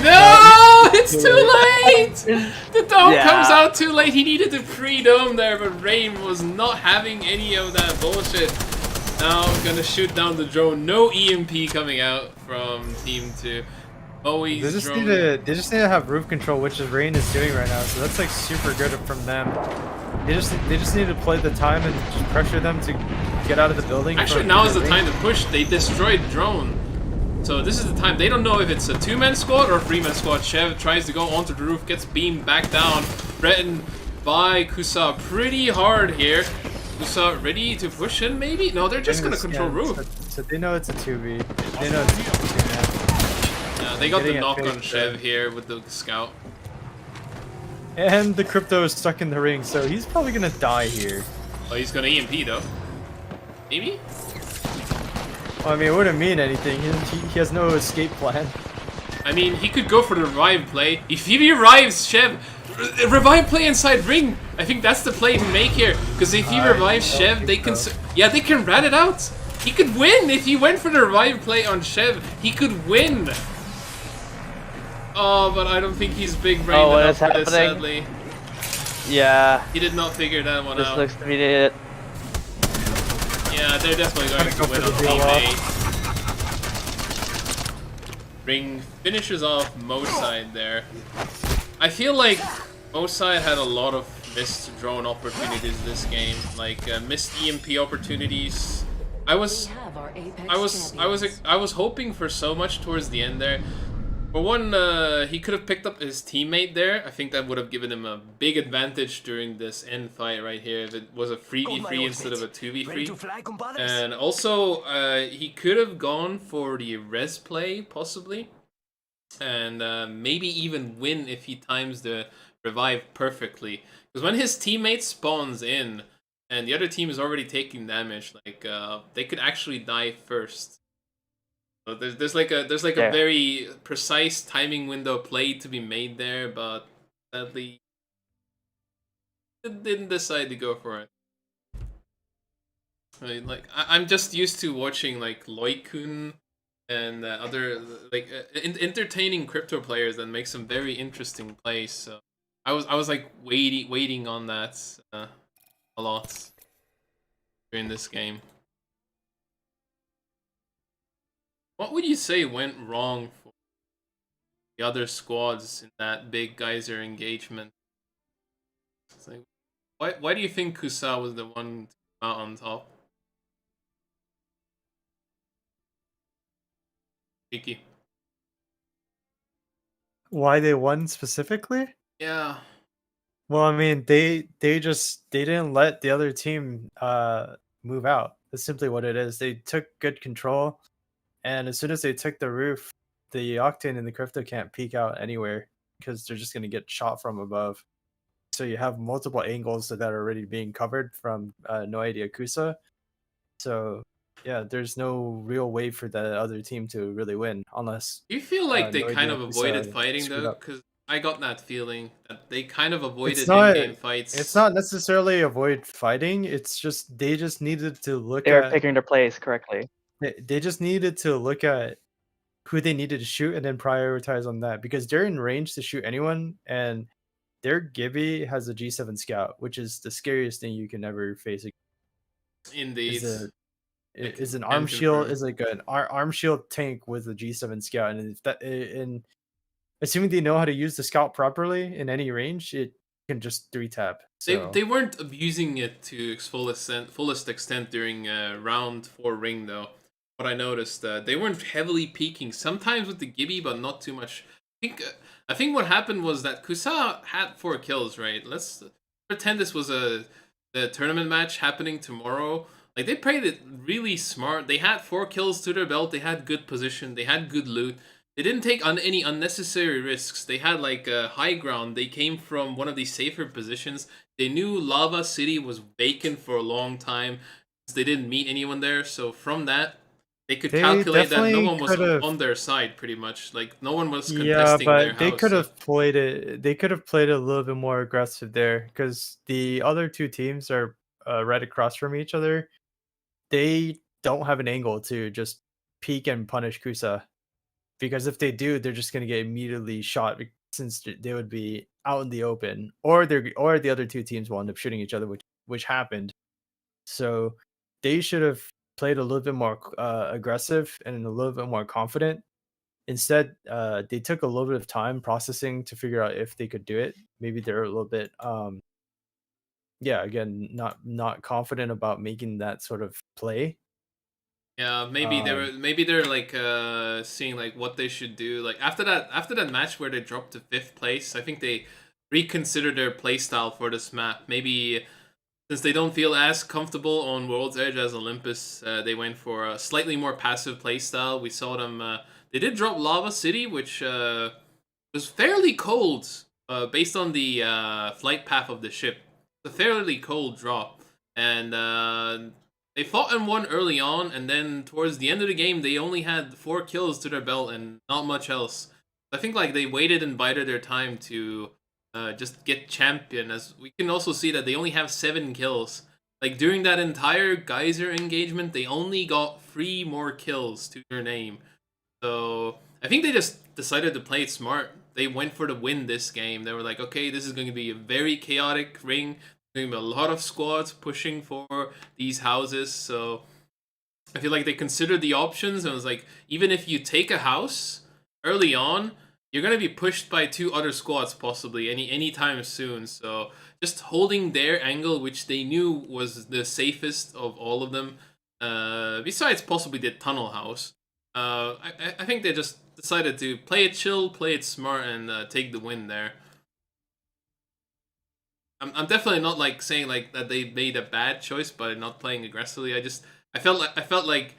No! It's too late! The dome Yeah. comes out too late. He needed to pre-dome there, but Rain was not having any of that bullshit. Now I'm gonna shoot down the drone. No EMP coming out from Team 2. Always They just drone. need to have roof control, which is Rain is doing right now. So that's like super good from them. They just need to play the time and just pressure them to get out of the building. Actually, for now is the Rain. time to push. They destroyed drone. So this is the time. They don't know if it's a 2-man squad or a 3-man squad. Chev tries to go onto the roof, gets beamed back down. Threatened by Kusa pretty hard here. Kusa ready to push in, maybe? No, they're just gonna control roof. So they know it's a 2v. They know it's a 2v. Yeah, they got the Getting a knock fake on Chev here with the scout. And the crypto is stuck in the ring, so he's probably gonna die here. Oh, he's gonna EMP though. Maybe? Well, I mean, it wouldn't mean anything. He has no escape plan. I mean, he could go for the revive play. If he revives Chev, revive play inside ring. I think that's the play to make here. Because if he revives don't Chev, think they can... so. Yeah, they can rat it out. He could win. If he went for the revive play on Chev, he could win. Oh, but I don't think he's big brained Oh, what enough is for this, happening? sadly. Yeah, He did not figure that one this out. looks to be it. Yeah, they're definitely going to Go win for on the deal off. teammate. Ring finishes off Moside there. I feel like Moside had a lot of missed drone opportunities this game, like missed EMP opportunities. I was hoping for so much towards the end there. For one, he could have picked up his teammate there. I think that would have given him a big advantage during this end fight right here if it was a 3v3 instead of a Ready to 2v3. fly, compadres? And also, he could have gone for the res play, possibly. And maybe even win if he times the revive perfectly. Because when his teammate spawns in, and the other team is already taking damage, like, they could actually die first. So there's like a Yeah. very precise timing window play to be made there, but sadly didn't decide to go for it. I mean, like I'm just used to watching like Loikun and other like entertaining crypto players that make some very interesting plays. So I was like waiting on that a lot during this game. What would you say went wrong for the other squads in that big geyser engagement? It's like, why do you think Kusa was the one to come out on top? Kiki. Why they won specifically? Yeah. Well, I mean, they didn't let the other team move out. That's simply what it is. They took good control, and as soon as they took the roof, the Octane and the Crypto can't peek out anywhere because they're just gonna get shot from above. So you have multiple angles that are already being covered from No Idea Kusa. So yeah, there's no real way for the other team to really win unless Do you feel like they No kind Idea of avoided Kusa fighting screwed though? up. Because I got that feeling that they kind of avoided It's not. in-game fights. It's not necessarily avoid fighting. It's just they just needed to look They were at. picking their plays correctly. They just needed to look at who they needed to shoot and then prioritize on that because they're in range to shoot anyone, and their Gibby has a G7 Scout, which is the scariest thing you can ever face. Indeed. Is an can arm shield confirm. is like an arm shield tank with a G7 Scout, and if that and assuming they know how to use the Scout properly in any range, it can just 3-tap. So They weren't abusing it to its fullest extent during round 4 ring though. What I noticed, they weren't heavily peaking. Sometimes with the Gibby, but not too much. I think what happened was that Kusa had 4 kills, right? Let's pretend this was the tournament match happening tomorrow. Like they played it really smart. They had 4 kills to their belt. They had good position. They had good loot. They didn't take on any unnecessary risks. They had like a high ground. They came from one of these safer positions. They knew Lava City was vacant for a long time. They didn't meet anyone there. So from that, they could they calculate that no definitely one was could have. on their side, pretty much. Like no one was Yeah, contesting their but they house. could have played it. They could have played it a little bit more aggressive there because the other two teams are right across from each other. They don't have an angle to just peek and punish Kusa because if they do, they're just going to get immediately shot since they would be out in the open, or the other two teams will end up shooting each other, which happened. So they should have played a little bit more aggressive and a little bit more confident. Instead, they took a little bit of time processing to figure out if they could do it. Maybe they're a little bit, yeah, again, not confident about making that sort of play. Yeah, maybe they're like seeing like what they should do. Like after that match where they dropped to 5th place, I think they reconsidered their playstyle for this map. Maybe since they don't feel as comfortable on World's Edge as Olympus, they went for a slightly more passive playstyle. We saw them. They did drop Lava City, which was fairly cold based on the flight path of the ship. It's a fairly cold drop, and they fought and won early on, and then towards the end of the game, they only had 4 kills to their belt and not much else. I think like they waited and bided their time to just get champion. As we can also see that they only have 7 kills. Like during that entire Geyser engagement, they only got 3 more kills to their name. So I think they just decided to play it smart. They went for the win this game. They were like, okay, this is going to be a very chaotic ring. There's going to be a lot of squads pushing for these houses. So I feel like they considered the options and was like, even if you take a house early on, you're gonna be pushed by 2 other squads possibly anytime soon. So just holding their angle, which they knew was the safest of all of them, besides possibly the tunnel house, I think they just decided to play it chill, play it smart, and take the win there. I'm definitely not like saying like that they made a bad choice by not playing aggressively. I felt like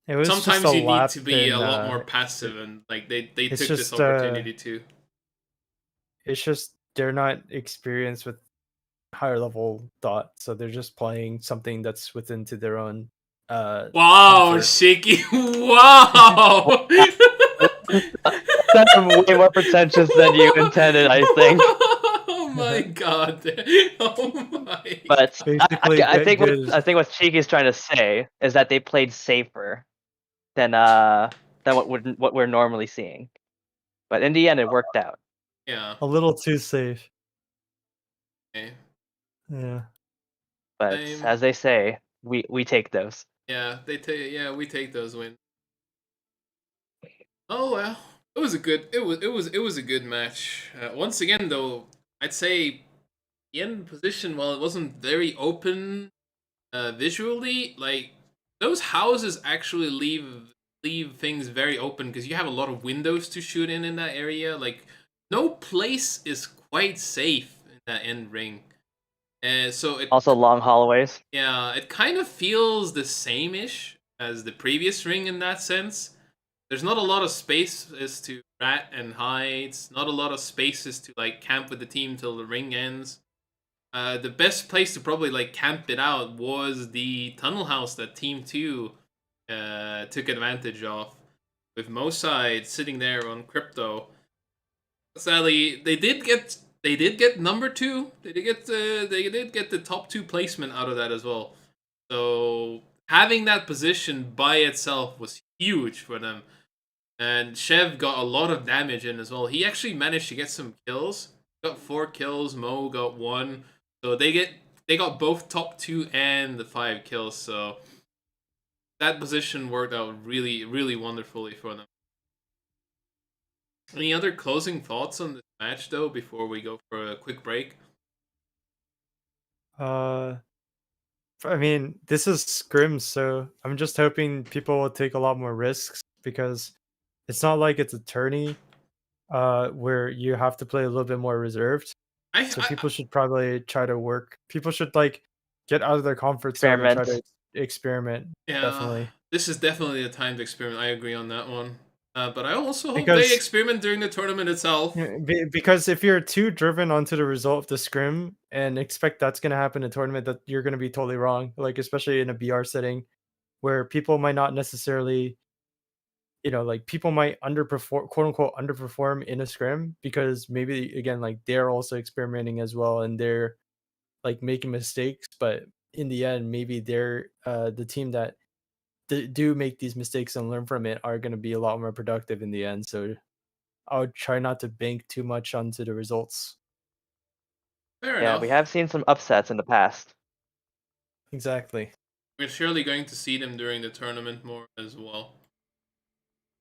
It was just sometimes a you need lap to be a in, lot more passive, and like they it's took this just opportunity to. it's just they're not experienced with higher level thought, so they're just playing something that's within to their own Wow, comfort. Shaky! Wow. That's way more pretentious than you intended, I think. Oh my god! Oh my! But Basically, I get think good. I think what Cheeky's trying to say is that they played safer than what we're normally seeing. But in the end, it worked out. Yeah. A little too safe. Okay. Yeah. But Same. as they say, we take those. Yeah, they take. Yeah, we take those wins. Oh well, it was a good. It was a good match. Once again, though, I'd say the end position, while it wasn't very open visually, like those houses actually leave things very open because you have a lot of windows to shoot in that area. Like no place is quite safe in that end ring, and so Also, long hallways. yeah, it kind of feels the same-ish as the previous ring in that sense. There's not a lot of spaces to rat and hide. Not a lot of spaces to like camp with the team till the ring ends. The best place to probably like camp it out was the tunnel house that Team Two took advantage of, with Moside sitting there on crypto. Sadly, they did get number two. They did get the top two placement out of that as well. So having that position by itself was huge for them. And Chev got a lot of damage in as well. He actually managed to get some kills. Got 4 kills. Mo got 1. So they got both top 2 and the 5 kills. So that position worked out really, really wonderfully for them. Any other closing thoughts on this match though before we go for a quick break? I mean, this is scrims, so I'm just hoping people will take a lot more risks because it's not like it's a tourney where you have to play a little bit more reserved. So people should probably try to work. People should like get out of their comfort zone and try to Experiments. experiment. Yeah, Definitely. this is definitely a timed experiment. I agree on that one. But I also hope they Because experiment during the tournament itself. because if you're too driven onto the result of the scrim and expect that's going to happen in a tournament, that you're going to be totally wrong. Like especially in a BR setting where people might not necessarily, like people might underperform, quote unquote underperform in a scrim because maybe again like they're also experimenting as well and they're like making mistakes, but in the end maybe they're the team that do make these mistakes and learn from it are going to be a lot more productive in the end. So I would try not to bank too much onto the results. Fair Yeah, enough. we have seen some upsets in the past. Exactly. We're surely going to see them during the tournament more as well.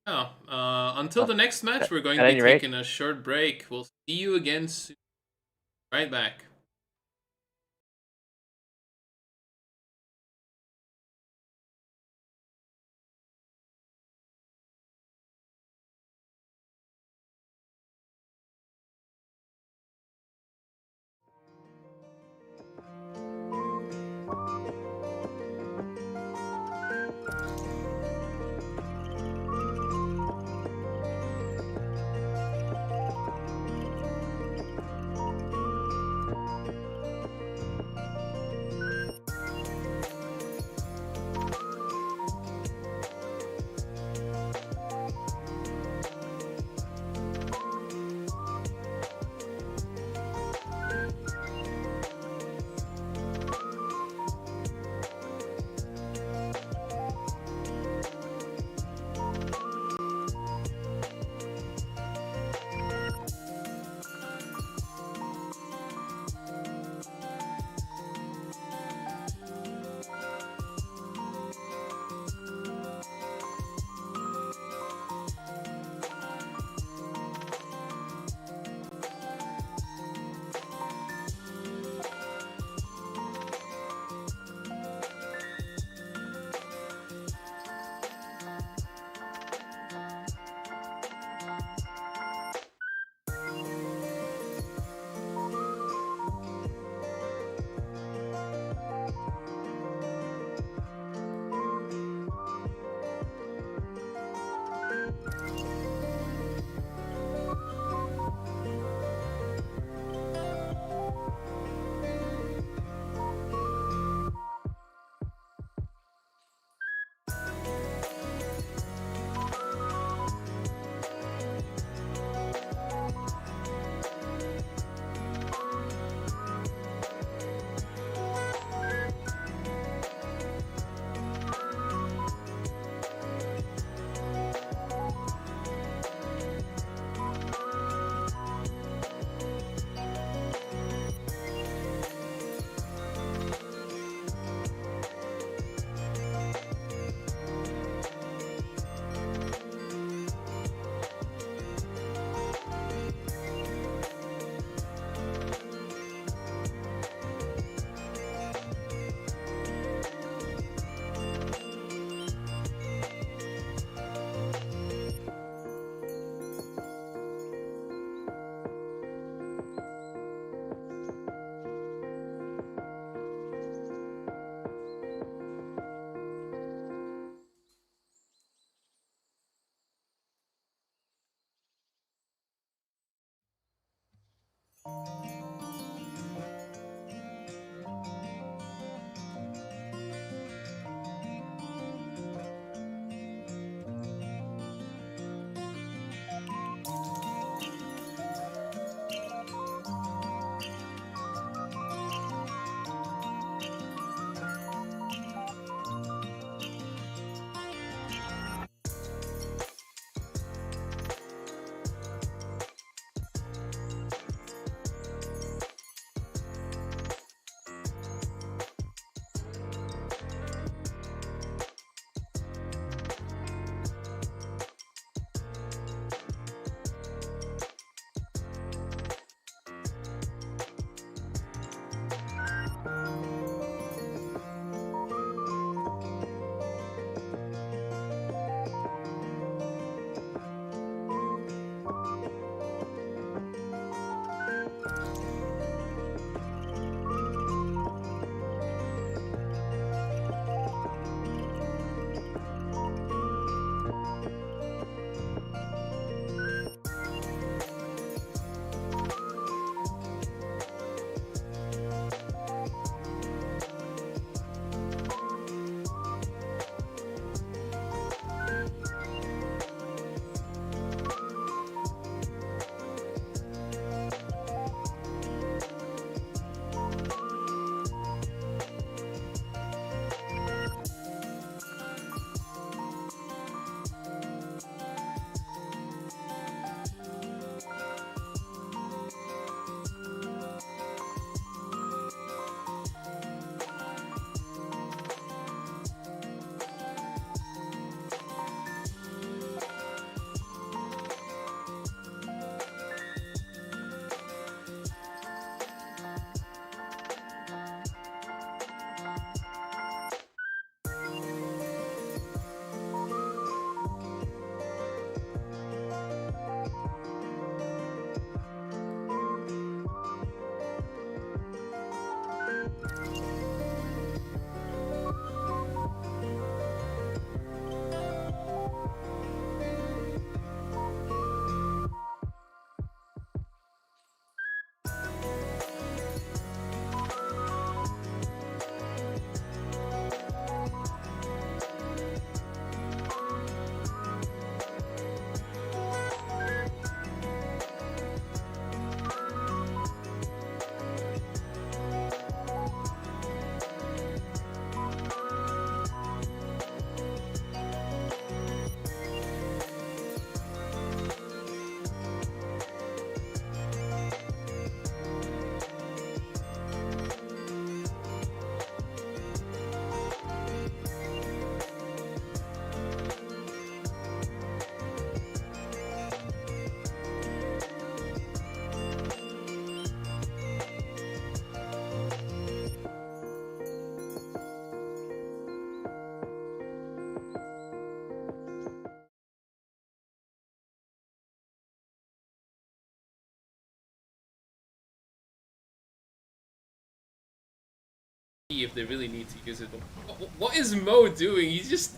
Yeah. Until the next match, we're going to At be any rate, taking a short break. We'll see you again soon. Right back. If they really need to use it. What is Mo doing? He's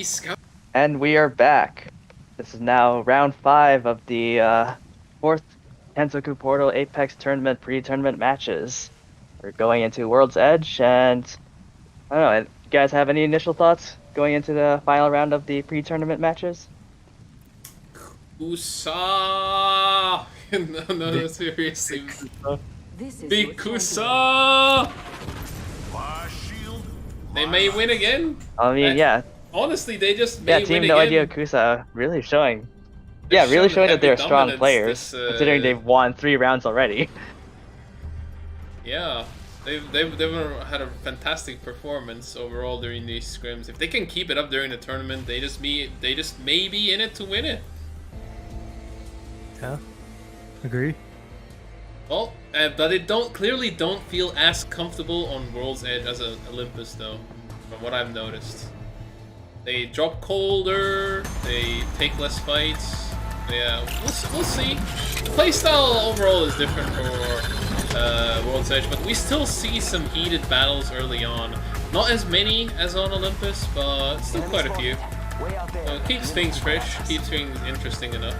scouting. And we are back. This is now round 5 of the fourth Kenzoku Portal Apex Tournament pre-tournament matches. We're going into World's Edge, and I don't know, you guys have any initial thoughts going into the final round of the pre-tournament matches? Kusa! no, seriously. This is Big your time to Kusa! My shield. They may win again. I mean, yeah. Honestly, they just may Team win No again. Idea Kusa really showing. They've really shown showing that they're heavy strong dominance players, this, considering they've won 3 rounds already. Yeah, they've had a fantastic performance overall during these scrims. If they can keep it up during the tournament, they just may be in it to win it. Yeah, agree. Well, but they clearly don't feel as comfortable on World's Edge as Olympus though, from what I've noticed. They drop colder, they take less fights. Yeah, we'll see. The playstyle overall is different for World's Edge, but we still see some heated battles early on. Not as many as on Olympus, but still quite a few. So it keeps things fresh, keeps things interesting enough.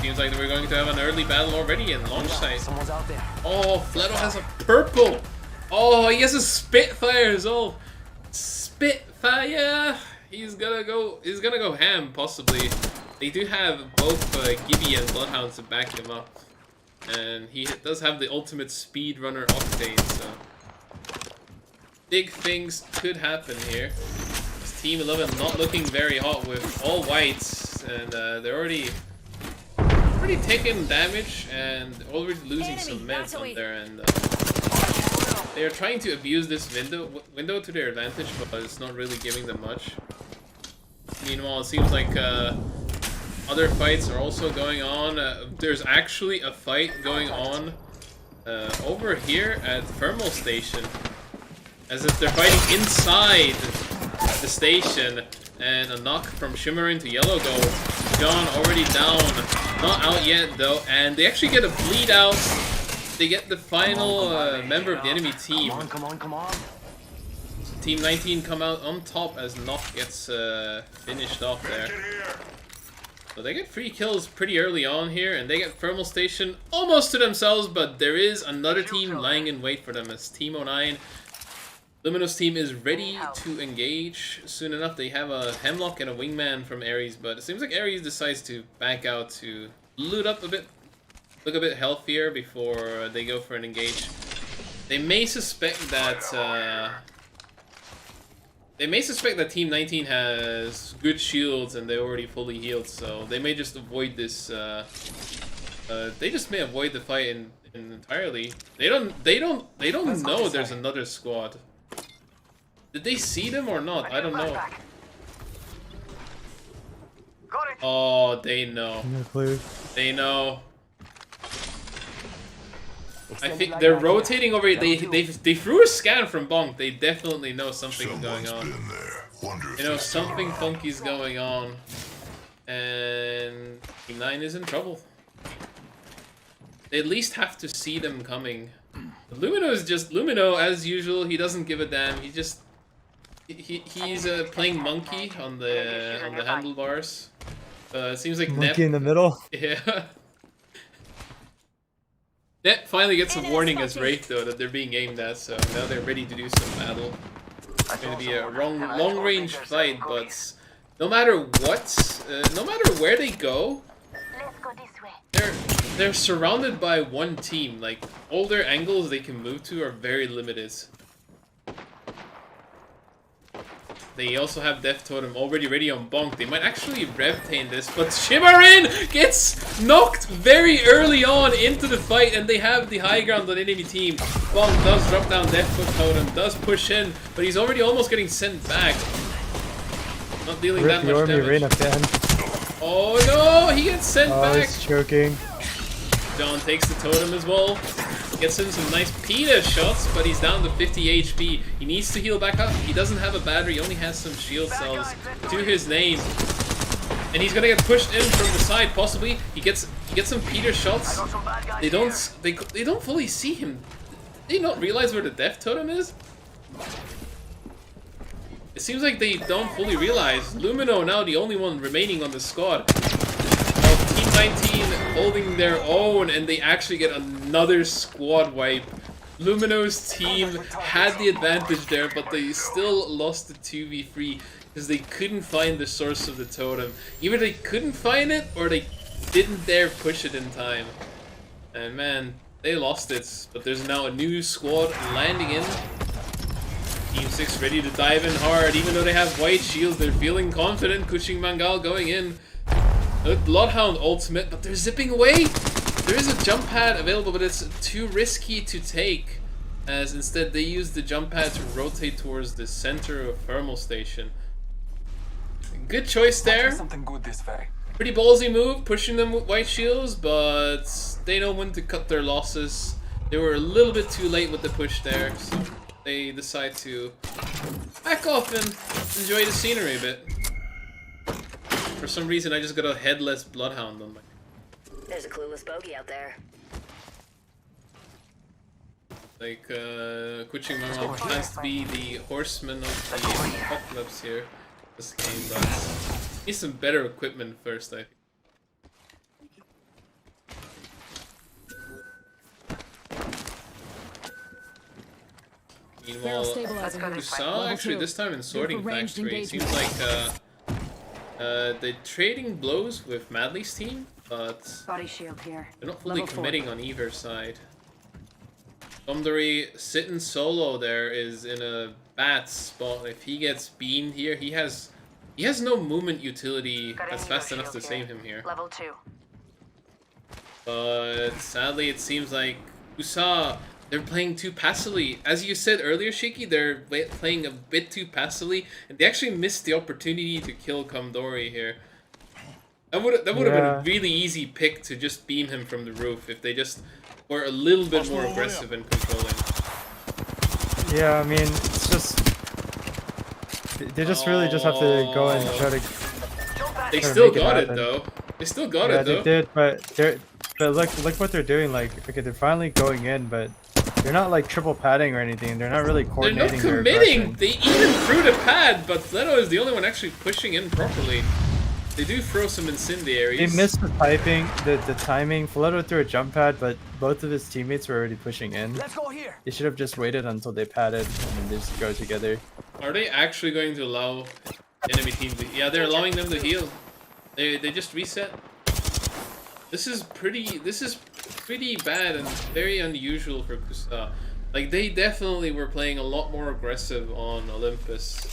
seems like we're going to have an early battle already in launch site. Someone's out there. Oh, Fleto has a purple. Oh, he has a Spitfire as well. Spitfire. He's gonna go ham possibly. They do have both Gibby and Bloodhound to back him up, and he does have the ultimate speedrunner Octane. So big things could happen here. This Team 11 not looking very hot with all whites, and they're already taking damage and already losing some meds on their end. They are trying to abuse this window to their advantage, but it's not really giving them much. Meanwhile, it seems like other fights are also going on. There's actually a fight going on over here at Thermal Station, as if they're fighting inside the station. And a knock from Shimmer into Yellow Gold. John already down, not out yet though, and they actually get a bleed out. They get the final member of the enemy team. Come on. Team 19 come out on top as Knock gets finished off there. So they get 3 kills pretty early on here, and they get Thermal Station almost to themselves, but there is another team lying in wait for them as Team 09. Lumino's team is ready to engage soon enough. They have a Hemlock and a Wingman from Ares, but it seems like Ares decides to back out to loot up a bit, look a bit healthier before they go for an engage. They may suspect that Team 19 has good shields and they're already fully healed, so they may just avoid this. They just may avoid the fight entirely. They don't know there's another squad. Did they see them or not? I don't know. Oh, they know. No clue. They know. I think they're rotating over. They threw a scan from Bonk. They definitely know something's going on. You know something funky's going on, and Team 9 is in trouble. They at least have to see them coming. Lumino is just Lumino as usual. He doesn't give a damn. He's playing monkey on the handlebars. It seems like Monkey Nep, in the middle. yeah. Net finally gets a warning as Wraith though that they're being aimed at, so now they're ready to do some battle. It's going to be a long range fight, but no matter what, no matter where they go, they're surrounded by one team. Like all their angles they can move to are very limited. They also have Death Totem already ready on Bonk. They might actually Revtain this, but Shimmerin gets knocked very early on into the fight, and they have the high ground on enemy team. Bonk does drop down Death Totem, does push in, but he's already almost getting sent back. Not dealing that much damage. Oh no, he gets sent back. He's choking. John takes the totem as well. Gets him some nice PETA shots, but he's down to 50 HP. He needs to heal back up. He doesn't have a battery, he only has some shield cells to his name. And he's gonna get pushed in from the side, possibly. He gets some PETA shots. They don't fully see him. They don't realize where the Death Totem is? It seems like they don't fully realize. Lumino now the only one remaining on the squad. Team 19 holding their own, and they actually get another squad wipe. Lumino's team had the advantage there, but they still lost the 2v3 because they couldn't find the source of the totem. Either they couldn't find it, or they didn't dare push it in time. And man, they lost it. But there's now a new squad landing in. Team 6 ready to dive in hard. Even though they have white shields, they're feeling confident. Kuching Mangal going in. Bloodhound ultimate, but they're zipping away. There is a jump pad available, but it's too risky to take, as instead they use the jump pad to rotate towards the center of Thermal Station. Good choice there. Something good this way. Pretty ballsy move, pushing them with white shields, but they know when to cut their losses. They were a little bit too late with the push there, so they decide to back off and enjoy the scenery a bit. For some reason, I just got a headless Bloodhound on my... There's a clueless bogey out there. Like, Kuching Mangal has to be the horseman of the apocalypse here. This game, but needs some better equipment first, I think. Meanwhile, stabilizing. Kusa actually this time in Sorting ranged Factory. It seems engagement. like they're trading blows with Madley's team, but Body shield here. they're not fully Level 4. committing on either side. Gomdori sitting solo there is in a bad spot. If he gets beamed here, he has no movement utility that's fast enough to save him here. Level 2. But sadly, it seems like Kusa, they're playing too passively. As you said earlier, Shiki, they're playing a bit too passively, and they actually missed the opportunity to kill Gomdori here. That would have been a really easy pick to just beam him from the roof if they just were a little bit more aggressive and controlling. Yeah, I mean, it's just they just really just have to go and try to. They try to still make it got it happen. though. They still got Yeah, it though. they did, but look what they're doing. Like, okay, they're finally going in, but they're not like triple padding or anything. They're not really They're coordinating. not their committing. aggression. They even threw the pad, but Leto is the only one actually pushing in properly. They do throw some incendiaries. They missed the piping, the timing. Filetto threw a jump pad, but both of his teammates were already pushing in. Let's go here. They should have just waited until they padded and then they just go together. Are they actually going to allow enemy team to... Yeah, they're allowing them to heal. They just reset. This is pretty bad and very unusual for Kusa. Like, they definitely were playing a lot more aggressive on Olympus.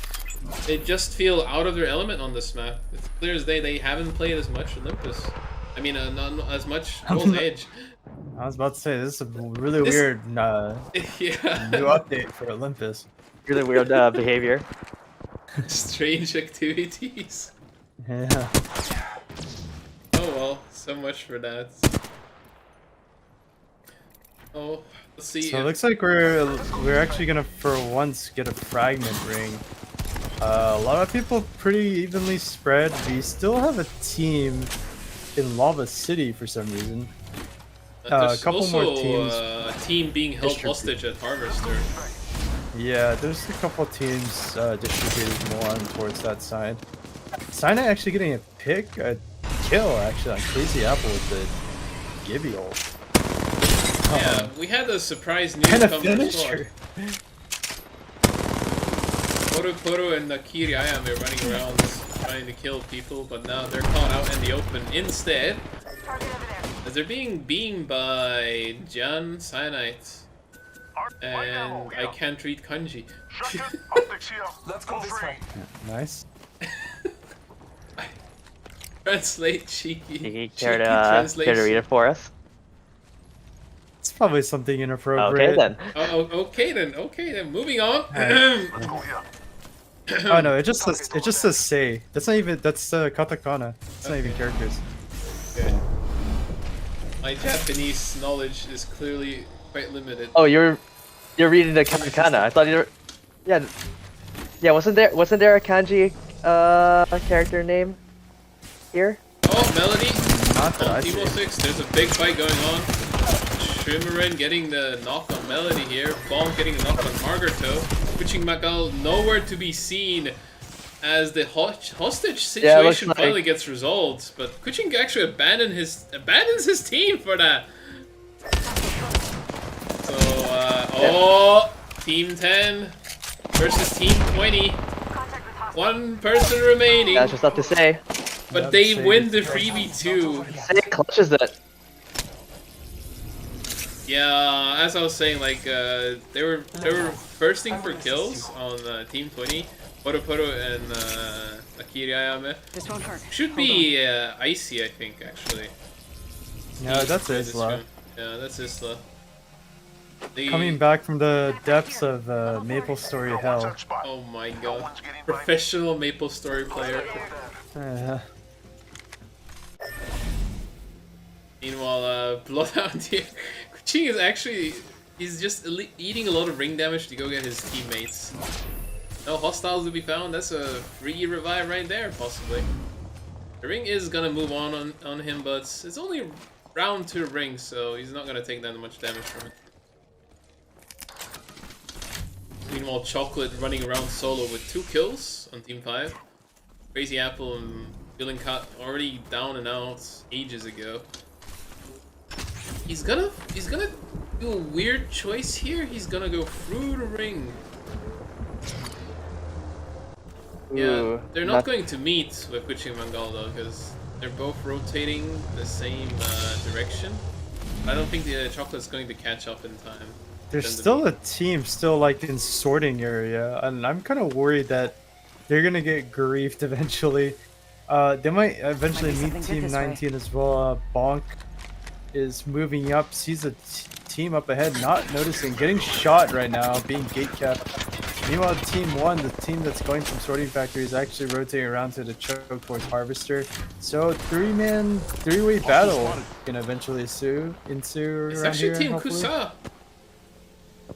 They just feel out of their element on this map. It's clear as day they haven't played as much Olympus. I mean, not as much Gold Edge. I was about to say, this is a really weird Yeah. new update for Olympus. Really weird behavior. Strange activities. Yeah. Oh well, so much for that. Oh, let's see. So it looks like we're actually gonna for once get a fragment ring. A lot of people pretty evenly spread. We still have a team in Lava City for some reason. There's a couple also more teams. a team being held distributed. hostage at Harvester. Yeah, there's a couple teams distributed more on towards that side. Sina actually getting a kill actually on Crazy Apple with the Gibby ult. Yeah, we had a surprise news And a come to the squad. finisher. Koro and Nakiri Ayame running around trying to kill people, but now they're caught out in the open instead. As they're being beamed by Jan Cyanite. And I can't read kanji. Let's go this way. Nice. Translate cheeky. You care to read it for us? It's probably something inappropriate. Okay then. Oh, okay then. Moving on. Oh no, it just says say. That's katakana. It's not even characters. Okay. My Japanese knowledge is clearly quite limited. Oh, you're reading the katakana. I thought you were. Yeah. Wasn't there a kanji character name here? Oh, Melody. Not that I On Teemo see. 6, there's a big fight going on. Shimmerin getting the knock on Melody here. Bomb getting the knock on Margareto. Kuching Makal nowhere to be seen as the hostage situation like... finally gets resolved. But Kuching actually abandons his team for that. So, Team 10 versus Team 20. One person remaining. That's just up to say. But they win the 3v2. Say clutches it. Yeah, as I was saying, like they were firsting for kills on Team 20. Poro and Akiri Ayame. This won't hurt. Should be Icy, I think, actually. No, that's Isla. Yeah, that's Isla. Coming back from the depths of Maple Story Hell. Oh my god. Professional Maple Story player. Meanwhile, Bloodhound here. Kuching is actually... He's just eating a lot of ring damage to go get his teammates. No hostiles to be found. That's a free revive right there, possibly. The ring is gonna move on him, but it's only round 2 ring, so he's not gonna take that much damage from it. Meanwhile, Chocolate running around solo with 2 kills on Team 5. Crazy Apple and Feeling Cut already down and out ages ago. He's gonna do a weird choice here. He's gonna go through the ring. Yeah, Ooh, they're not going to meet with Gucci and Mangal though, because they're both rotating the same direction. I don't think the chocolate's going to catch up in time. There's still a team still like in sorting area, and I'm kind of worried that they're gonna get griefed eventually. They might eventually Might be meet something good Team this way. 19 as well. Bonk is moving up, sees a team up ahead, not noticing, getting shot right now, being gate kept. Meanwhile, Team 1, the team that's going from Sorting Factory, is actually rotating around to the choke towards Harvester. So, three-way battle can eventually ensue It's around actually here, Team hopefully. Kusa.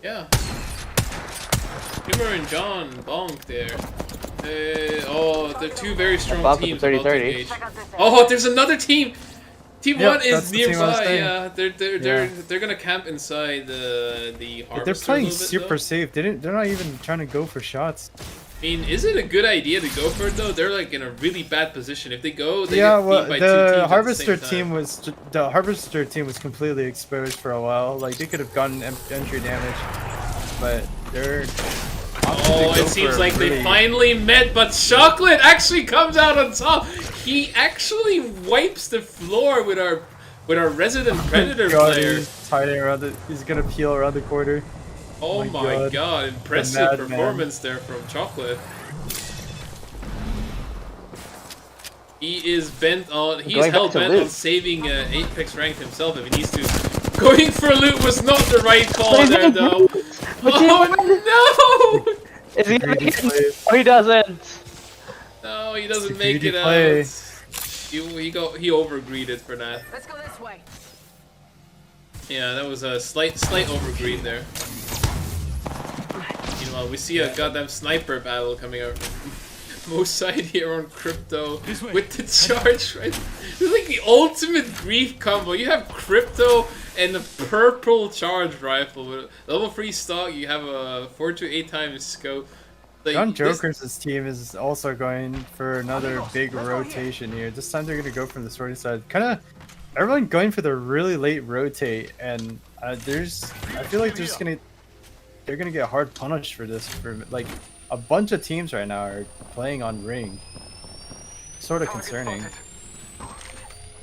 Yeah. Humor and John Bonk there. Oh, they're two very strong Bonk with teams. the about to 30-30. engage. Oh, there's another team. Team Yep, 1 is that's the team I was nearby. saying. Yeah, they're gonna camp inside the But harvester. they're playing a little bit, super though. safe. They're not even trying to go for shots. I mean, is it a good idea to go for it though? They're like in a really bad position. If they go, they Yeah, get beat well, by two teams at the the Harvester same team time. was completely exposed for a while. Like they could have gotten entry damage, but they're. Oh, it seems like they finally met, but Chocolate actually comes out on top. He actually wipes the floor with our resident predator player. He's hiding around he's gonna peel around the corner. Oh my god, impressive madman. performance there from Chocolate. He is bent on. He's Going back hell to bent loot. on saving Apex ranked himself if he needs to. Going for loot was not the right call there, though. Oh no! Is he gonna Greedy make play. it? Oh, he doesn't. No, he doesn't a make greedy it play. out. He overgreeded for that. Let's go this way. Yeah, that was a slight overgreed there. Meanwhile, we see a goddamn sniper battle coming out from most side here on Crypto with the charge, right? This is like the ultimate grief combo. You have Crypto and the purple charge rifle with level 3 stock. You have a 4 to 8 times scope. Like, John this- Joker's team is also going for another big rotation here. This time they're gonna go from the sorting side. Kind of everyone going for the really late rotate, and I feel like they're gonna get hard punished for this. For like a bunch of teams right now are playing on ring. Sort of concerning.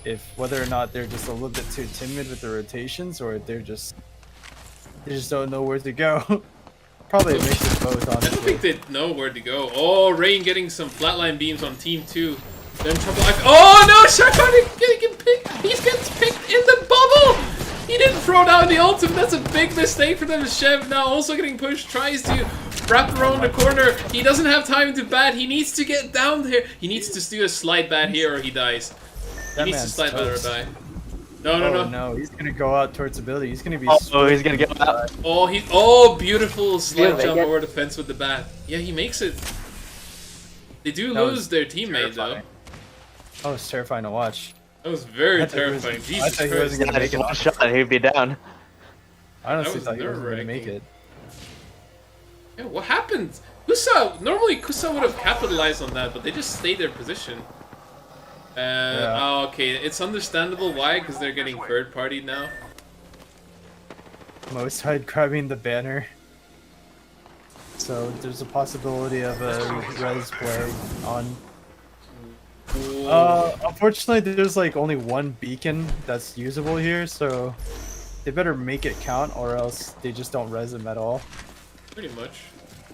If whether or not they're just a little bit too timid with the rotations, or they just don't know where to go. Probably a mix of both, I don't honestly. think they know where to go. Oh, Rain getting some flatline beams on team 2. They're in trouble. Oh no, Sharkon getting picked. He gets picked in the bubble. He didn't throw down the ultimate. That's a big mistake for them. Chev now also getting pushed. Tries to wrap around the corner. He doesn't have time to bat. He needs to get down there. He needs to do a slide bat here or he dies. He That needs to man's slide bat or toast. die. No, Oh no. no, he's gonna go out towards ability. He's gonna be. Oh, he's gonna get out. Oh, beautiful slide make jump it? over the fence with the bat. Yeah, he makes it. They do That was lose their teammate though. terrifying. Oh, it's terrifying to watch. That was very I thought he was- terrifying. I Jesus thought he Christ. wasn't gonna Yeah, make just it. one shot, he'd be down. I honestly was thought he wasn't gonna make nerve-wracking. it. Yeah, what happened? Normally Kusa would have capitalized on that, but they just stayed their position. Oh, okay, it's understandable why, because they're getting third party now. Most hide grabbing the banner. So there's a possibility of a res play on. Unfortunately, there's like only one beacon that's usable here, so they better make it count, or else they just don't res them at all. Pretty much.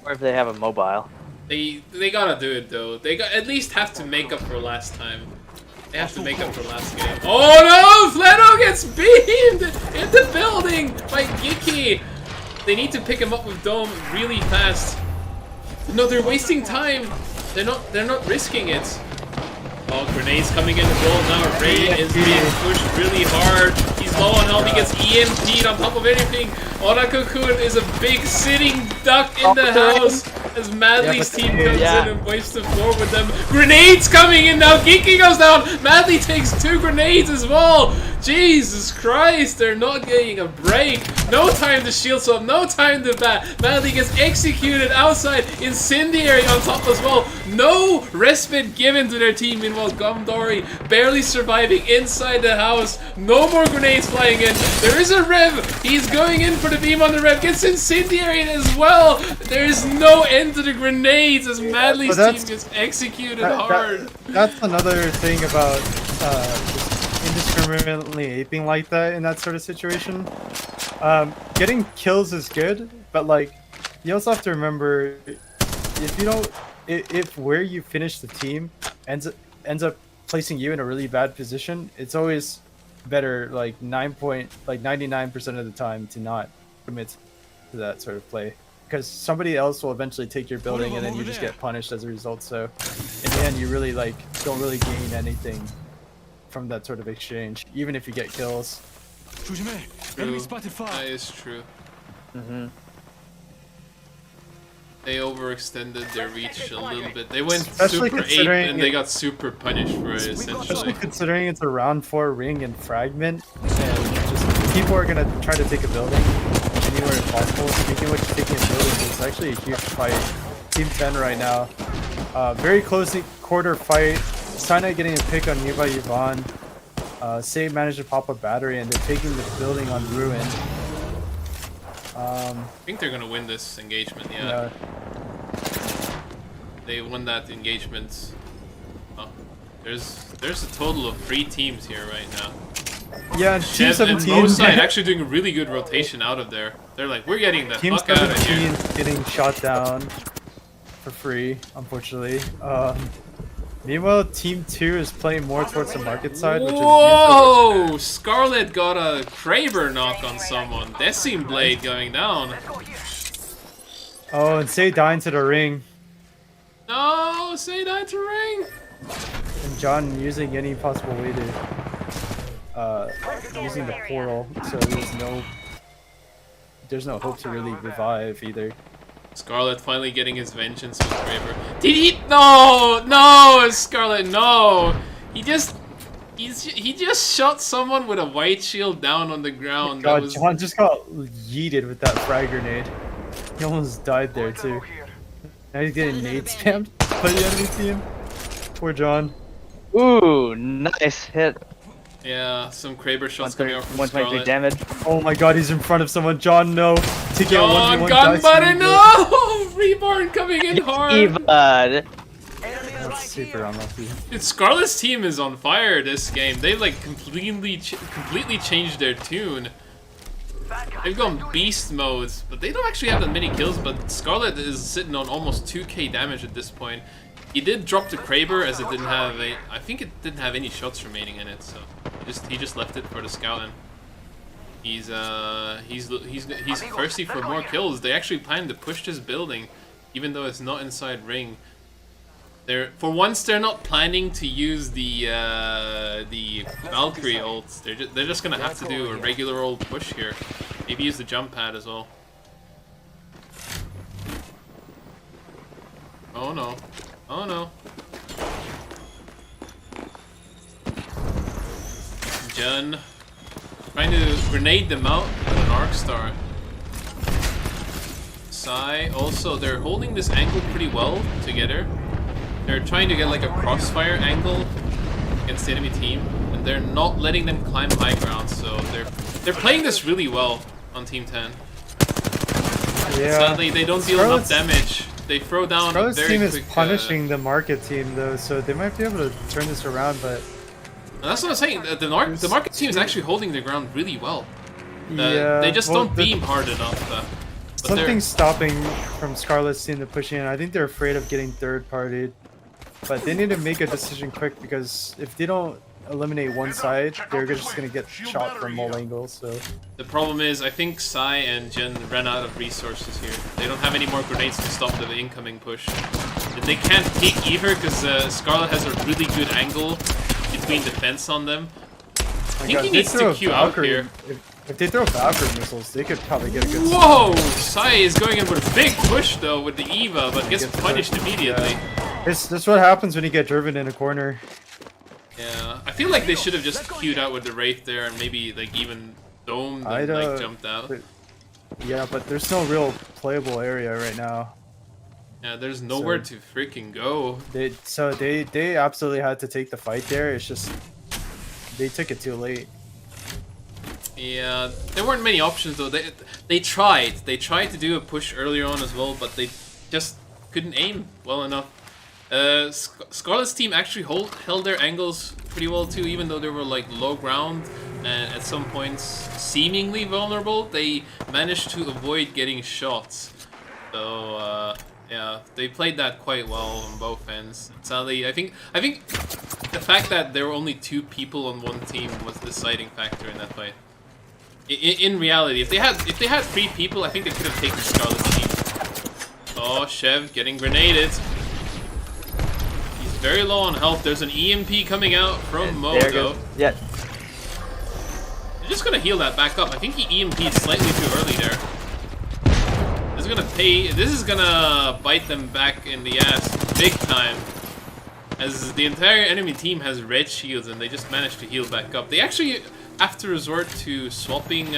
Or if they have a mobile. They gotta do it though. They at least have to make up for last time. They have to make up for last game. Oh no! Fleto gets beamed in the building by Giki. They need to pick him up with Dome really fast. No, they're wasting time. They're not risking it. Oh, grenades coming in as well now. Ray is being pushed really hard. He's low on health. He gets EMP'd on top of everything. Orakokun is a big sitting duck in the house. As Madley's Yeah, but- team comes Yeah. in and wipes the floor with them. Grenades coming in now. Geeky goes down. Madley takes 2 grenades as well. Jesus Christ, they're not getting a break. No time to shield swap, no time to bat. Madley gets executed outside. Incendiary on top as well. No respite given to their team. Meanwhile, Gumdori barely surviving inside the house. No more grenades flying in. There is a Rev. He's going in for the beam on the Rev. Gets Incendiary as well. There's no end to the grenades as Madley's But team gets executed That- hard. that's another thing about just indiscriminately aping like that in that sort of situation. Getting kills is good, but like you also have to remember if you don't, if where you finish the team ends up placing you in a really bad position, it's always better like 99% of the time to not commit to that sort of play. Because somebody else will eventually take your building and then you just get punished as a result. So in the end, you really like don't really gain anything from that sort of exchange, even if you get kills. Enemy spotted That far. is true. Mm-hmm. They overextended their reach a little bit. They went Especially super ape considering and they it- got super punished for it essentially. Especially considering it's a round 4 ring and fragment, and just people are gonna try to take a building anywhere possible. Speaking of which, taking a building is actually a huge fight. Team 10 right now, very close quarter fight. Sinai getting a pick on nearby Yvonne. Say managed to pop a battery and they're taking the building on Ruin. I think they're gonna win this engagement, yeah. They won that engagement. Oh, there's a total of 3 teams here right now. Yeah, and Team Chev and 17 Moside actually doing a really good rotation out of there. They're like, we're getting the Team fuck out of here. 17 getting shot down for free, unfortunately. Meanwhile, Team 2 is playing more towards the market side, which Whoa! Scarlet got a Kraber knock on someone. Decim Blade going down. Oh, and Say dying to the ring. No, say that to ring. And John using any possible way to using the portal, so there's no hope to really revive either. Scarlet finally getting his vengeance with Kraber. Did he? No, Scarlet, no. He just shot someone with a white shield down on the ground. God, That was John just got yeeted with that frag grenade. He almost died there too. Now he's getting nade spammed by the enemy team. Poor John. Ooh, nice hit. yeah, some Kraber shots coming out from 123 Scarlet. damage. Oh my God, he's in front of someone. John, no. Taking a John 1v1 gun dice butter, reroll. no! Reborn coming in hard. Evad. That's super unlucky. Dude, Scarlet's team is on fire this game. They've like completely changed their tune. They've gone beast modes, but they don't actually have that many kills. But Scarlet is sitting on almost 2k damage at this point. He did drop the Kraber as it didn't have I think it didn't have any shots remaining in it, so he just left it for the Scoutin. He's thirsty for more kills. They actually plan to push this building, even though it's not inside ring. For once, they're not planning to use the Valkyrie ult. They're just gonna have to do a regular old push here. Maybe use the jump pad as well. Oh no! Oh no! Jun trying to grenade them out with an arc star. Sai also, they're holding this angle pretty well together. They're trying to get like a crossfire angle against the enemy team, and they're not letting them climb high ground. So they're playing this really well on Team 10. Yeah. Sadly, they don't deal enough damage. They throw down Scarlet's very team quick. is punishing the market team though, so they might be able to turn this around, but That's what I'm saying. The market team is actually holding their ground really well. yeah, They just well, don't beam hard enough. But something's stopping from Scarlet's team to push in. I think they're afraid of getting third-partied, but they need to make a decision quick because if they don't eliminate one side, they're just gonna get shot from all angles. So the problem is, I think Sai and Jin ran out of resources here. They don't have any more grenades to stop the incoming push. They can't peek either because Scarlet has a really good angle between defense on them. I think he needs to queue out here. If they throw Valkyrie missiles, they could probably get a good. Whoa! Sai is going in with a big push though with the Eva, but gets punished immediately. This what happens when you get driven in a corner. Yeah, I feel like they should have just queued out with the Wraith there and maybe like even domed and like jumped out. Yeah, but there's no real playable area right now. Yeah, there's nowhere to freaking go. They absolutely had to take the fight there. It's just they took it too late. Yeah, there weren't many options though. They tried. They tried to do a push earlier on as well, but they just couldn't aim well enough. Scarlet's team actually held their angles pretty well too, even though they were like low ground and at some points seemingly vulnerable. They managed to avoid getting shots. So yeah, they played that quite well on both ends. Sadly, I think the fact that there were only 2 people on one team was the deciding factor in that fight. In reality, if they had 3 people, I think they could have taken Scarlet's team. Oh, Chev getting grenaded. He's very low on health. There's an EMP coming out from Modo. Yeah. They're just gonna heal that back up. I think he EMP'd slightly too early there. This is gonna bite them back in the ass big time. As the entire enemy team has red shields and they just managed to heal back up. They actually have to resort to swapping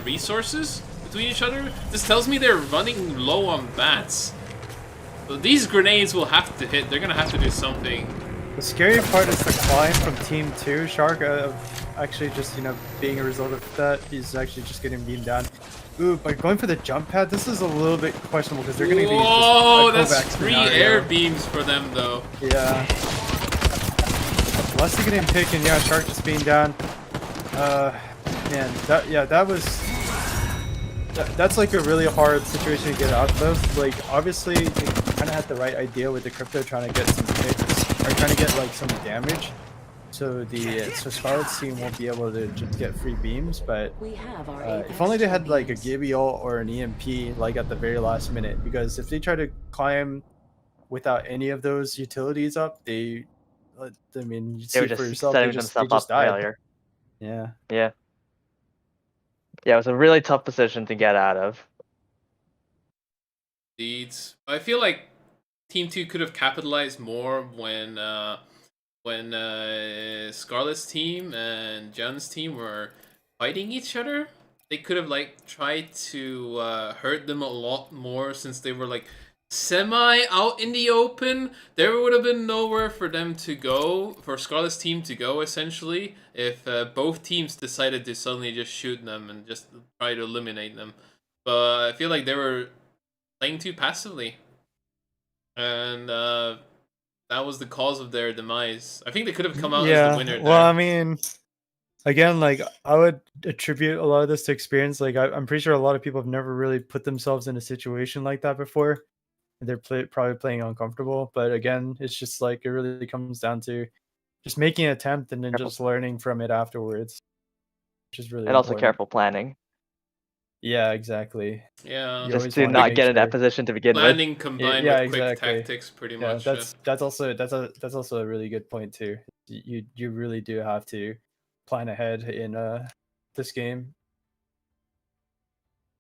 resources between each other. This tells me they're running low on bats. So these grenades will have to hit. They're gonna have to do something. The scary part is the climb from Team 2. Shark actually just, being a result of that, he's actually just getting beamed down. Ooh, but going for the jump pad, this is a little bit questionable because they're going to be. Whoa, that's 3 air beams for them though. Yeah. Leslie getting picked and yeah, Shark just being down. Man, that's like a really hard situation to get out of. Like, obviously, they kind of had the right idea with the crypto trying to get some hits, or trying to get like some damage. So Scarlet's team won't be able to just get free beams, but if only they had like a Gibby ult or an EMP like at the very last minute, because if they try to climb without any of those utilities up, you see for yourself, setting themselves up for failure. Yeah. Yeah. Yeah, it was a really tough position to get out of. Indeed. I feel like Team 2 could have capitalized more when Scarlet's team and John's team were fighting each other. They could have like tried to hurt them a lot more since they were like semi out in the open. There would have been nowhere for them to go, for Scarlet's team to go essentially, if both teams decided to suddenly just shoot them and just try to eliminate them. But I feel like they were playing too passively. And that was the cause of their demise. I think they could have come out as the winner there. Well, I mean, again, like, I would attribute a lot of this to experience. Like, I'm pretty sure a lot of people have never really put themselves in a situation like that before. They're probably playing uncomfortable. But again, it's just like, it really comes down to just making an attempt and then just learning from it afterwards, which is really important. Also careful planning. Yeah, exactly. Yeah, just to not get in that position to begin with. Planning combined with quick tactics, pretty much. That's also a really good point too. You really do have to plan ahead in this game.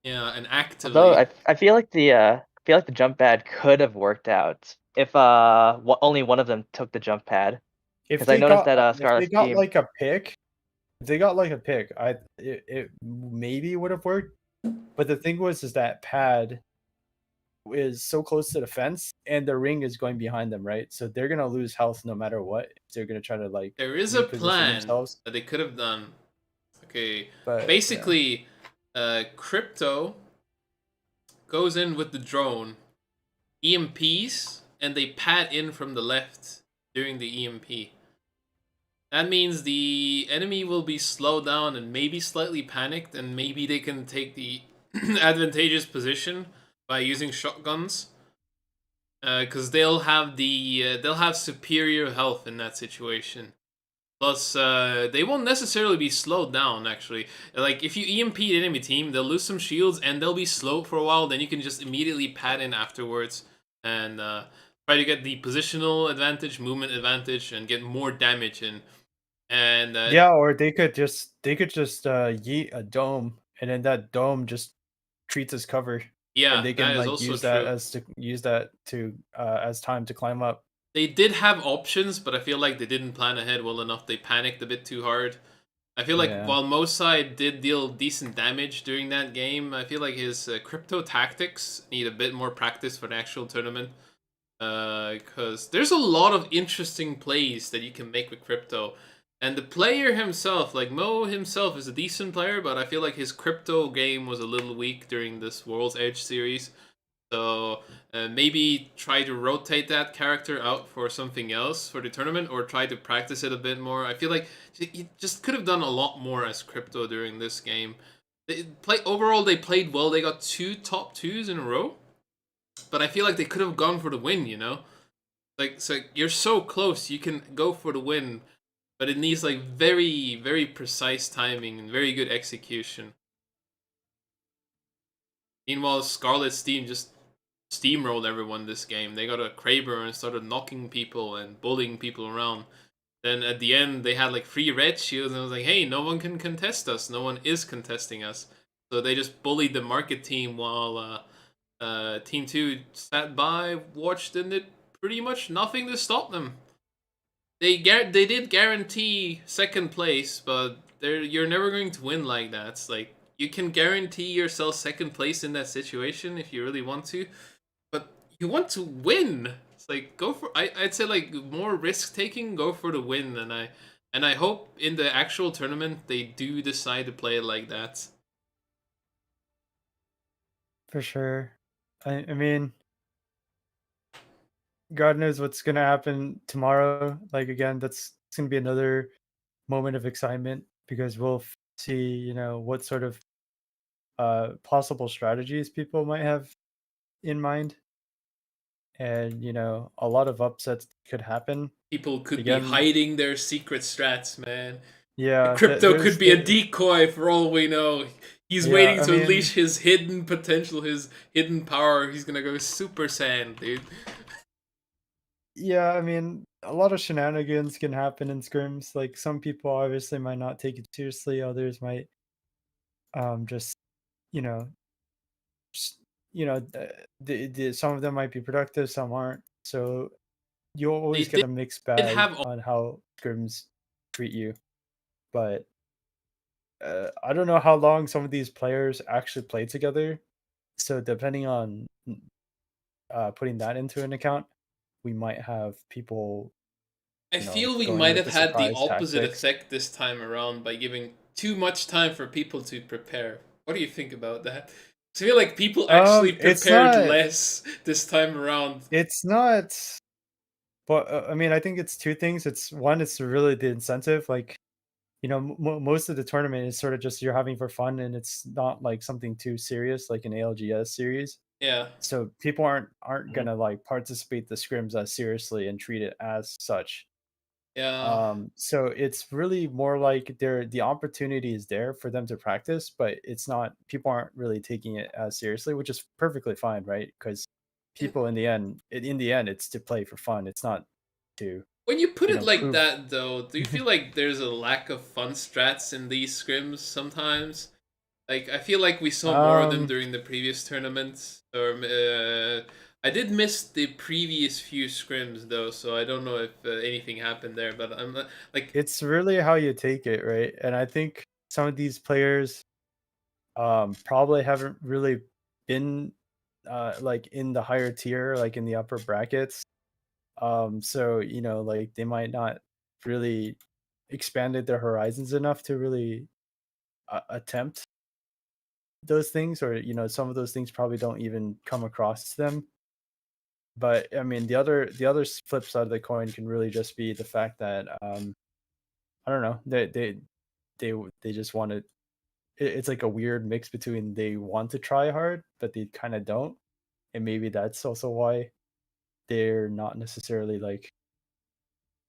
Yeah, and actively. Although I feel like the jump pad could have worked out if only one of them took the jump pad. Because I noticed that Scarlet's team. If they got like a pick, it maybe would have worked. But the thing is that pad is so close to the fence, and the ring is going behind them, right? So they're gonna lose health no matter what. They're gonna try to like. There is a plan that they could have done. Okay, but basically, Crypto goes in with the drone, EMPs, and they pad in from the left during the EMP. That means the enemy will be slowed down and maybe slightly panicked, and maybe they can take the advantageous position by using shotguns, because they'll have superior health in that situation. Plus, they won't necessarily be slowed down. Actually, like if you EMP an enemy team, they'll lose some shields and they'll be slow for a while. Then you can just immediately pad in afterwards and try to get the positional advantage, movement advantage, and get more damage in. And Yeah, or they could just yeet a dome, and then that dome just treats as cover, and yeah, they that can is like also true. use that to as time to climb up. They did have options, but I feel like they didn't plan ahead well enough. They panicked a bit too hard. I feel like Yeah, while Mosai did deal decent damage during that game, I feel like his crypto tactics need a bit more practice for the actual tournament. Because there's a lot of interesting plays that you can make with crypto. And the player himself, like Mo himself, is a decent player, but I feel like his crypto game was a little weak during this World's Edge series. So maybe try to rotate that character out for something else for the tournament, or try to practice it a bit more. I feel like he just could have done a lot more as crypto during this game. Overall, they played well. They got 2 top 2s in a row, but I feel like they could have gone for the win. You know, like so you're so close, you can go for the win, but it needs like very very precise timing and very good execution. Meanwhile, Scarlet's team just steamrolled everyone this game. They got a Kraber and started knocking people and bullying people around. Then at the end, they had like 3 red shields, and I was like, hey, no one can contest us. No one is contesting us. So they just bullied the market team while Team 2 sat by, watched, and did pretty much nothing to stop them. They did guarantee second place, but you're never going to win like that. It's like you can guarantee yourself second place in that situation if you really want to, but you want to win. It's like go for I'd say like more risk taking, go for the win, and I hope in the actual tournament they do decide to play it like that. for sure. I mean, God knows what's gonna happen tomorrow. Like again, that's it's gonna be another moment of excitement because we'll see, what sort of possible strategies people might have in mind, and a lot of upsets could happen. People could be Again, hiding their secret strats, man. yeah, Crypto there's could be a decoy for all we know. He's yeah, waiting I to mean, unleash his hidden potential, his hidden power. He's gonna go Super Saiyan, dude. yeah, I mean, a lot of shenanigans can happen in scrims. Like some people obviously might not take it seriously, others might just you know just, some of them might be productive, some aren't. So you'll They always get did a mixed have bag all. on how scrims treat you. But I don't know how long some of these players actually play together. So depending on putting that into an account, we might have people, I feel we going might with have the had the surprise opposite tactics. effect this time around by giving too much time for people to prepare. What do you think about that? I feel like people actually It's prepared not. less this time around. It's not. But I mean, I think it's two things. It's one, it's really the incentive. Like, most of the tournament is sort of just you're having for fun, and it's not like something too serious, like an ALGS series. Yeah, So people aren't Mhm. gonna like participate the scrims as seriously and treat it as such. yeah. So it's really more like the opportunity is there for them to practice, but it's not, people aren't really taking it as seriously, which is perfectly fine, right? Because And people in the end, it's to play for fun. It's not to, when you put it like prove. that, though, do you feel like there's a lack of fun strats in these scrims sometimes? Like I feel like we saw more of them um, during the previous tournaments. Or I did miss the previous few scrims though, so I don't know if anything happened there. But I'm not, like it's really how you take it, right? And I think some of these players probably haven't really been like in the higher tier, like in the upper brackets. So like they might not really expanded their horizons enough to really attempt those things, or some of those things probably don't even come across to them. But I mean, the other flip side of the coin can really just be the fact that I don't know, they just want to, it's like a weird mix between they want to try hard but they kind of don't, and maybe that's also why they're not necessarily like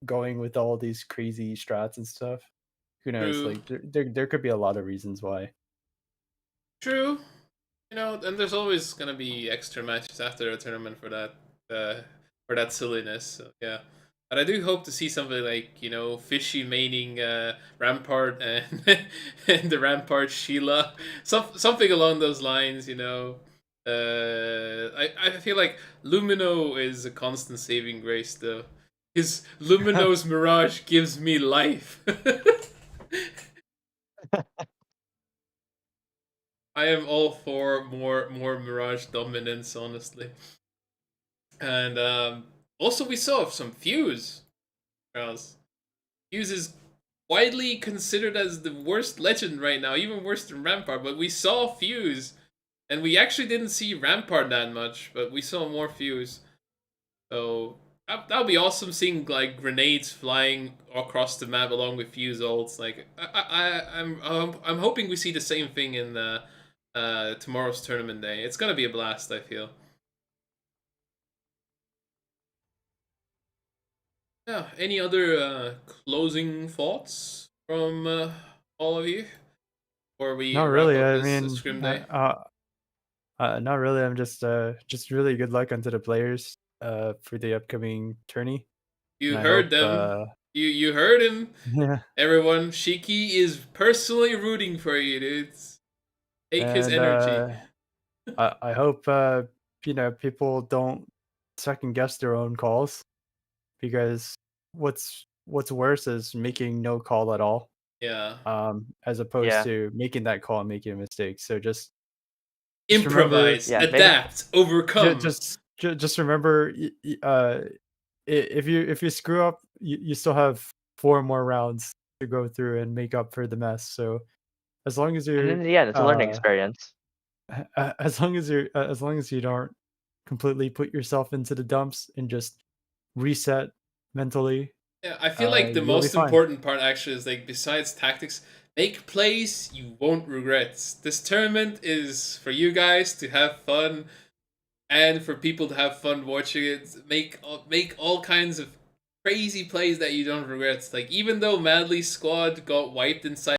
going with all these crazy strats and stuff. Who knows? true, Like there could be a lot of reasons why. true. You know, and there's always gonna be extra matches after a tournament uh, for that silliness. So, yeah, But I do hope to see something like, Fishy maining Rampart and and the Rampart Sheila, something along those lines. I feel like Lumino is a constant saving grace though. His Lumino's Mirage gives me life. I am all for more Mirage dominance, honestly. And also we saw some Fuse. Charles. Fuse is widely considered as the worst legend right now, even worse than Rampart. But we saw Fuse, and we actually didn't see Rampart that much, but we saw more Fuse. So that'll be awesome seeing like grenades flying across the map along with Fuse ults. Like I'm hoping we see the same thing in tomorrow's tournament day. It's gonna be a blast, I feel. Yeah. Any other closing thoughts from all of you? Or we Not wrap really. up I this mean, scrim day? not really. I'm just really good luck onto the players for the upcoming tourney. You And I heard hope, them. You heard him. yeah. Everyone, Shiki is personally rooting for you, dudes. Take his And energy. I hope people don't second guess their own calls, because what's worse is making no call at all, Yeah. as opposed Yeah. to making that call and making a mistake. So just Improvise, Yeah, maybe- adapt, overcome. just remember, if you screw up, you still have 4 more rounds to go through and make up for the mess. So as long as And you're in the end, it's a learning experience. as long as you don't completely put yourself into the dumps and just reset mentally, Yeah, I feel like the you'll be most fine. important part actually is like besides tactics, make plays you won't regret. This tournament is for you guys to have fun and for people to have fun watching it. Make all kinds of crazy plays that you don't regret. Like even though Madly's squad got wiped inside